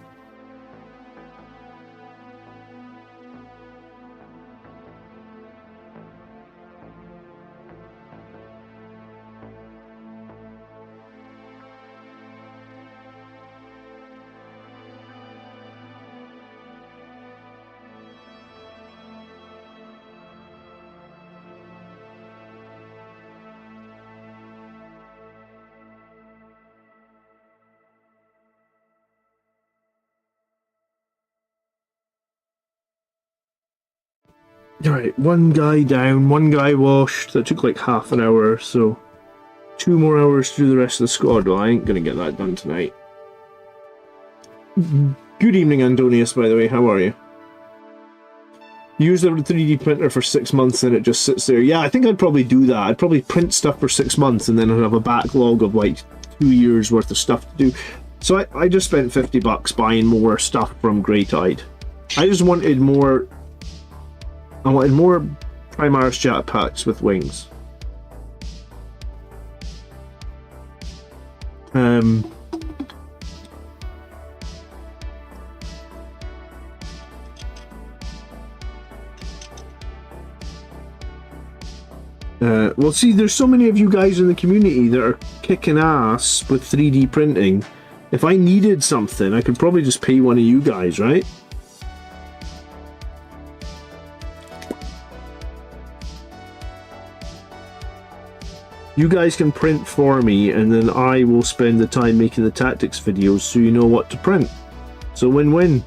Alright, one guy down, one guy washed. That took like half an hour, so 2 more hours to do the rest of the squad. Well, I ain't gonna get that done tonight. Good evening, Antonius, by the way. How are you? Use the 3D printer for 6 months and it just sits there. Yeah, I think I'd probably do that. I'd probably print stuff for 6 months and then I'd have a backlog of like 2 years worth of stuff to do. So I just spent $50 buying more stuff from Greytide. I just wanted more... I wanted more Primaris jetpacks with wings. Well, see, there's so many of you guys in the community that are kicking ass with 3D printing. If I needed something, I could probably just pay one of you guys, right? You guys can print for me, and then I will spend the time making the tactics videos so you know what to print. So win-win.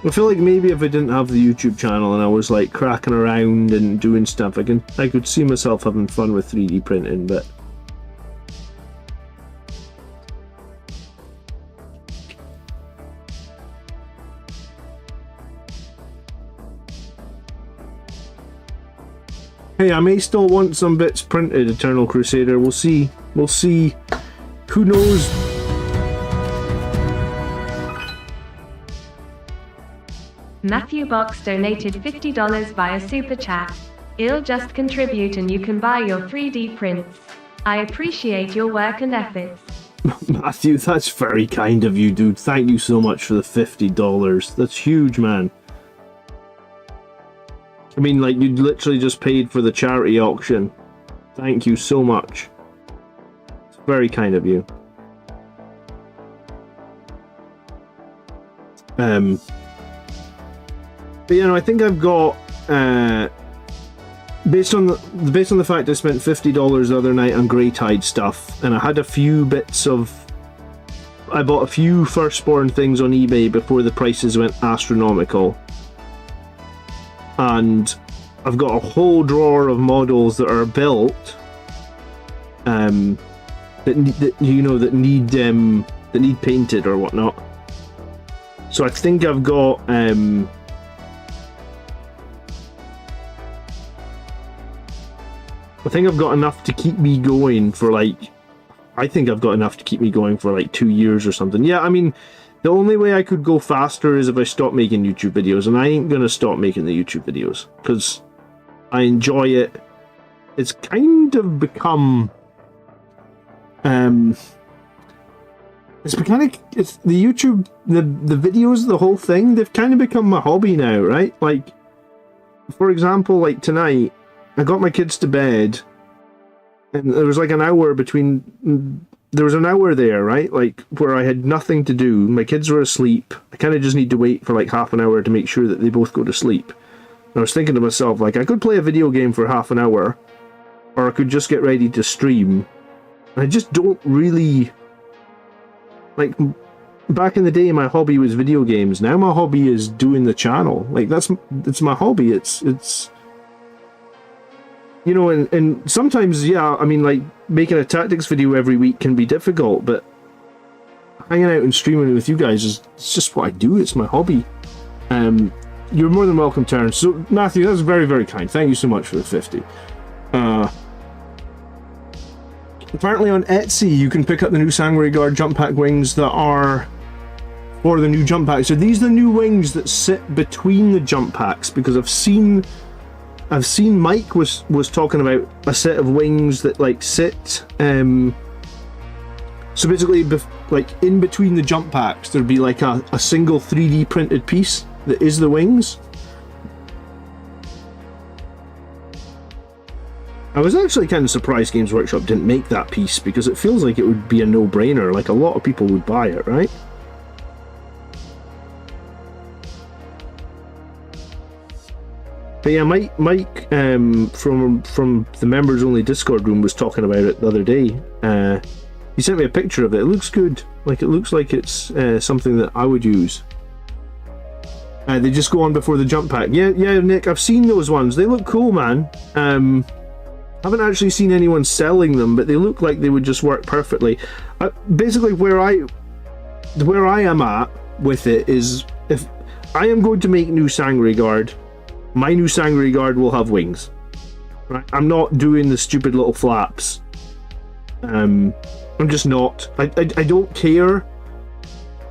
I feel like maybe if I didn't have the YouTube channel and I was like cracking around and doing stuff, I could see myself having fun with 3D printing, but hey, I may still want some bits printed, Eternal Crusader. We'll see. We'll see. Who knows?
Matthew Box donated $50 via Super Chat. It'll just contribute and you can buy your 3D prints. I appreciate your work and efforts.
Matthew, that's very kind of you, dude. Thank you so much for the $50. That's huge, man. I mean, like, you literally just paid for the charity auction. Thank you so much. It's very kind of you. But, you know, I think I've got, based on the fact I spent $50 the other night on Greytide stuff, and I had a few bits of, I bought a few Firstborn things on eBay before the prices went astronomical. And I've got a whole drawer of models that are built, that need painted or whatnot. So I think I've got I think I've got enough to keep me going for like, I think I've got enough to keep me going for like 2 years or something. Yeah, I mean, the only way I could go faster is if I stop making YouTube videos, and I ain't gonna stop making the YouTube videos because I enjoy it. It's kind of become, it's the YouTube, the videos, the whole thing, they've kind of become my hobby now, right? Like, for example, like tonight, I got my kids to bed, and there was like an hour between. There was an hour there, right? Like, where I had nothing to do. My kids were asleep. I kind of just need to wait for like half an hour to make sure that they both go to sleep. And I was thinking to myself, like, I could play a video game for half an hour, or I could just get ready to stream. And I just don't really, like, back in the day, my hobby was video games. Now my hobby is doing the channel. Like, it's my hobby. It's you know, and sometimes, yeah, I mean, like, making a tactics video every week can be difficult, but hanging out and streaming with you guys it's just what I do. It's my hobby. You're more than welcome, Terrence. So, Matthew, that's very, very kind. Thank you so much for the 50. Apparently on Etsy, you can pick up the new Sanguinary Guard jump pack wings that are for the new jump pack. So these are the new wings that sit between the jump packs, because I've seen Mike was talking about a set of wings that like sit, so basically like in between the jump packs there'd be like a single 3D printed piece that is the wings. I was actually kind of surprised Games Workshop didn't make that piece, because it feels like it would be a no-brainer, like a lot of people would buy it, right? But yeah, Mike from the members only Discord room was talking about it the other day. He sent me a picture of it. It looks good. Like, it looks like it's something that I would use. They just go on before the jump pack. Yeah, Nick, I've seen those ones. They look cool, man. Haven't actually seen anyone selling them, but they look like they would just work perfectly. Basically, where I am at with it is, if I am going to make new Sanguinary Guard, my new Sanguinary Guard will have wings. Right? I'm not doing the stupid little flaps. I'm just not. I don't care.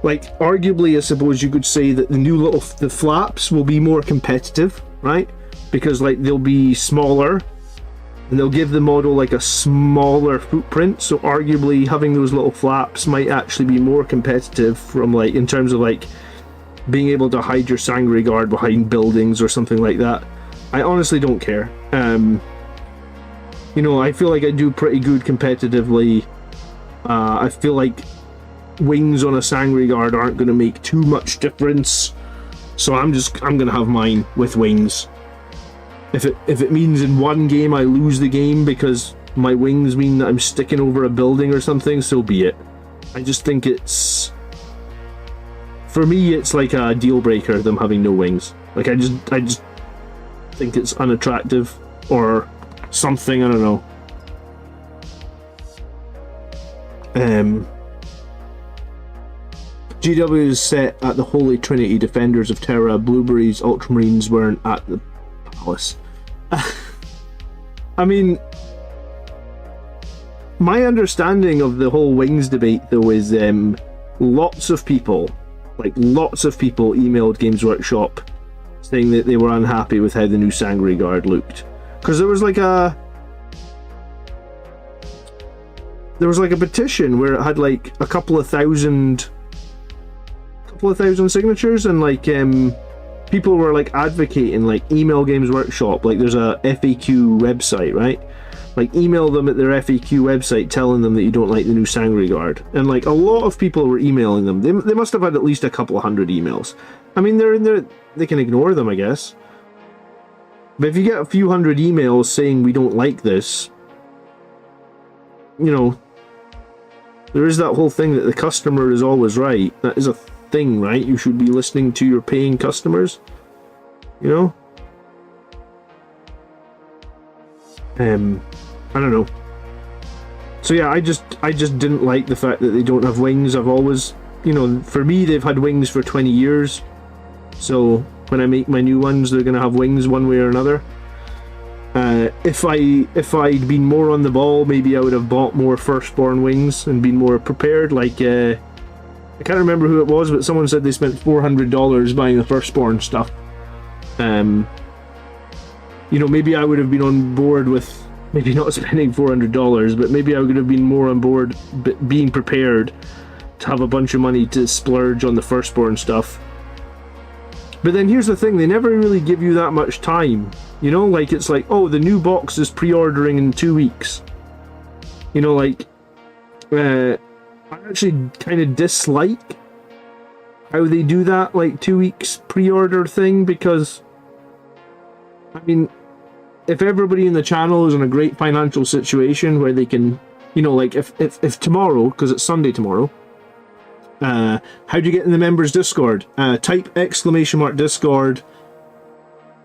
Like, arguably, I suppose you could say that the flaps will be more competitive, right? Because, like, they'll be smaller, and they'll give the model like a smaller footprint. So arguably, having those little flaps might actually be more competitive from, like, in terms of like being able to hide your Sanguinary Guard behind buildings or something like that. I honestly don't care. You know, I feel like I do pretty good competitively. I feel like wings on a Sanguinary Guard aren't going to make too much difference, so I'm going to have mine with wings. If it means in one game I lose the game because my wings mean that I'm sticking over a building or something, so be it. I just think it's for me, it's like a deal breaker, them having no wings. Like, I just think it's unattractive or something, I don't know. GW is set at the Holy Trinity, Defenders of Terra. Blueberries, Ultramarines weren't at the palace. I mean, my understanding of the whole wings debate, though, is lots of people emailed Games Workshop saying that they were unhappy with how the new Sanguinary Guard looked. Because there was like a petition where it had like a couple of thousand signatures, and like people were like advocating, like, email Games Workshop, like there's a FAQ website, right? Like, email them at their FAQ website telling them that you don't like the new Sanguinary Guard. And like a lot of people were emailing them. They must have had at least a couple of hundred emails. I mean, they're in there, they can ignore them, I guess. But if you get a few hundred emails saying we don't like this, you know, there is that whole thing that the customer is always right. That is a thing, right? You should be listening to your paying customers, you know? I don't know. So yeah, I just didn't like the fact that they don't have wings. I've always, you know, for me, they've had wings for 20 years. So when I make my new ones, they're going to have wings one way or another. If I'd been more on the ball, maybe I would have bought more Firstborn wings and been more prepared. Like, I can't remember who it was, but someone said they spent $400 buying the Firstborn stuff. You know, maybe I would have been on board with maybe not spending $400, but maybe I would have been more on board being prepared to have a bunch of money to splurge on the Firstborn stuff. But then here's the thing, they never really give you that much time. You know, like, it's like, oh, the new box is pre-ordering in 2 weeks. You know, like, I actually kind of dislike how they do that, like, 2 weeks pre-order thing, because, I mean, if everybody in the channel is in a great financial situation where they can, you know, like, if tomorrow, because it's Sunday tomorrow, how do you get in the members Discord? Type !Discord.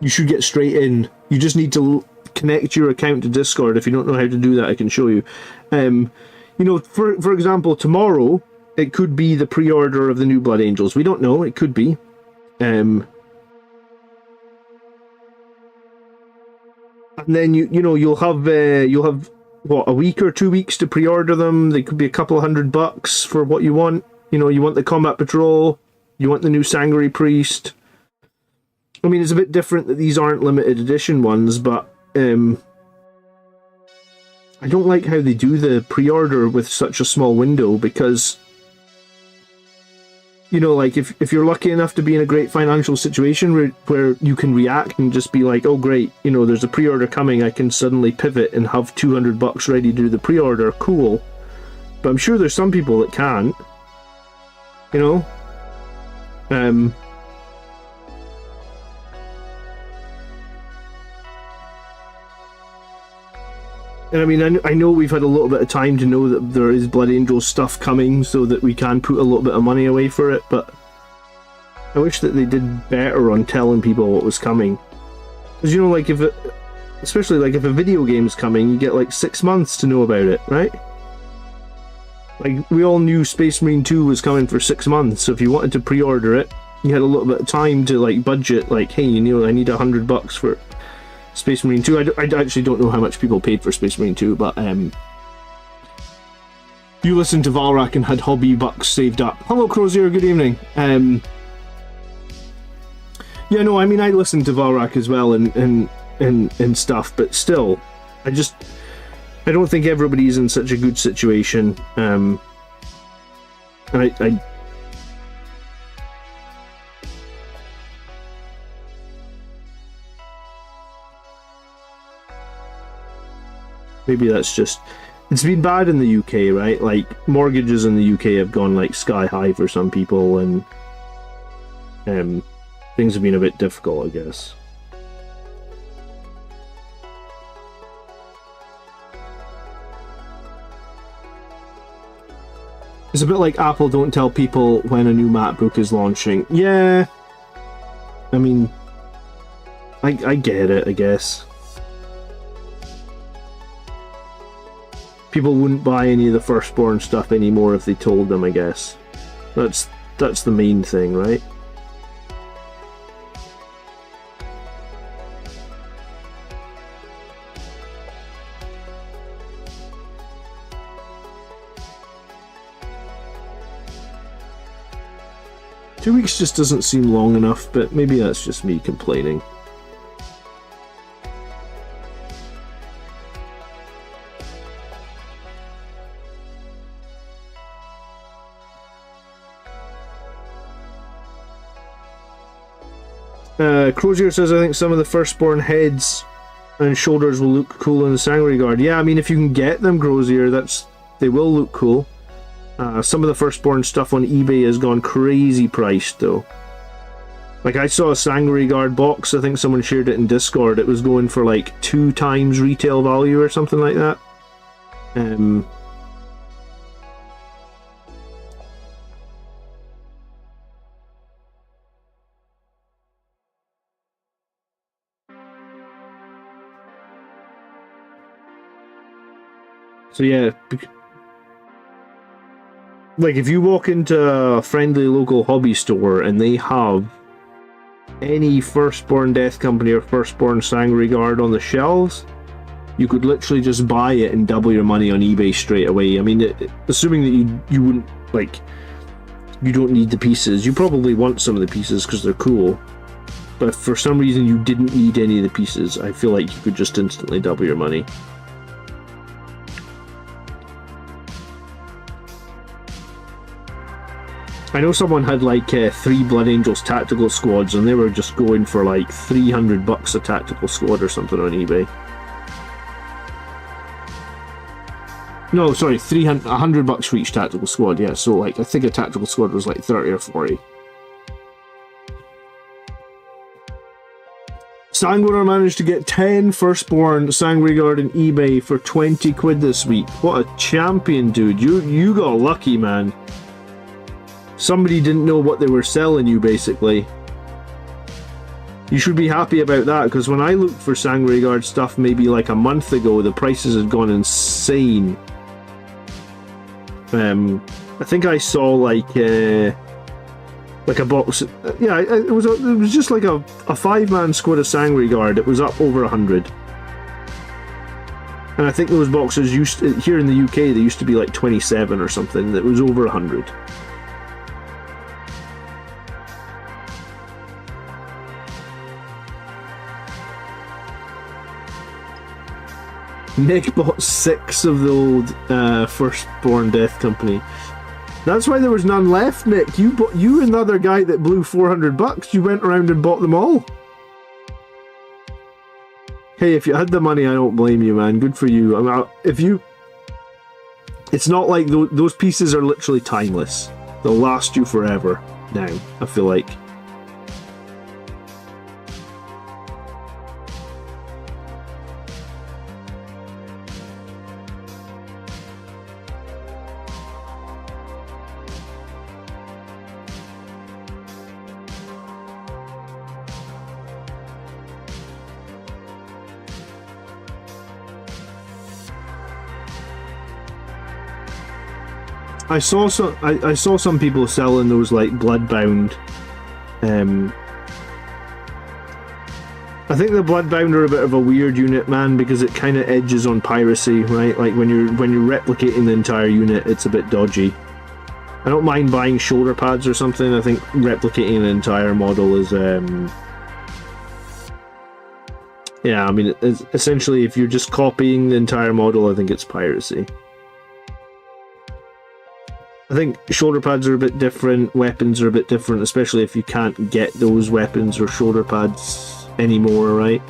You should get straight in. You just need to connect your account to Discord. If you don't know how to do that, I can show you. You know, for example, tomorrow it could be the pre-order of the new Blood Angels. We don't know. It could be. And then you know you'll have what, a week or 2 weeks to pre-order them. They could be a couple of $100 for what you want. You know, you want the Combat Patrol, you want the new Sanguinary Priest. I mean, it's a bit different that these aren't limited edition ones, but I don't like how they do the pre-order with such a small window, because, you know, like, if you're lucky enough to be in a great financial situation where you can react and just be like, oh great, you know, there's a pre-order coming, I can suddenly pivot and have $200 ready to do the pre-order, cool. But I'm sure there's some people that can't. You know? And I mean, I know we've had a little bit of time to know that there is Blood Angel stuff coming so that we can put a little bit of money away for it, but I wish that they did better on telling people what was coming. Because, you know, like, especially like if a video game's coming, you get like 6 months to know about it, right? Like, we all knew Space Marine 2 was coming for 6 months, so if you wanted to pre-order it, you had a little bit of time to, like, budget, like, hey, you know, I need $100 for Space Marine 2. I actually don't know how much people paid for Space Marine 2, but, you listened to Valrak and had hobby bucks saved up. Hello, Crozier, good evening. Yeah, no, I mean, I listened to Valrak as well and stuff, but still, I don't think everybody's in such a good situation. And I maybe that's just, it's been bad in the UK, right? Like, mortgages in the UK have gone like sky high for some people, and things have been a bit difficult, I guess. It's a bit like Apple don't tell people when a new MacBook is launching. Yeah. I mean, I get it, I guess. People wouldn't buy any of the firstborn stuff anymore if they told them, I guess. That's the main thing, right? Two weeks just doesn't seem long enough, but maybe that's just me complaining. Crozier says, I think some of the firstborn heads and shoulders will look cool in the Sanguinary Guard. Yeah, I mean, if you can get them, Crozier, they will look cool. Some of the firstborn stuff on eBay has gone crazy priced, though. Like, I saw a Sanguinary Guard box, I think someone shared it in Discord, it was going for like 2 times retail value or something like that. So yeah, like if you walk into a friendly local hobby store and they have any Firstborn Death Company or Firstborn Sanguinary Guard on the shelves, you could literally just buy it and double your money on eBay straight away. I mean, assuming that you wouldn't, like, you don't need the pieces. You probably want some of the pieces because they're cool. But if for some reason you didn't need any of the pieces, I feel like you could just instantly double your money. I know someone had like 3 Blood Angels tactical squads and they were just going for like $300 a tactical squad or something on eBay. No, sorry, $100 for each tactical squad, yeah, so like I think a tactical squad was like 30 or 40. Sanguinary managed to get 10 Firstborn Sanguinary Guard on eBay for 20 quid this week. What a champion, dude. You got lucky, man. Somebody didn't know what they were selling you, basically. You should be happy about that, because when I looked for Sanguinary Guard stuff maybe like a month ago, the prices had gone insane. I think I saw like a box. Yeah, it was just like a 5-man squad of Sanguinary Guard. It was up over 100. And I think those boxes here in the UK, they used to be like 27 or something. That was over 100. Nick bought 6 of the old Firstborn Death Company. That's why there was none left, Nick. You and the other guy that blew $400, you went around and bought them all. Hey, if you had the money, I don't blame you, man. Good for you. It's not like those pieces are literally timeless. They'll last you forever now, I feel like. I saw some people selling those like Bloodbound. I think the Bloodbound are a bit of a weird unit, man, because it kind of edges on piracy, right? Like when you're replicating the entire unit, it's a bit dodgy. I don't mind buying shoulder pads or something. I think replicating an entire model is yeah, I mean, it's essentially if you're just copying the entire model, I think it's piracy. I think shoulder pads are a bit different, weapons are a bit different, especially if you can't get those weapons or shoulder pads anymore, right?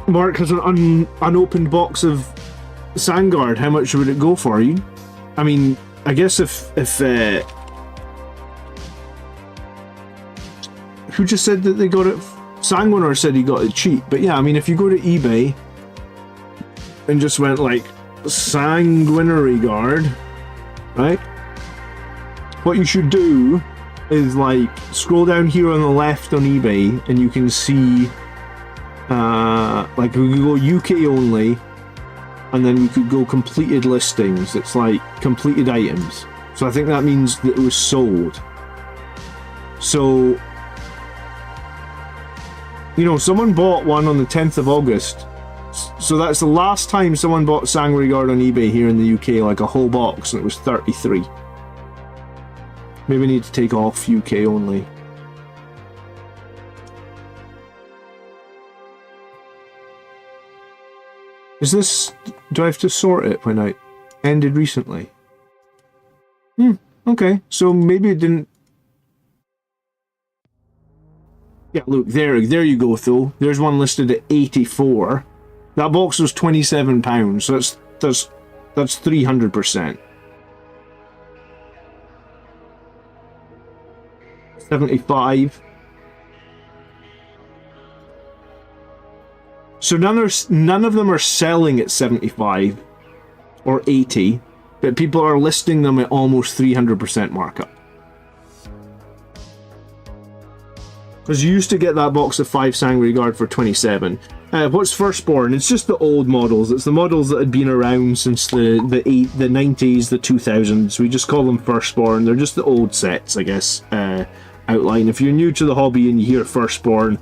Mark has an unopened box of Sandguard. How much would it go for you? I mean, I guess if who just said that they got it? Sanguinary said he got it cheap, but yeah, I mean, if you go to eBay and just went like Sanguinary Guard, right? What you should do is like scroll down here on the left on eBay, and you can see like we could go UK only, and then we could go completed listings. It's like completed items. So I think that means that it was sold. So, you know, someone bought one on the 10th of August. So that's the last time someone bought Sanguinary Guard on eBay here in the UK, like a whole box, and it was 33. Maybe I need to take off UK only. Is this... do I have to sort it when I ended recently? Okay, so maybe it didn't... Yeah, look, there you go, though. There's one listed at 84. That box was £27, so that's 300%. 75. So none of them are selling at 75 or 80, but people are listing them at almost 300% markup. Because you used to get that box of 5 Sanguinary Guard for 27. What's Firstborn? It's just the old models. It's the models that had been around since the 90s, the 2000s. We just call them Firstborn. They're just the old sets, I guess, outline. If you're new to the hobby and you hear Firstborn,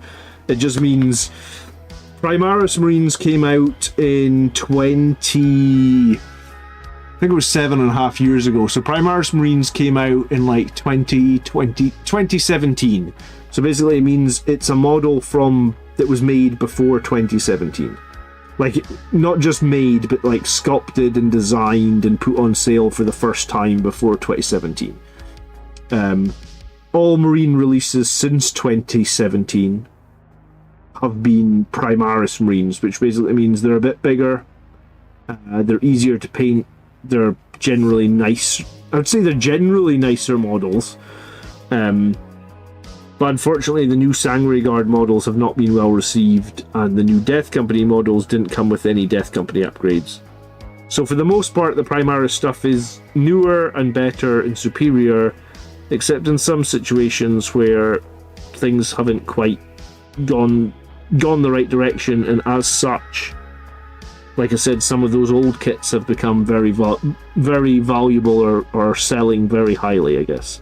it just means Primaris Marines came out in I think it was 7.5 years ago. So Primaris Marines came out in like 2017. So basically it means it's a model that was made before 2017. Like, not just made, but like sculpted and designed and put on sale for the first time before 2017. All Marine releases since 2017 have been Primaris Marines, which basically means they're a bit bigger, they're easier to paint, they're generally nice. I would say they're generally nicer models. But unfortunately, the new Sanguinary Guard models have not been well received, and the new Death Company models didn't come with any Death Company upgrades. So for the most part, the Primaris stuff is newer and better and superior, except in some situations where things haven't quite gone the right direction, and as such, like I said, some of those old kits have become very valuable or selling very highly, I guess.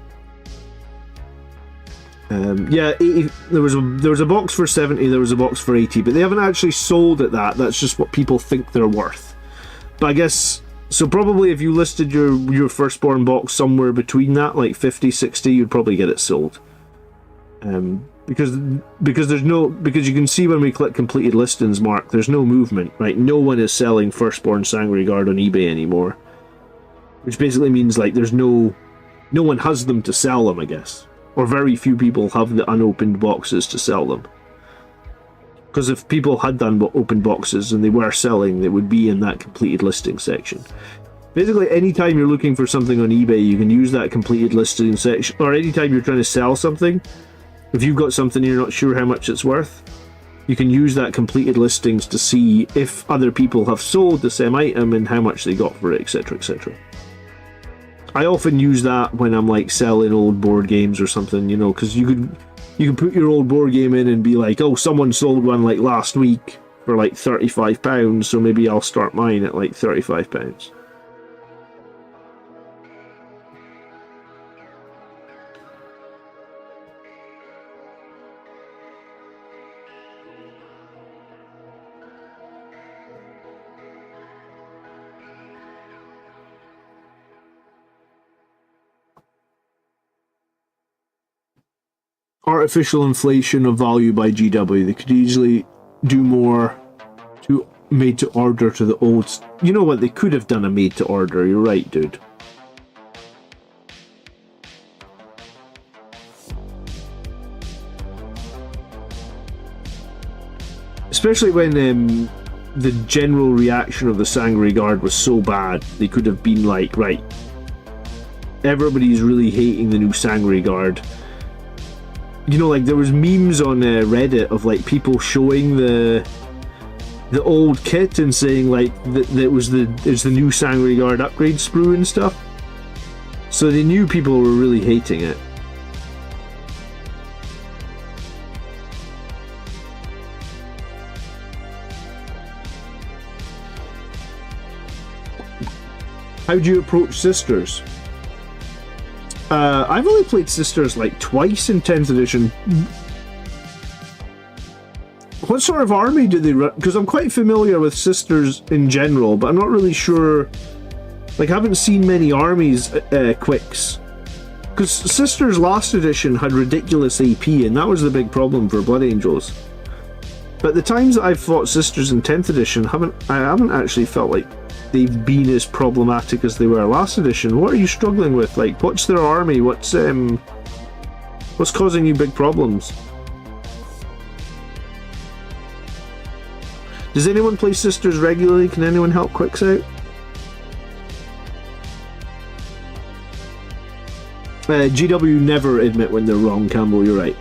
Yeah, 80, there was a box for 70, there was a box for 80, but they haven't actually sold at that. That's just what people think they're worth. But I guess, so probably if you listed your Firstborn box somewhere between that, like 50, 60, you'd probably get it sold. Because you can see when we click completed listings, Mark, there's no movement, right? No one is selling Firstborn Sanguinary Guard on eBay anymore. Which basically means like there's no one has them to sell them, I guess. Or very few people have the unopened boxes to sell them. Because if people had done open boxes and they were selling, they would be in that completed listing section. Basically, anytime you're looking for something on eBay, you can use that completed listing section. Or anytime you're trying to sell something, if you've got something you're not sure how much it's worth, you can use that completed listings to see if other people have sold the same item and how much they got for it, etc, etc. I often use that when I'm like selling old board games or something, you know, because you can put your old board game in and be like, oh, someone sold one like last week for like £35, so maybe I'll start mine at like £35. Artificial inflation of value by GW. They could easily do more to made to order to the old. You know what? They could have done a made to order. You're right, dude. Especially when the general reaction of the Sanguinary Guard was so bad, they could have been like, right, everybody's really hating the new Sanguinary Guard. You know, like there was memes on Reddit of like people showing the the old kit and saying like that it's the new Sanguinary Guard upgrade sprue and stuff. So they knew people were really hating it. How do you approach Sisters? I've only played Sisters like twice in 10th edition. What sort of army do they run? Because I'm quite familiar with Sisters in general, but I'm not really sure. Like, I haven't seen many armies quicks. Because Sisters last edition had ridiculous AP, and that was the big problem for Blood Angels. But the times that I've fought Sisters in 10th edition, I haven't actually felt like they've been as problematic as they were last edition. What are you struggling with? Like, what's their army? What's causing you big problems? Does anyone play Sisters regularly? Can anyone help Quicks out? GW never admit when they're wrong, Campbell, you're right.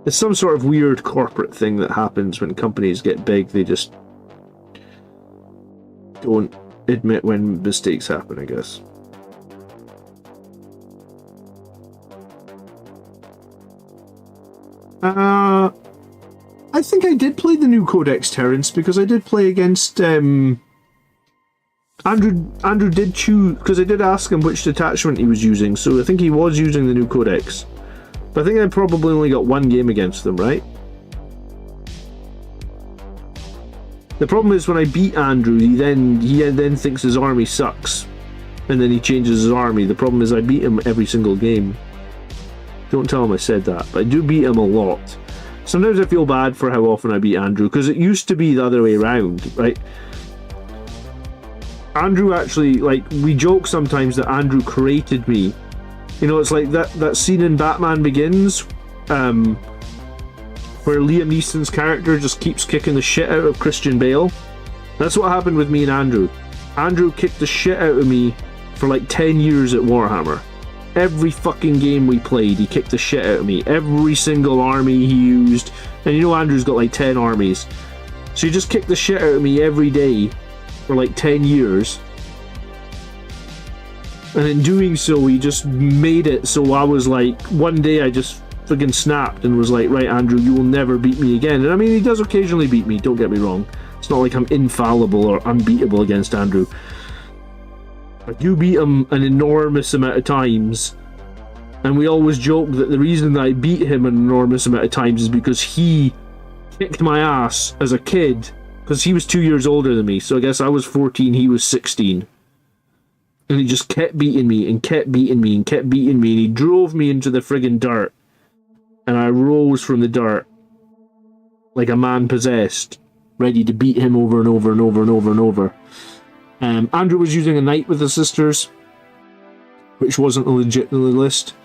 It's some sort of weird corporate thing that happens when companies get big. They just don't admit when mistakes happen, I guess. I think I did play the new Codex, Terrence, because I did play against Andrew did choose, because I did ask him which detachment he was using, so I think he was using the new Codex. But I think I probably only got one game against them, right? The problem is when I beat Andrew, he then thinks his army sucks, and then he changes his army. The problem is I beat him every single game. Don't tell him I said that, but I do beat him a lot. Sometimes I feel bad for how often I beat Andrew, because it used to be the other way around, right? Andrew actually, like, we joke sometimes that Andrew created me. You know, it's like that scene in Batman Begins, where Liam Neeson's character just keeps kicking the shit out of Christian Bale. That's what happened with me and Andrew. Andrew kicked the shit out of me for like 10 years at Warhammer. Every fucking game we played, he kicked the shit out of me. Every single army he used. And you know Andrew's got like 10 armies. So he just kicked the shit out of me every day for like 10 years. And in doing so, he just made it so I was like, one day I just friggin' snapped and was like, right, Andrew, you will never beat me again. And I mean, he does occasionally beat me, don't get me wrong. It's not like I'm infallible or unbeatable against Andrew. I do beat him an enormous amount of times. And we always joke that the reason that I beat him an enormous amount of times is because he kicked my ass as a kid. Because he was 2 years older than me. So I guess I was 14, he was 16. And he just kept beating me and kept beating me and kept beating me. And he drove me into the friggin' dirt. And I rose from the dirt like a man possessed, ready to beat him over and over and over and over and over. Andrew was using a knight with the Sisters, which wasn't a legit list.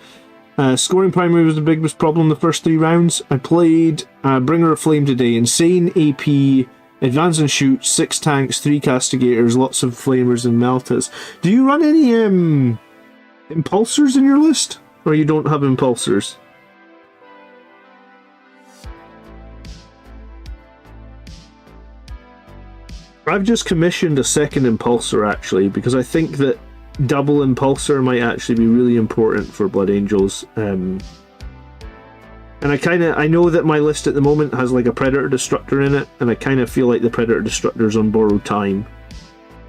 Scoring primary was the biggest problem the first 3 rounds. I played Bringer of Flame today. Insane AP, advance and shoot, 6 tanks, 3 castigators, lots of flamers and meltas. Do you run any impulsors in your list? Or you don't have impulsors? I've just commissioned a second impulsor actually, because I think that double impulsor might actually be really important for Blood Angels. And I know that my list at the moment has like a Predator Destructor in it, and I kind of feel like the Predator Destructor is on borrowed time.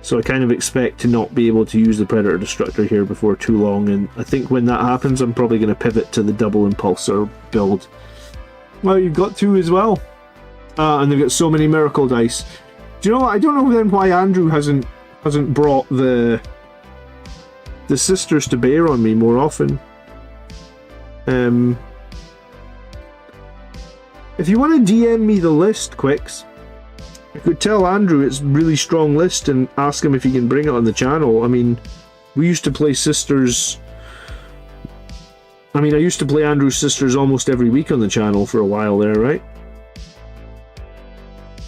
So I kind of expect to not be able to use the Predator Destructor here before too long, and I think when that happens I'm probably going to pivot to the double impulsor build. Well, you've got 2 as well. And they've got so many miracle dice. Do you know what? I don't know then why Andrew hasn't brought the Sisters to bear on me more often. If you want to DM me the list, Quicks, I could tell Andrew it's a really strong list and ask him if he can bring it on the channel. I mean, we used to play Sisters. I mean, I used to play Andrew's Sisters almost every week on the channel for a while there, right?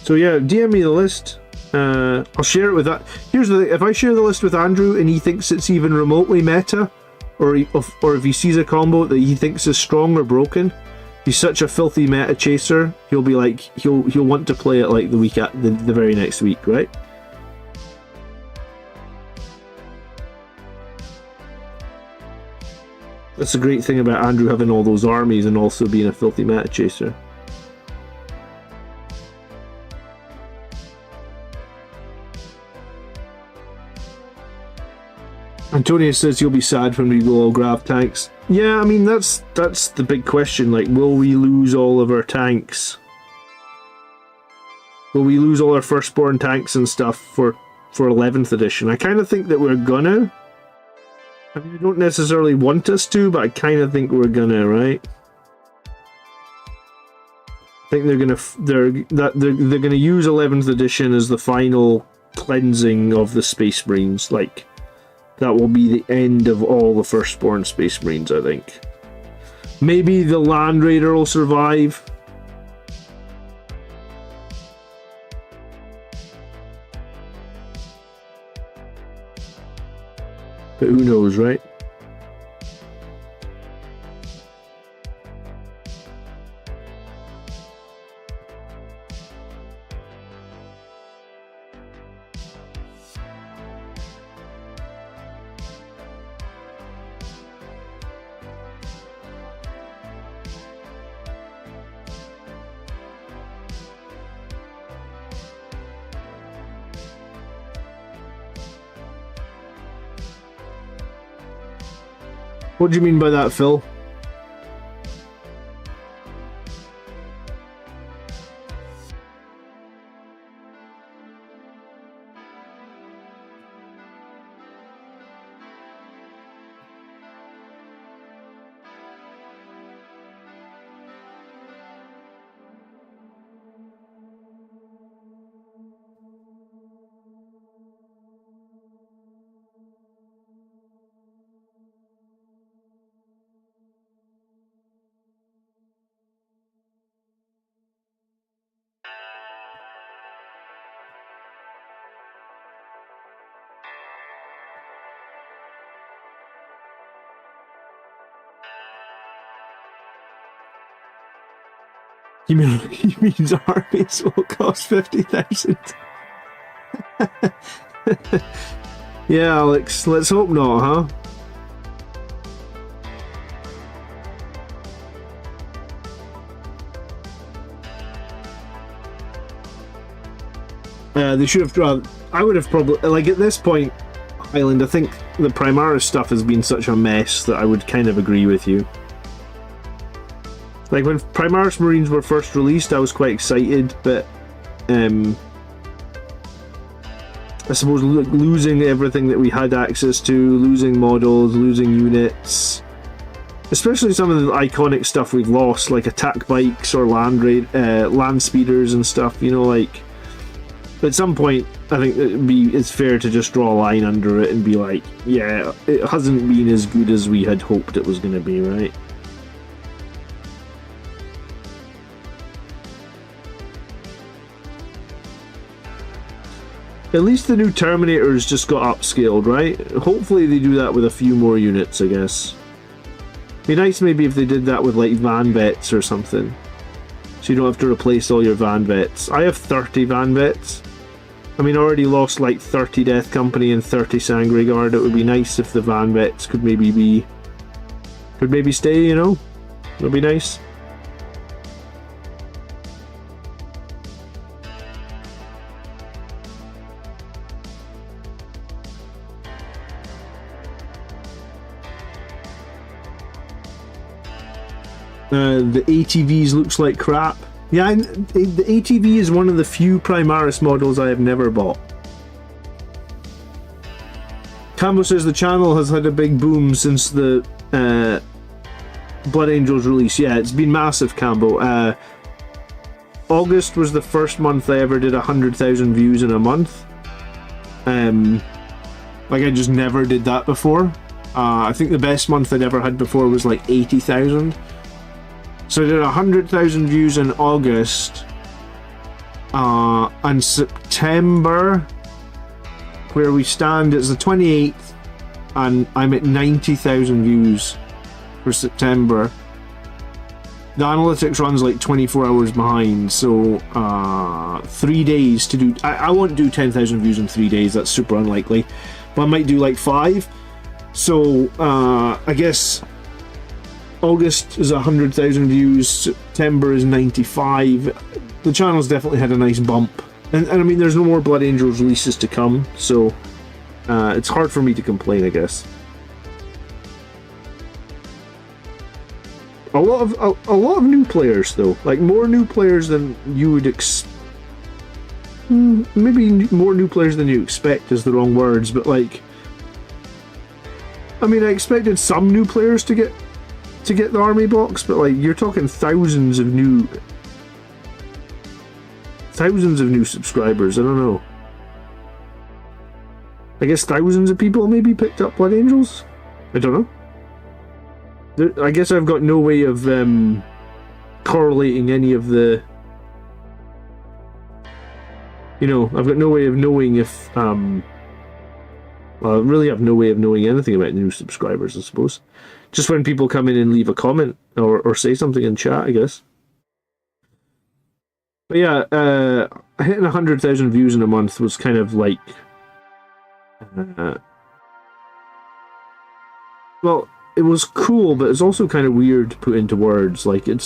So yeah, DM me the list. I'll share it with that. Here's the thing, if I share the list with Andrew and he thinks it's even remotely meta, or if he sees a combo that he thinks is strong or broken, he's such a filthy meta chaser, he'll be like, he'll want to play it like the week at the very next week, right? That's the great thing about Andrew having all those armies and also being a filthy meta chaser. Antonio says you'll be sad when we go all grav tanks. Yeah, I mean that's the big question. Like, will we lose all of our tanks? Will we lose all our firstborn tanks and stuff for 11th edition? I kind of think that we're gonna. I mean, I don't necessarily want us to, but I kind of think we're gonna, right? I think they're gonna use 11th edition as the final cleansing of the Space Marines, like. That will be the end of all the firstborn Space Marines, I think. Maybe the Land Raider will survive. But who knows, right? What do you mean by that, Phil? He means armies will cost 50,000. Yeah, Alex, let's hope not, huh? They should have drawn. I would have probably, like, at this point, Highland, I think the Primaris stuff has been such a mess that I would kind of agree with you. Like, when Primaris Marines were first released, I was quite excited, but I suppose losing everything that we had access to, losing models, losing units, especially some of the iconic stuff we've lost, like attack bikes or land speeders and stuff, you know, like, at some point, I think it's fair to just draw a line under it and be like, yeah, it hasn't been as good as we had hoped it was going to be, right? At least the new Terminators just got upscaled, right? Hopefully they do that with a few more units, I guess. Be nice maybe if they did that with like van vets or something. So you don't have to replace all your van vets. I have 30 van vets. I mean, I already lost like 30 Death Company and 30 Sangre Guard. It would be nice if the van vets could maybe stay, you know? It would be nice. The ATVs looks like crap. Yeah, the ATV is one of the few Primaris models I have never bought. Cambo says the channel has had a big boom since the Blood Angels release. Yeah, it's been massive, Cambo. August was the first month I ever did 100,000 views in a month. Like, I just never did that before. I think the best month I'd ever had before was like 80,000. So I did 100,000 views in August, And September, where we stand, it's the 28th, and I'm at 90,000 views for September. The analytics runs like 24 hours behind, so 3 days to do. I won't do 10,000 views in 3 days, that's super unlikely, but I might do like 5. So I guess August is 100,000 views, September is 95. The channel's definitely had a nice bump, and I mean there's no more Blood Angels releases to come, so it's hard for me to complain, I guess. A lot of new players though, like more new players than you would maybe more new players than you expect is the wrong words, but like, I mean, I expected some new players to get the army box, but like you're talking thousands of new subscribers. I don't know. I guess thousands of people maybe picked up Blood Angels. I don't know. I guess I've got no way of correlating any of the. I've got no way of knowing if. Well, I really have no way of knowing anything about new subscribers, I suppose. Just when people come in and leave a comment or say something in chat, I guess. But yeah, hitting 100,000 views in a month was kind of like. Well, it was cool, but it's also kind of weird to put into words. Like it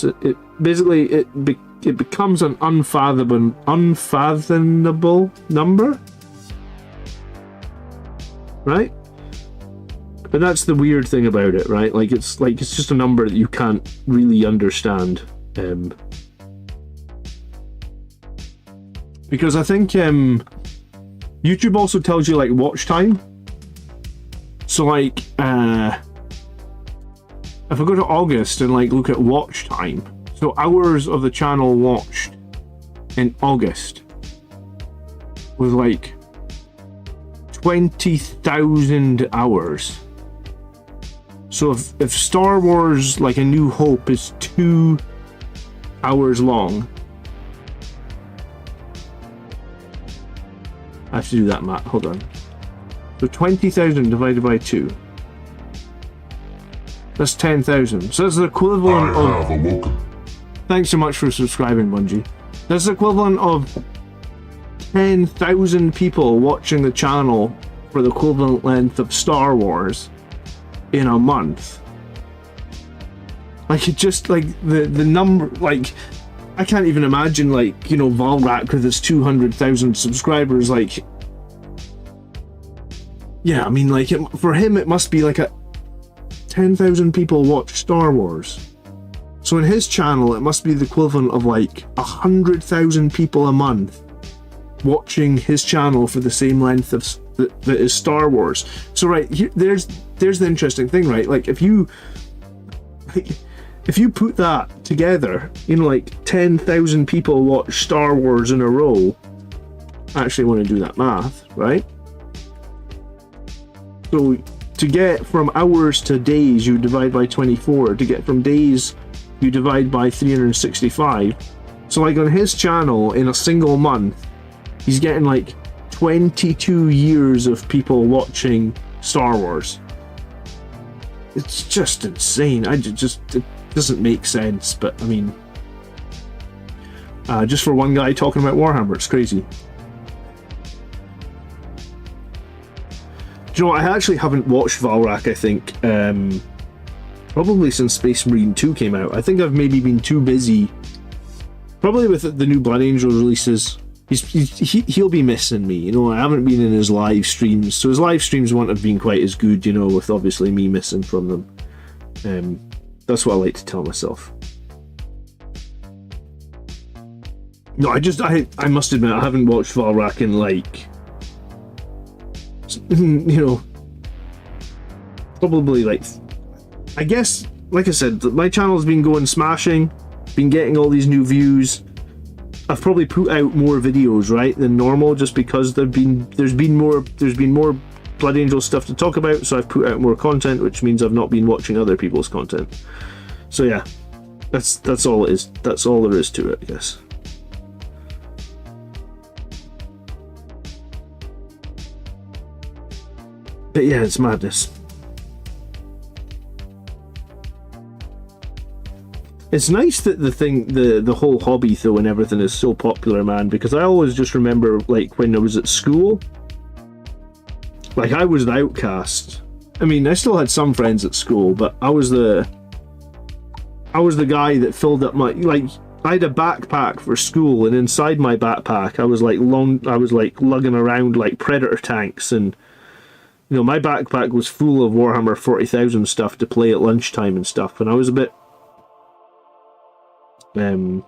becomes an unfathomable number, right? And that's the weird thing about it, right? Like it's just a number that you can't really understand, because I think YouTube also tells you like watch time. So like if I go to August and like look at watch time, so hours of the channel watched in August was like 20,000 hours. So if Star Wars like A New Hope is 2 hours long, I have to do that math, hold on. So 20,000 divided by 2. That's 10,000. So that's the equivalent of... Thanks so much for subscribing, Bungie. That's the equivalent of 10,000 people watching the channel for the equivalent length of Star Wars in a month. Like, it just, like, the number, like... I can't even imagine, like, Valrak with its 200,000 subscribers, like... Yeah, I mean, like, for him it must be like 10,000 people watch Star Wars. So in his channel, it must be the equivalent of like 100,000 people a month watching his channel for the same length of that is Star Wars. So right here, there's the interesting thing, right? Like if you put that together, like 10,000 people watch Star Wars in a row. I actually want to do that math, right? So to get from hours to days, you divide by 24. To get from days, you divide by 365. So like on his channel, in a single month, he's getting like 22 years of people watching Star Wars. It's just insane. It doesn't make sense, but I mean, just for one guy talking about Warhammer, it's crazy. Do you know what? I actually haven't watched Valrak, I think, probably since Space Marine 2 came out. I think I've maybe been too busy, probably with the new Blood Angel releases. He'll be missing me, I haven't been in his live streams, so his live streams won't have been quite as good, with obviously me missing from them. That's what I like to tell myself. No, I must admit, I haven't watched Valrak in like, probably like, I guess, like I said, my channel's been going smashing, been getting all these new views. I've probably put out more videos, right, than normal, just because there's been more Blood Angel stuff to talk about, so I've put out more content, which means I've not been watching other people's content. So yeah, that's all it is. That's all there is to it, I guess. But yeah, it's madness. It's nice that the whole hobby though and everything is so popular, man, because I always just remember, like, when I was at school, like, I was the outcast. I mean, I still had some friends at school, but I was the guy that filled up my, like, I had a backpack for school, and inside my backpack I was like lugging around like Predator tanks, and you know, my backpack was full of Warhammer 40,000 stuff to play at lunchtime and stuff, and I was a bit I don't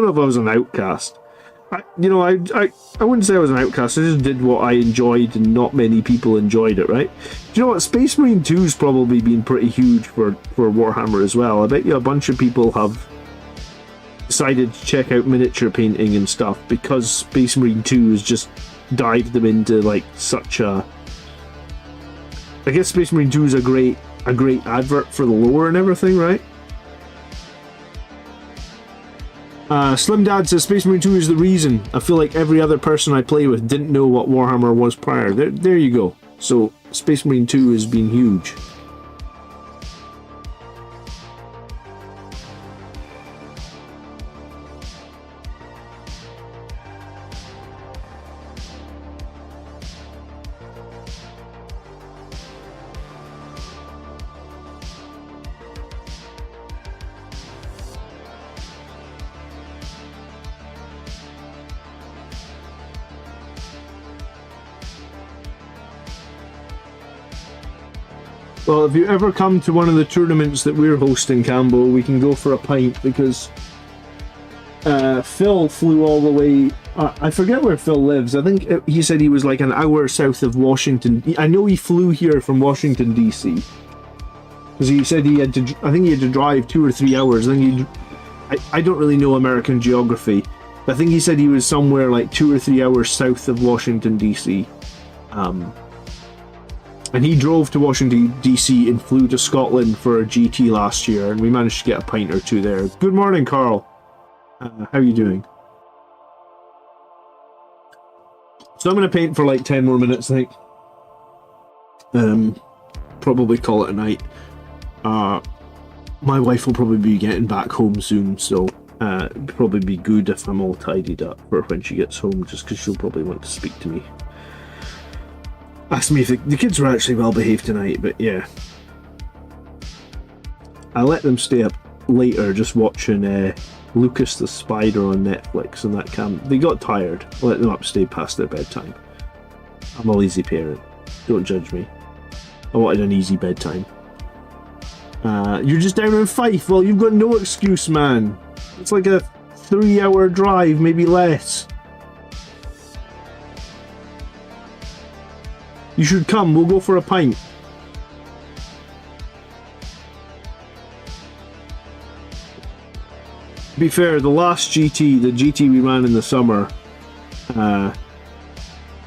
know if I was an outcast. I wouldn't say I was an outcast. I just did what I enjoyed, and not many people enjoyed it, right? Do you know what? Space Marine 2's probably been pretty huge for Warhammer as well. I bet you a bunch of people have decided to check out miniature painting and stuff because Space Marine 2 has just dived them into like such a... I guess Space Marine 2 is a great advert for the lore and everything, right? Slim Dad says Space Marine 2 is the reason I feel like every other person I play with didn't know what Warhammer was prior. There you go. So Space Marine 2 has been huge. Well, if you ever come to one of the tournaments that we're hosting, Cambo, we can go for a pint, because Phil flew all the way... I forget where Phil lives. I think he said he was like an hour south of Washington. I know he flew here from Washington, D.C. Because he said he had to... I think he had to drive 2 or 3 hours. I don't really know American geography. But I think he said he was somewhere like 2 or 3 hours south of Washington, D.C. And he drove to Washington, D.C. and flew to Scotland for a GT last year, and we managed to get a pint or two there. Good morning, Carl. How are you doing? So I'm going to paint for like 10 more minutes, I think. Probably call it a night. My wife will probably be getting back home soon, so it'd probably be good if I'm all tidied up for when she gets home, just because she'll probably want to speak to me. Asked me if the kids were actually well behaved tonight, but yeah. I let them stay up later just watching Lucas the Spider on Netflix, and they got tired. I let them up stay past their bedtime. I'm a lazy parent. Don't judge me. I wanted an easy bedtime. You're just down in Fife. Well, you've got no excuse, man. It's like a 3-hour drive, maybe less. You should come, we'll go for a pint. To be fair, the last GT, the GT we ran in the summer,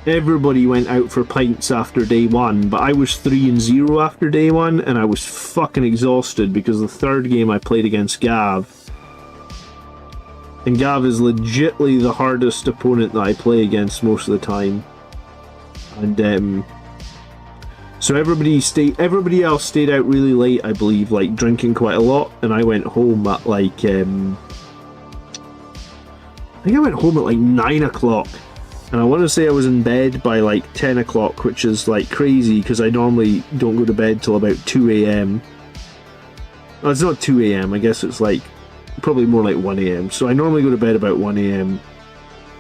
everybody went out for pints after day one, but I was 3-0 after day one, and I was fucking exhausted because the third game I played against Gav. And Gav is legitly the hardest opponent that I play against most of the time. And so everybody else stayed out really late, I believe, like drinking quite a lot, and I went home at like I think I went home at like 9 o'clock, and I want to say I was in bed by like 10 o'clock, which is like crazy because I normally don't go to bed till about 2 a.m. Well, it's not 2 a.m. I guess it's like probably more like 1 a.m. So I normally go to bed about 1 a.m.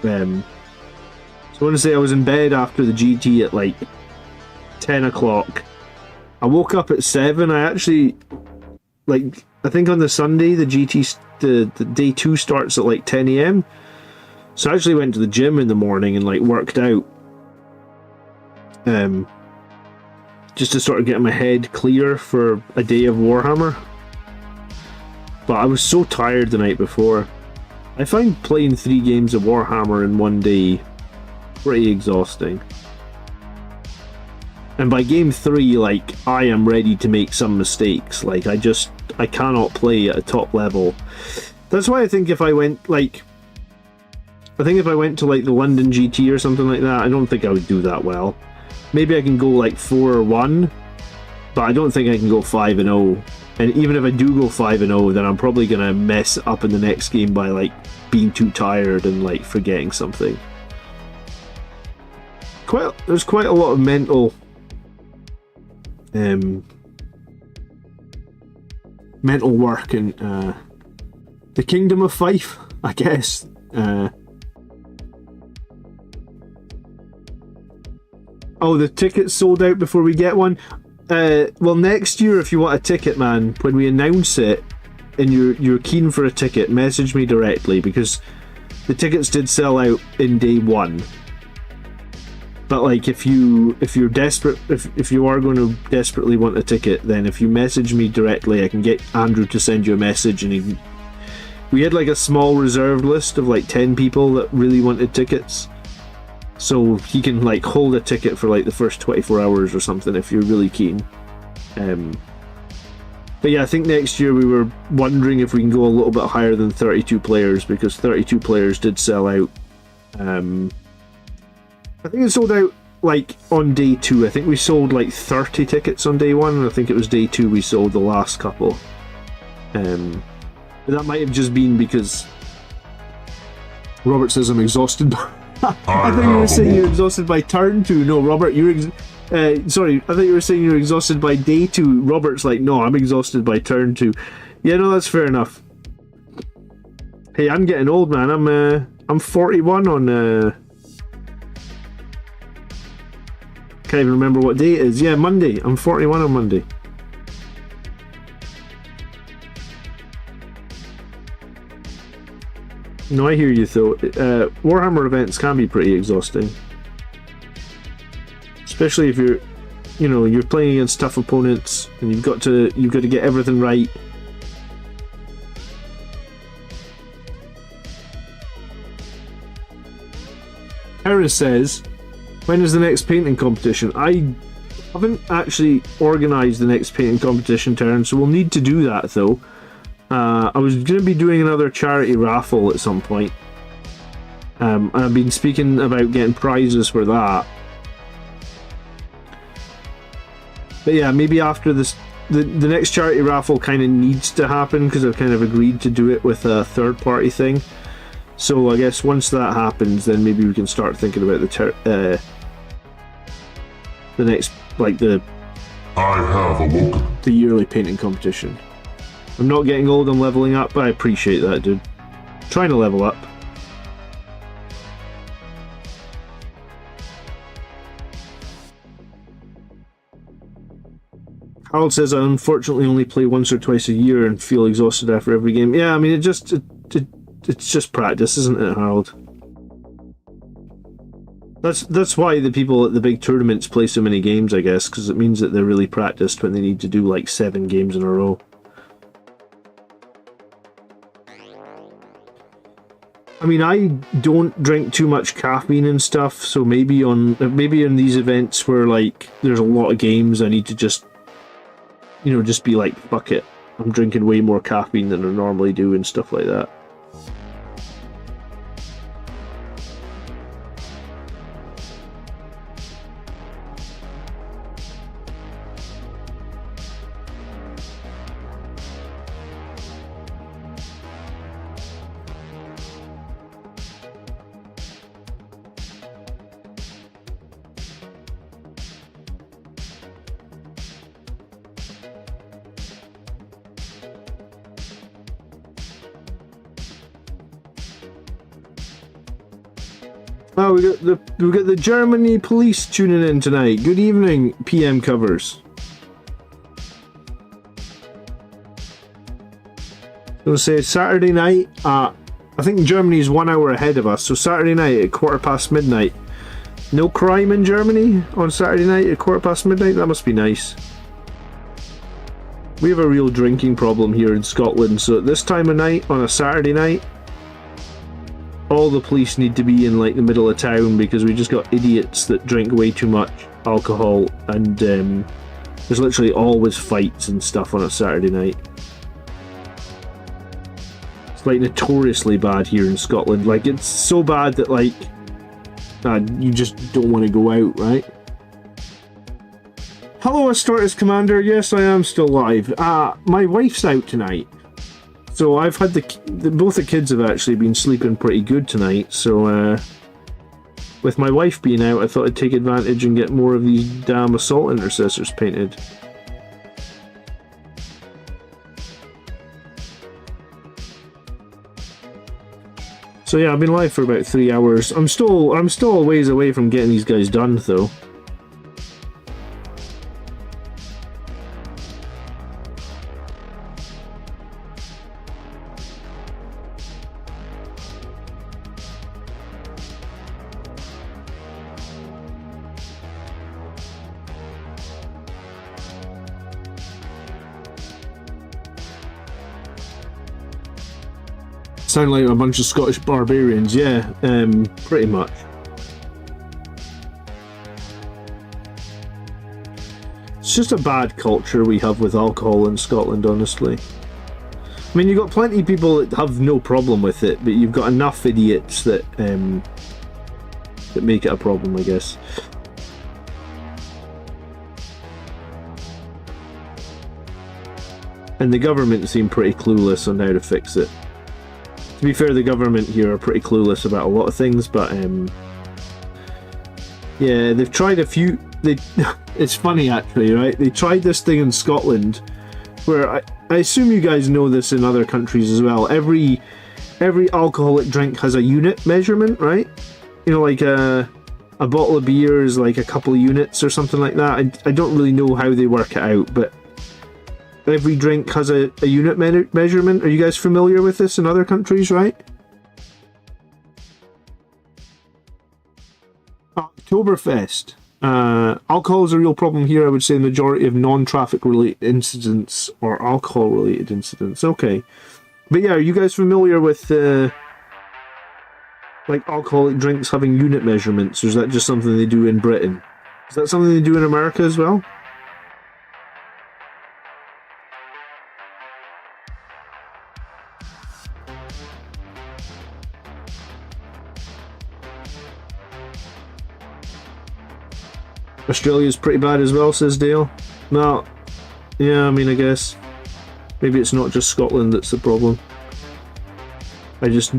So I want to say I was in bed after the GT at like 10 o'clock. I woke up at 7. I actually, like, I think on the Sunday the GT, the day 2 starts at like 10 a.m. So I actually went to the gym in the morning and like worked out, just to sort of get my head clear for a day of Warhammer. But I was so tired the night before. I find playing 3 games of Warhammer in one day pretty exhausting. And by game 3, like, I am ready to make some mistakes. Like, I cannot play at a top level. That's why I think if I went, like... I think if I went to, like, the London GT or something like that, I don't think I would do that well. maybe I can go like 4-1, but I don't think I can go 5-0. And even if I do go 5-0, then I'm probably gonna mess up in the next game by like being too tired and like forgetting something. There's quite a lot of mental work in the Kingdom of Fife, I guess. Oh, the ticket's sold out before we get one. Well, next year, if you want a ticket, man, when we announce it and you're keen for a ticket, message me directly, because the tickets did sell out in day one. But like, if you're desperate, if you are going to desperately want a ticket, then if you message me directly, I can get Andrew to send you a message, and we had like a small reserved list of like 10 people that really wanted tickets. So he can like hold a ticket for like the first 24 hours or something if you're really keen. But yeah, I think next year we were wondering if we can go a little bit higher than 32 players, because 32 players did sell out. I think it sold out like on day 2. I think we sold like 30 tickets on day 1, and I think it was day 2 we sold the last couple. But that might have just been because Robert says I'm exhausted. I thought you were saying you're exhausted by turn 2. No, Robert, sorry, I thought you were saying you're exhausted by day 2. Robert's like, no, I'm exhausted by turn 2. Yeah, no, that's fair enough. Hey, I'm getting old, man. I'm 41 on can't even remember what day it is. Yeah, Monday. I'm 41 on Monday. No, I hear you though. Warhammer events can be pretty exhausting, especially if you're playing against tough opponents and you've got to get everything right. Harris says, when is the next painting competition? I haven't actually organised the next painting competition, Terran, so we'll need to do that though. I was going to be doing another charity raffle at some point. And I've been speaking about getting prizes for that. But yeah, maybe after this, the next charity raffle kind of needs to happen, because I've kind of agreed to do it with a third party thing. So I guess once that happens, then maybe we can start thinking about the next, like the yearly painting competition. I'm not getting old, I'm leveling up, but I appreciate that, dude. Trying to level up. Harold says, I unfortunately only play once or twice a year and feel exhausted after every game. Yeah, I mean, it's just practice, isn't it, Harold? That's why the people at the big tournaments play so many games, I guess, because it means that they're really practiced when they need to do like 7 games in a row. I mean, I don't drink too much caffeine and stuff, so maybe in these events where like there's a lot of games, I need to just be like, fuck it, I'm drinking way more caffeine than I normally do and stuff like that. Oh, we got the Germany police tuning in tonight. Good evening, PM covers. We'll say Saturday night. I think Germany's 1 hour ahead of us, so Saturday night at midnight. No crime in Germany on Saturday night at midnight. That must be nice. We have a real drinking problem here in Scotland, so at this time of night on a Saturday night, all the police need to be in like the middle of town, because we just got idiots that drink way too much alcohol, and there's literally always fights and stuff on a Saturday night. It's like notoriously bad here in Scotland. Like, it's so bad that like you just don't want to go out, right? Hello, Astorath Commander. Yes, I am still live. My wife's out tonight, so I've had both the kids have actually been sleeping pretty good tonight. So, with my wife being out, I thought I'd take advantage and get more of these damn assault intercessors painted. So yeah, I've been live for about 3 hours. I'm still a ways away from getting these guys done, though. Sound like a bunch of Scottish barbarians, yeah, pretty much. It's just a bad culture we have with alcohol in Scotland, honestly. I mean, you've got plenty of people that have no problem with it, but you've got enough idiots that that make it a problem, I guess. And the government seem pretty clueless on how to fix it. To be fair, the government here are pretty clueless about a lot of things, but yeah, they've tried a few. It's funny actually, right? They tried this thing in Scotland, where I assume you guys know this in other countries as well. Every alcoholic drink has a unit measurement, right? You know, like a bottle of beer is like a couple of units or something like that. I don't really know how they work it out, but every drink has a unit measurement. Are you guys familiar with this in other countries, right? Oktoberfest. Alcohol is a real problem here. I would say the majority of non-traffic related incidents or alcohol related incidents. Okay. But yeah, are you guys familiar with like alcoholic drinks having unit measurements, or is that just something they do in Britain? Is that something they do in America as well? Australia's pretty bad as well, says Dale. No, yeah, I mean, I guess maybe it's not just Scotland that's the problem. I just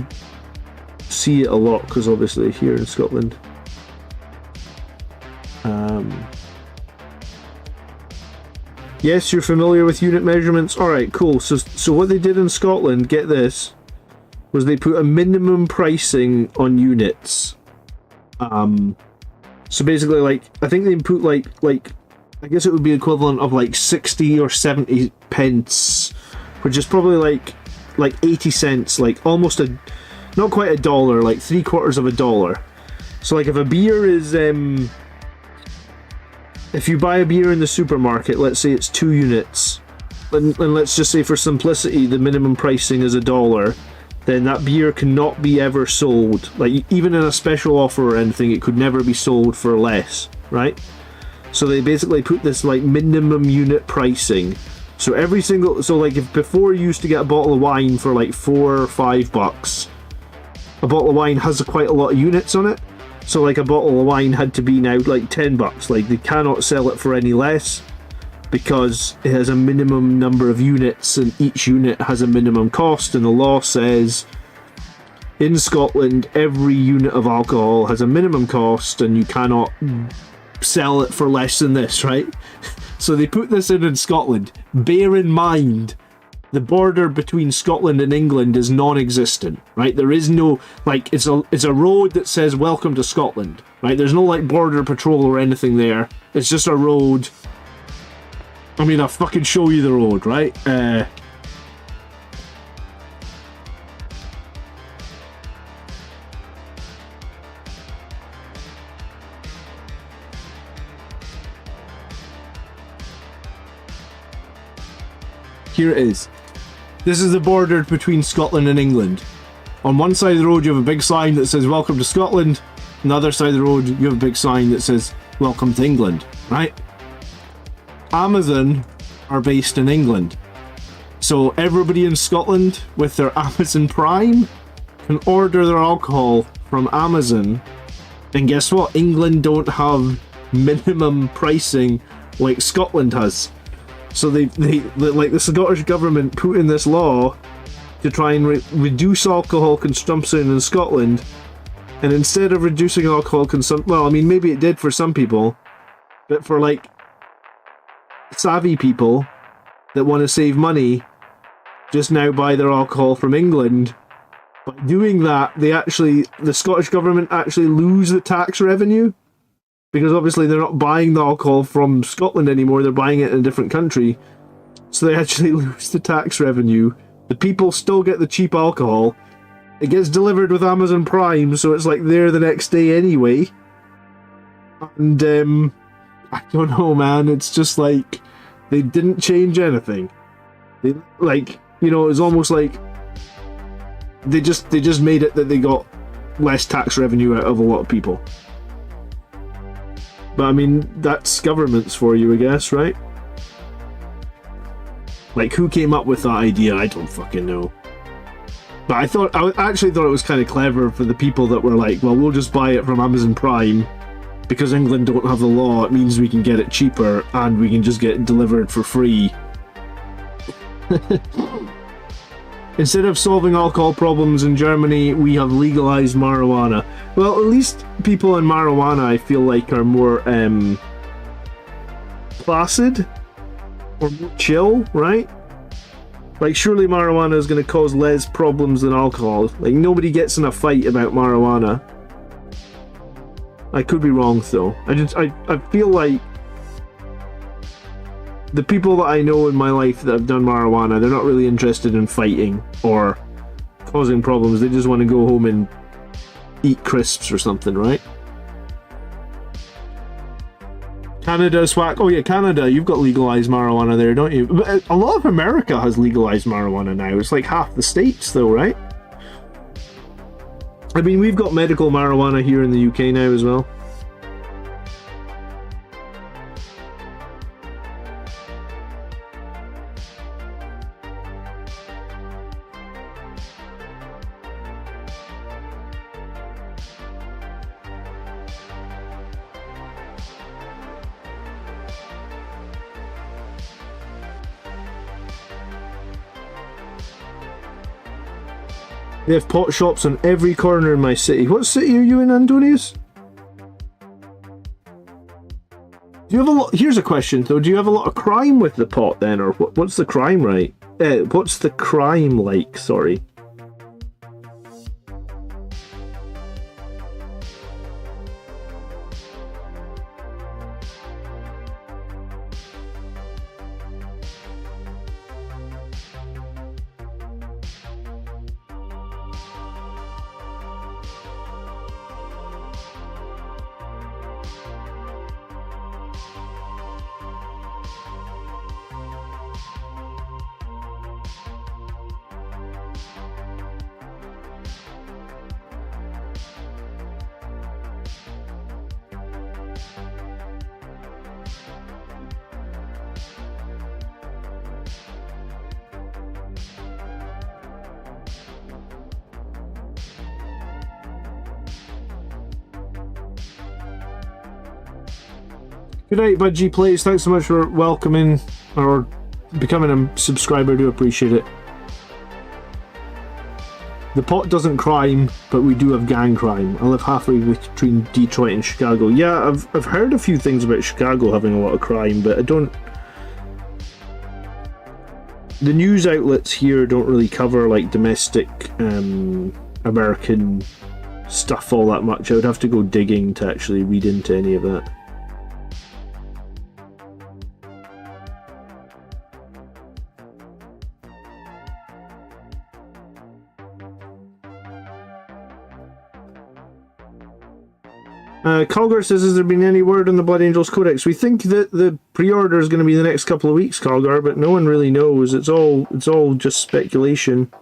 see it a lot because obviously here in Scotland. Yes, you're familiar with unit measurements. All right, cool. So what they did in Scotland, get this, was they put a minimum pricing on units. So basically, like, I think they put like I guess it would be equivalent of like 60 or 70 pence, which is probably like 80 cents, like almost not quite $1, like $0.75. So like if a beer is if you buy a beer in the supermarket, let's say it's 2 units, and let's just say for simplicity the minimum pricing is $1. Then that beer cannot be ever sold. Like, even in a special offer or anything, it could never be sold for less, right? So they basically put this, like, minimum unit pricing. So like, if before you used to get a bottle of wine for, like, $4 or $5, a bottle of wine has quite a lot of units on it. So, like, a bottle of wine had to be now, like, $10. Like, they cannot sell it for any less, because it has a minimum number of units and each unit has a minimum cost, and the law says in Scotland every unit of alcohol has a minimum cost and you cannot sell it for less than this, right? So they put this in Scotland. Bear in mind, the border between Scotland and England is non-existent, right? There is no, like, it's a road that says welcome to Scotland, right? There's no, like, border patrol or anything there. It's just a road. I mean, I'll fucking show you the road, right? Here it is. This is the border between Scotland and England. On one side of the road you have a big sign that says welcome to Scotland. On the other side of the road you have a big sign that says welcome to England, right? Amazon are based in England. So everybody in Scotland with their Amazon Prime can order their alcohol from Amazon. And guess what? England don't have minimum pricing like Scotland has. So they like the Scottish government put in this law to try and reduce alcohol consumption in Scotland, and instead of reducing alcohol consumption, well, I mean, maybe it did for some people, but for like savvy people that want to save money, just now buy their alcohol from England. By doing that, the Scottish government actually lose the tax revenue, because obviously they're not buying the alcohol from Scotland anymore, they're buying it in a different country. So they actually lose the tax revenue. The people still get the cheap alcohol. It gets delivered with Amazon Prime, so it's like there the next day anyway. And I don't know, man, it's just like they didn't change anything. They, like, you know, it's almost like they just made it that they got less tax revenue out of a lot of people. But I mean, that's governments for you, I guess, right? Like, who came up with that idea? I don't fucking know. But I actually thought it was kind of clever for the people that were like, well, we'll just buy it from Amazon Prime because England don't have the law. It means we can get it cheaper and we can just get it delivered for free. Instead of solving alcohol problems in Germany, we have legalized marijuana. Well, at least people in marijuana, I feel like, are more placid or more chill, right? Like, surely marijuana is going to cause less problems than alcohol. Like, nobody gets in a fight about marijuana. I could be wrong, though. I feel like the people that I know in my life that have done marijuana, they're not really interested in fighting or causing problems. They just want to go home and eat crisps or something, right? Canada, swag. Oh yeah, Canada, you've got legalized marijuana there, don't you? But a lot of America has legalized marijuana now. It's like half the states, though, right? I mean, we've got medical marijuana here in the UK now as well. They have pot shops on every corner in my city. What city are you in, Antonius? Do you have a lot? Here's a question though. Do you have a lot of crime with the pot then, or what's the crime right? What's the crime like? Sorry. Good night, Budgie Plays. Thanks so much for welcoming or becoming a subscriber. Do appreciate it. The pot doesn't crime, but we do have gang crime. I live halfway between Detroit and Chicago. Yeah, I've heard a few things about Chicago having a lot of crime, but I don't... The news outlets here don't really cover like domestic American stuff all that much. I would have to go digging to actually read into any of that. Calgar says, has there been any word on the Blood Angels Codex? We think that the pre-order is going to be the next couple of weeks, Calgar, but no one really knows. It's all just speculation.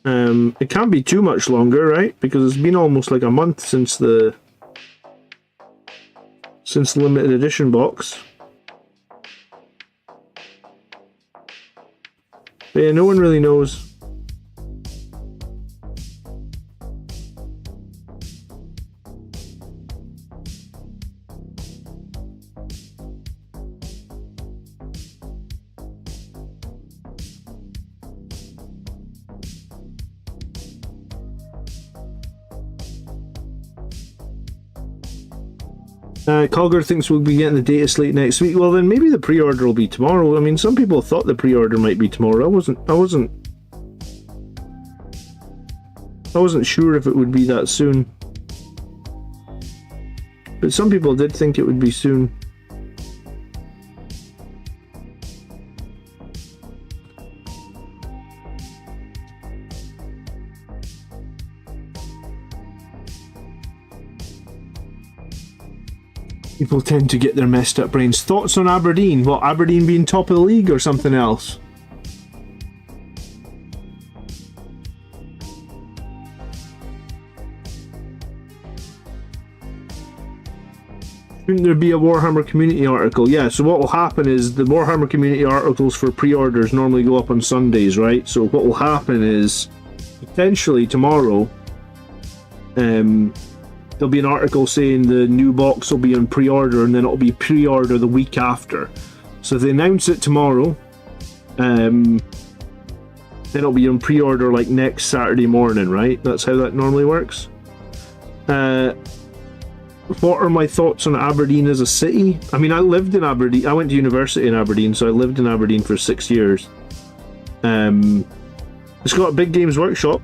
It can't be too much longer, right? Because it's been almost like a month since the limited edition box. But yeah, no one really knows. Colger thinks we'll be getting the data slate next week. Well, then maybe the pre-order will be tomorrow. I mean, some people thought the pre-order might be tomorrow. I wasn't sure if it would be that soon. But some people did think it would be soon. People tend to get their messed up brains. Thoughts on Aberdeen? What, Aberdeen being top of the league or something else? Shouldn't there be a Warhammer community article? Yeah, so what will happen is the Warhammer community articles for pre-orders normally go up on Sundays, right? So what will happen is, potentially tomorrow, there'll be an article saying the new box will be on pre-order, and then it'll be pre-order the week after. So if they announce it tomorrow, then it'll be on pre-order like next Saturday morning, right? That's how that normally works. What are my thoughts on Aberdeen as a city? I mean, I lived in Aberdeen. I went to university in Aberdeen, so I lived in Aberdeen for 6 years. It's got a big games workshop.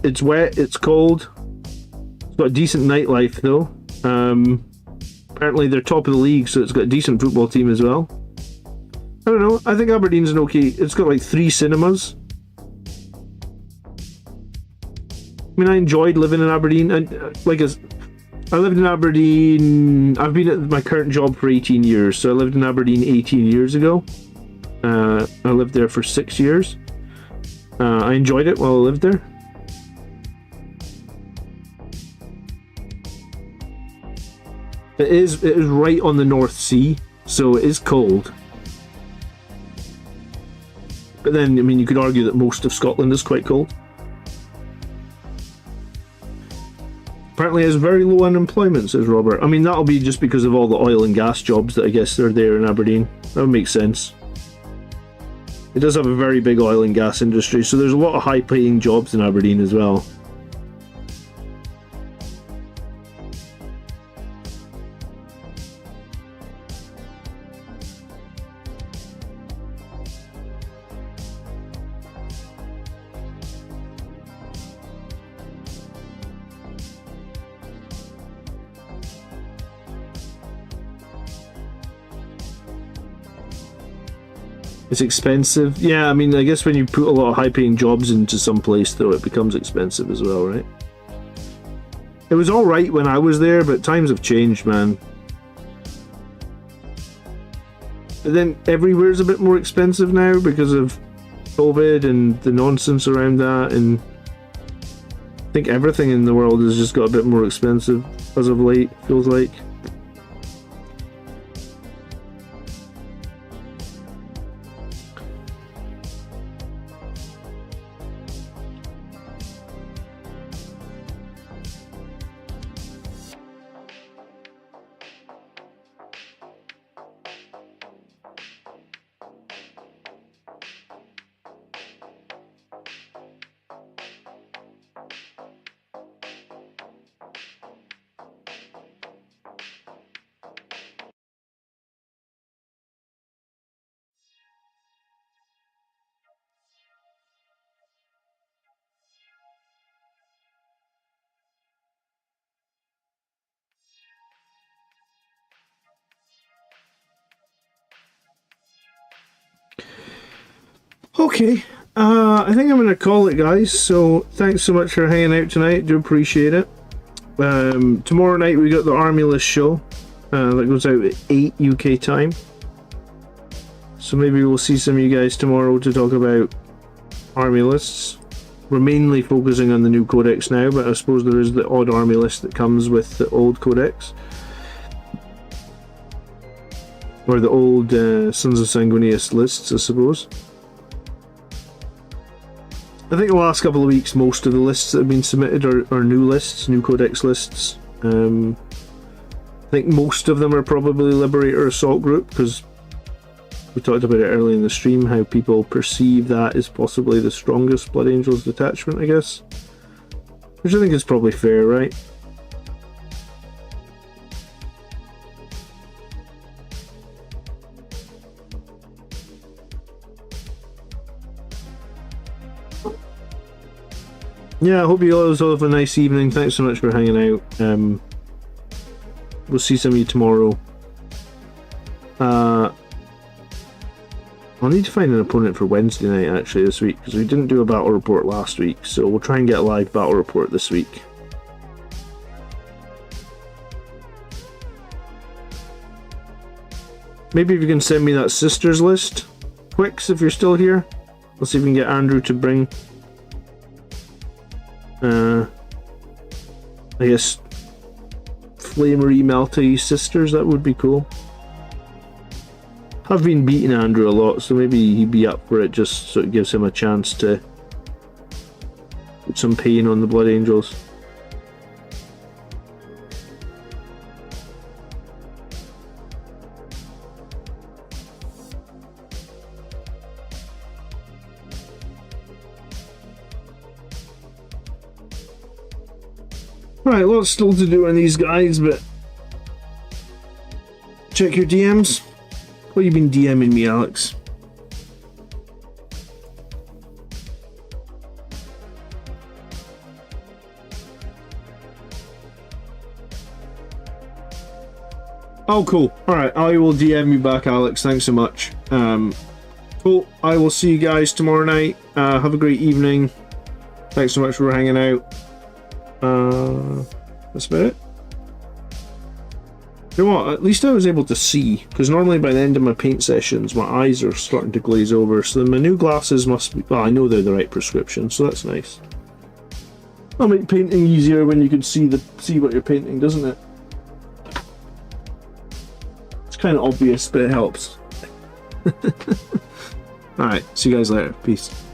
It's wet, it's cold. It's got a decent nightlife though. Apparently they're top of the league, so it's got a decent football team as well. I don't know, I think Aberdeen's an okay. It's got like 3 cinemas. I mean, I enjoyed living in Aberdeen. I lived in Aberdeen. I've been at my current job for 18 years, so I lived in Aberdeen 18 years ago. I lived there for 6 years. I enjoyed it while I lived there. It is right on the North Sea, so it is cold. But then, I mean, you could argue that most of Scotland is quite cold. Apparently it has very low unemployment, says Robert. I mean, that'll be just because of all the oil and gas jobs that I guess are there in Aberdeen. That would make sense. It does have a very big oil and gas industry, so there's a lot of high-paying jobs in Aberdeen as well. It's expensive. Yeah, I mean, I guess when you put a lot of high-paying jobs into some place, though, it becomes expensive as well, right? It was alright when I was there, but times have changed, man. But then everywhere's a bit more expensive now because of COVID and the nonsense around that, and I think everything in the world has just got a bit more expensive as of late, feels like. Okay, I think I'm going to call it, guys, so thanks so much for hanging out tonight, do appreciate it. Tomorrow night we got the Army List show, that goes out at 8 UK time, so maybe we'll see some of you guys tomorrow to talk about Army Lists. We're mainly focusing on the new Codex now, but I suppose there is the odd Army List that comes with the old Codex. Or the old Sons of Sanguinary lists, I suppose. I think the last couple of weeks, most of the lists that have been submitted are new lists, new Codex lists. I think most of them are probably Liberator Assault Group, because we talked about it early in the stream, how people perceive that as possibly the strongest Blood Angels detachment, I guess. Which I think is probably fair, right? Yeah, I hope you all have a nice evening. Thanks so much for hanging out. We'll see some of you tomorrow. I'll need to find an opponent for Wednesday night actually this week, because we didn't do a battle report last week, so we'll try and get a live battle report this week. Maybe if you can send me that sisters list, Quicks, if you're still here. Let's see if we can get Andrew to bring, I guess, Flamery Melty sisters. That would be cool. I've been beating Andrew a lot, so maybe he'd be up for it, just so it gives him a chance to put some pain on the Blood Angels. Right, lots still to do on these guys, but check your DMs. What have you been DMing me, Alex? Oh, cool. Alright, I will DM you back, Alex. Thanks so much. Cool. I will see you guys tomorrow night. Have a great evening. Thanks so much for hanging out. That's about it. You know what, at least I was able to see, because normally by the end of my paint sessions my eyes are starting to glaze over, so my new glasses must be, well, I know they're the right prescription, so that's nice. That'll make painting easier when you can see what you're painting, doesn't it? It's kind of obvious, but it helps. Alright, see you guys later. Peace.